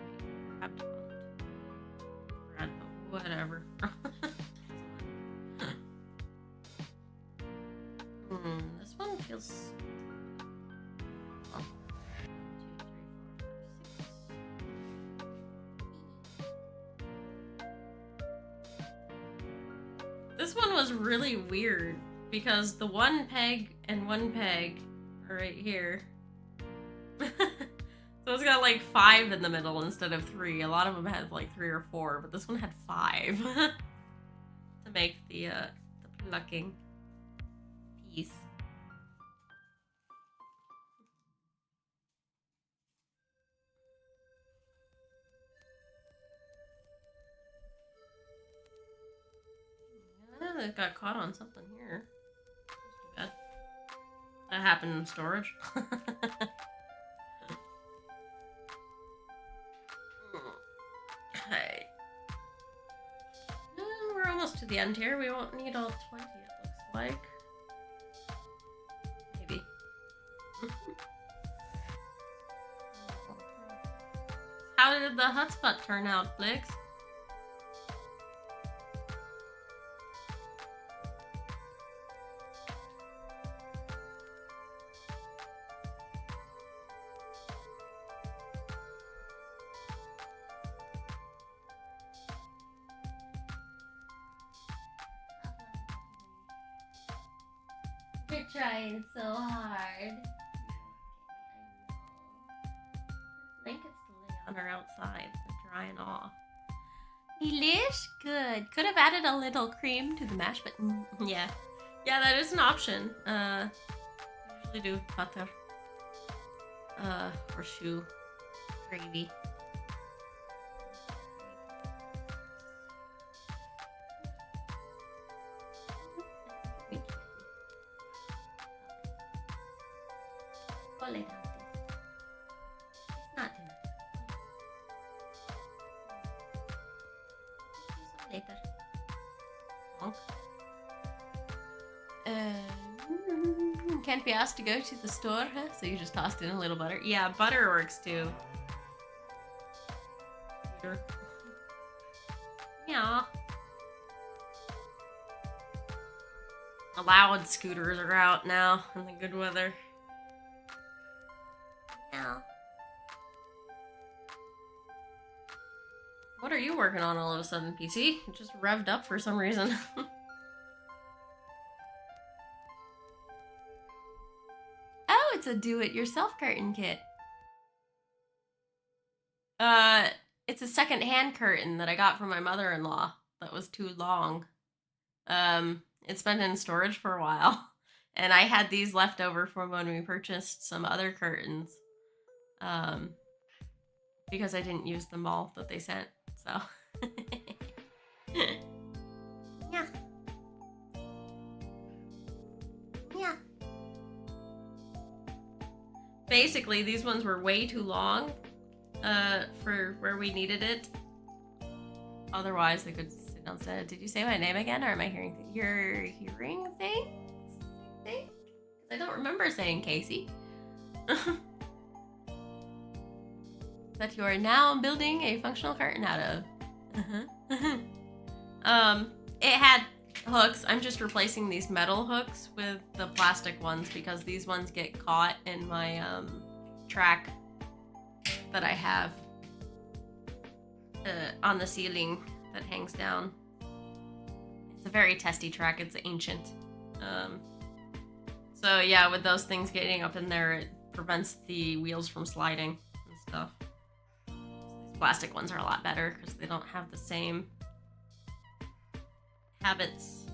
grabbed on. Whatever. This one feels. Oh. 1, 2, 3, 4, 5, 6. This one was really weird because the 1 peg and 1 peg are right here. So it's got like 5 in the middle instead of 3. A lot of them had like 3 or 4, but this one had 5 to make the plucking piece. Yeah, it got caught on something here. That's too bad. That happened in storage. Okay. We're almost to the end here. We won't need all 20, it looks like. Maybe. How did the hotspot turn out, Blix? You're trying so hard. Blankets to lay on our outside. They're drying off. Delish? Good. Could have added a little cream to the mash, but yeah. Yeah, that is an option. Usually do butter. Or shoe gravy. Can't be asked to go to the store, huh? So you just tossed in a little butter. Yeah, butter works too. Sure. Yeah. Allowed scooters are out now in the good weather. Yeah. What are you working on all of a sudden, PC? It just revved up for some reason. Oh, it's a do-it-yourself curtain kit. It's a second-hand curtain that I got from my mother-in-law that was too long. It's been in storage for a while, and I had these left over from when we purchased some other curtains. Because I didn't use them all that they sent, so. Yeah. Yeah. Basically, these ones were way too long for where we needed it. Otherwise, they could sit downstairs. Did you say my name again, or am I hearing you're hearing things? Because I don't remember saying Casey. That you are now building a functional curtain out of. It had hooks. I'm just replacing these metal hooks with the plastic ones because these ones get caught in my track that I have on the ceiling that hangs down. It's a very testy track. It's ancient. So yeah, with those things getting up in there, it prevents the wheels from sliding and stuff. These plastic ones are a lot better because they don't have the same habits.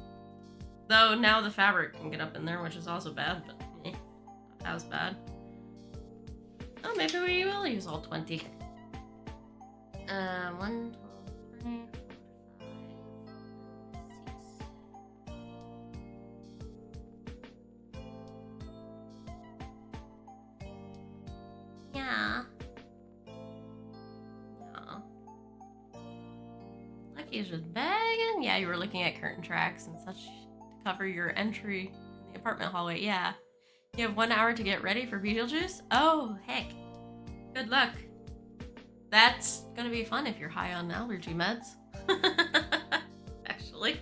Though now the fabric can get up in there, which is also bad, but not as bad. Oh, maybe we will use all 20. 1, 2, 3, 4, 5, 6. Yeah. No. Lucky is just begging. Yeah, you were looking at curtain tracks and such to cover your entry in the apartment hallway. Yeah. You have 1 hour to get ready for Beetlejuice? Oh, heck. Good luck. That's gonna be fun if you're high on allergy meds. Actually.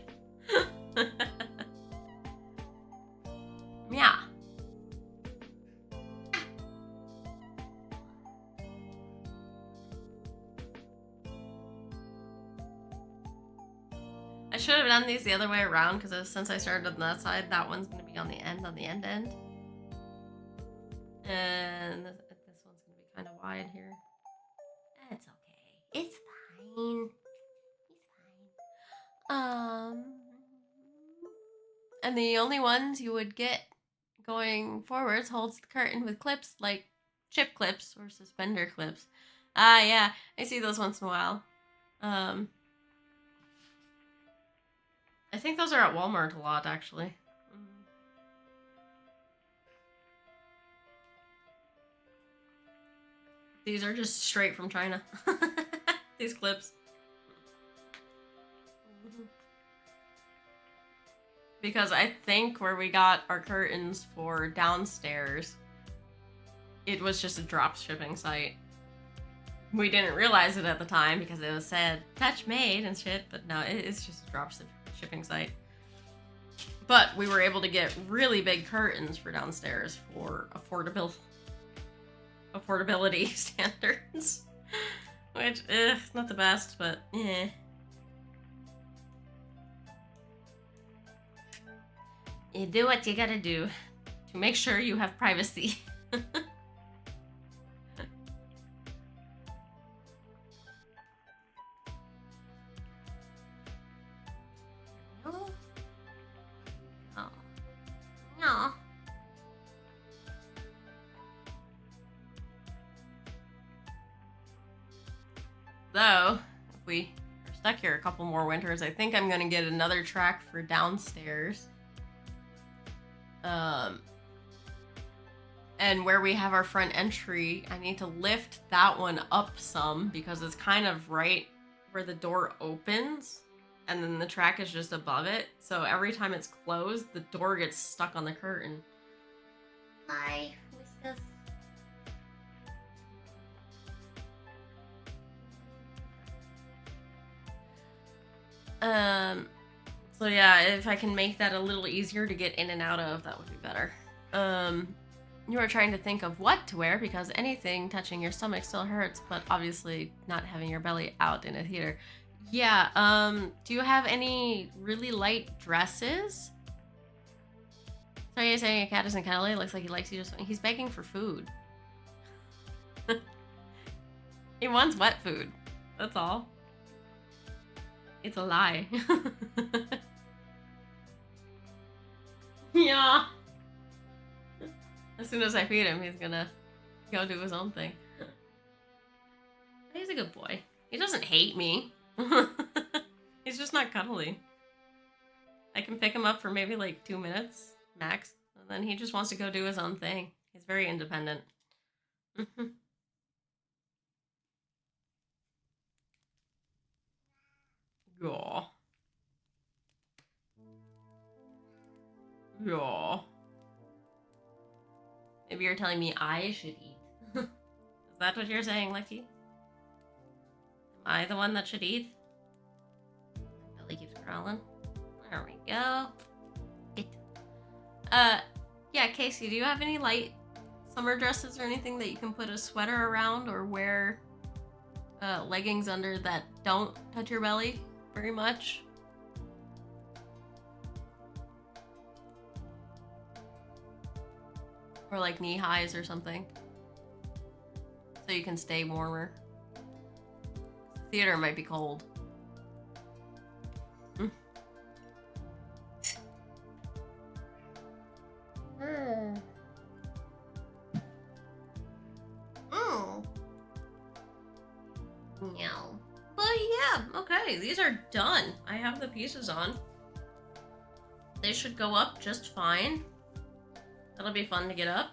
Yeah. I should have done these the other way around because since I started on that side, that one's gonna be on the end. And this one's gonna be kind of wide here. It's okay. It's fine. It's fine. And the only ones you would get going forwards holds the curtain with clips like chip clips or suspender clips. Ah, yeah, I see those once in a while. I think those are at Walmart a lot, actually. These are just straight from China. These clips. Because I think where we got our curtains for downstairs, it was just a drop shipping site. We didn't realize it at the time because it was said Dutch made and shit, but no, it's just a drop shipping site. But we were able to get really big curtains for downstairs for affordability standards. Which, not the best, but eh. You do what you gotta do to make sure you have privacy. No. Oh. No. Though, if we are stuck here a couple more winters, I think I'm gonna get another track for downstairs. And where we have our front entry, I need to lift that one up some because it's kind of right where the door opens and then the track is just above it. So every time it's closed, the door gets stuck on the curtain. Hi, who's this? So yeah, if I can make that a little easier to get in and out of, that would be better. You are trying to think of what to wear because anything touching your stomach still hurts, but obviously not having your belly out in a theater. Yeah, do you have any really light dresses? So you're saying a cat isn't cuddly? It looks like he likes you just... He's begging for food. He wants wet food. That's all. It's a lie. Yeah. As soon as I feed him, he's gonna go do his own thing. He's a good boy. He doesn't hate me. He's just not cuddly. I can pick him up for maybe like 2 minutes, max, and then he just wants to go do his own thing. He's very independent. Yeah. Yeah. Maybe you're telling me I should eat. Is that what you're saying, Lucky? Am I the one that should eat? My belly keeps growling. There we go. Get. Yeah, Casey, do you have any light summer dresses or anything that you can put a sweater around or wear leggings under that don't touch your belly very much? Or like knee highs or something. So you can stay warmer. Theater might be cold. No. But yeah, okay, these are done. I have the pieces on. They should go up just fine. That'll be fun to get up.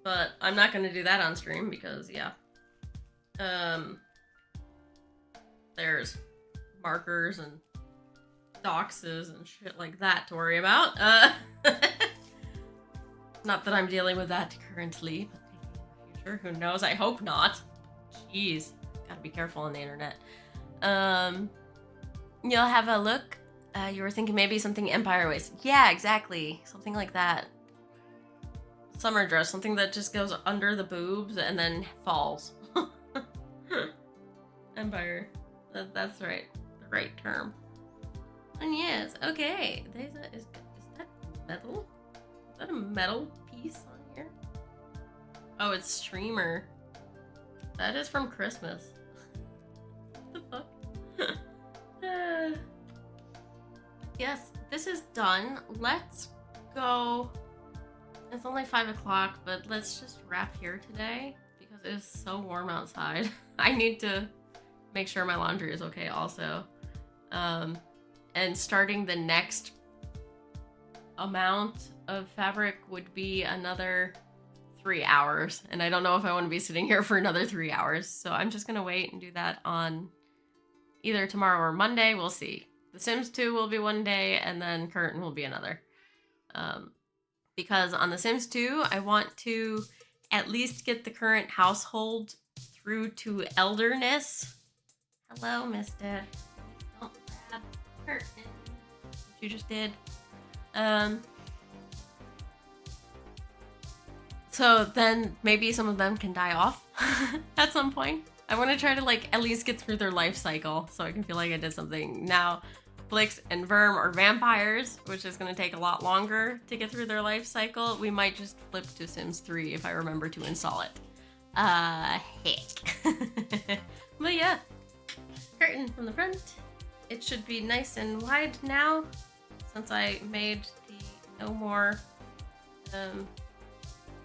But I'm not going to do that on stream because, yeah. There's markers and doxes and shit like that to worry about. Not that I'm dealing with that currently, but maybe in the future. Who knows? I hope not. Jeez. Gotta be careful on the internet. You'll have a look. You were thinking maybe something Empire waist. Yeah, exactly. Something like that. Summer dress, something that just goes under the boobs and then falls. Empire. That's right. The right term. And yes, okay. Is that metal? Is that a metal piece on here? Oh, it's streamer. That is from Christmas. What the fuck? Yes, this is done. Let's go. It's only 5 o'clock, but let's just wrap here today because it is so warm outside. I need to make sure my laundry is okay also. And starting the next amount of fabric would be another 3 hours, and I don't know if I want to be sitting here for another 3 hours, so I'm just gonna wait and do that on either tomorrow or Monday. We'll see. The Sims 2 will be one day, and then Curtain will be another. Because on The Sims 2, I want to at least get the current household through to elderness. Hello, mister. Don't grab Curtain. You just did. So then maybe some of them can die off at some point. I want to try to like at least get through their life cycle so I can feel like I did something. Now, Blix and Verm are vampires, which is going to take a lot longer to get through their life cycle. We might just flip to Sims 3 if I remember to install it. Heck. But yeah, curtain from the front. It should be nice and wide now since I made the no more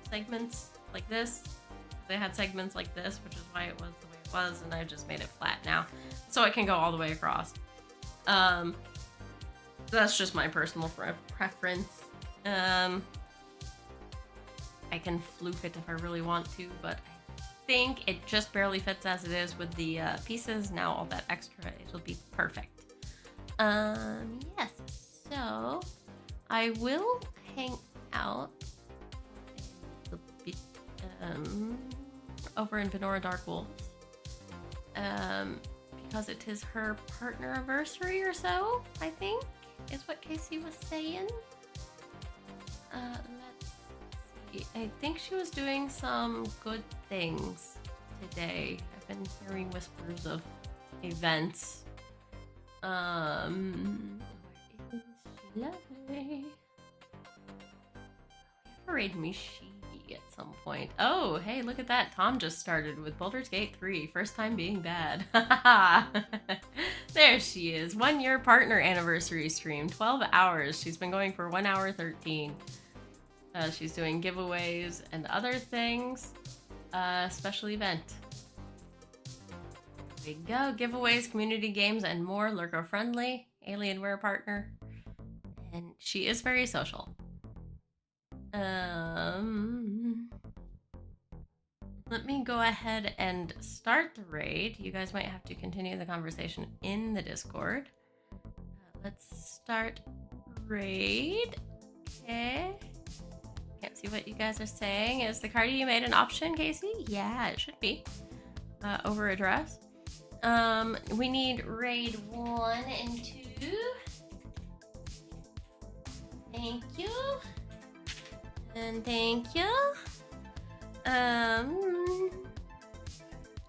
segments like this. They had segments like this, which is why it was the way it was, and I just made it flat now so it can go all the way across. That's just my personal preference. I can floof it if I really want to, but I think it just barely fits as it is with the pieces. Now all that extra, it'll be perfect. Yes, so I will hang out over in Venora Dark Wolves because it is her partner anniversary or so, I think is what Casey was saying. Let's see. I think she was doing some good things today. I've been hearing whispers of events. Where is she? Lovely. Parade me at some point. Oh, hey, look at that. Tom just started with Baldur's Gate 3. First time being bad. There she is. 1 year partner anniversary stream. 12 hours. She's been going for 1 hour 13. She's doing giveaways and other things. Special event. There we go. Giveaways, community games, and more. Lurker friendly. Alienware partner. And she is very social. Let me go ahead and start the raid. You guys might have to continue the conversation in the Discord. Let's start raid. Okay. Can't see what you guys are saying. Is the card you made an option, Casey? Yeah, it should be. Over address. We need raid 1 and 2. Thank you. And thank you.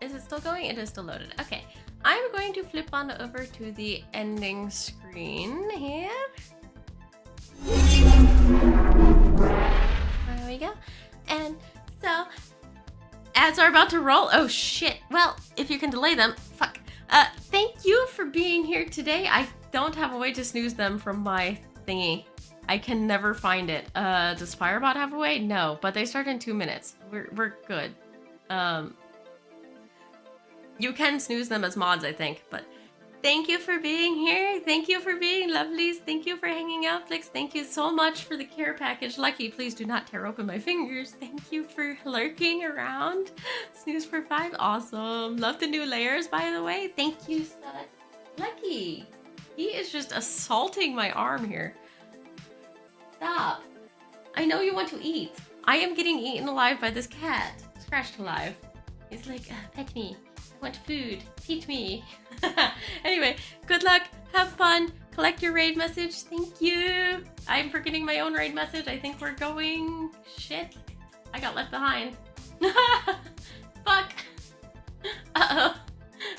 Is it still going? It is still loaded. Okay. I'm going to flip on over to the ending screen here. There we go. And so, ads are about to roll. Oh shit. Well, if you can delay them, fuck. Thank you for being here today. I don't have a way to snooze them from my thingy. I can never find it. Does Firebot have a way? No, but they start in 2 minutes. We're good. You can snooze them as mods, I think, but thank you for being here. Thank you for being lovelies. Thank you for hanging out, Flix. Thank you so much for the care package. Lucky, please do not tear open my fingers. Thank you for lurking around. Snooze for 5, awesome. Love the new layers, by the way. Thank you, Stud. Lucky, he is just assaulting my arm here. Stop. I know you want to eat. I am getting eaten alive by this cat. Scratched alive. He's like, pet me. I want food. Feed me. Anyway, good luck. Have fun. Collect your raid message. Thank you. I'm forgetting my own raid message. I think we're going... Shit. I got left behind. Fuck. Uh-oh.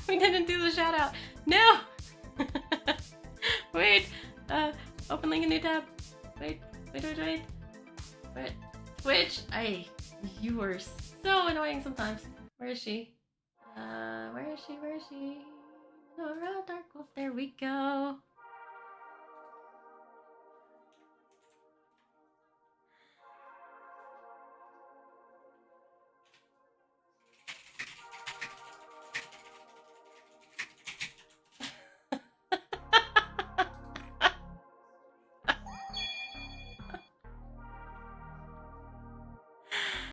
We didn't do the shout out. No. Wait. Open link a new tab. Wait. Twitch. You are so annoying sometimes. Where is she? Where is she? Nora Dark Wolf. There we go.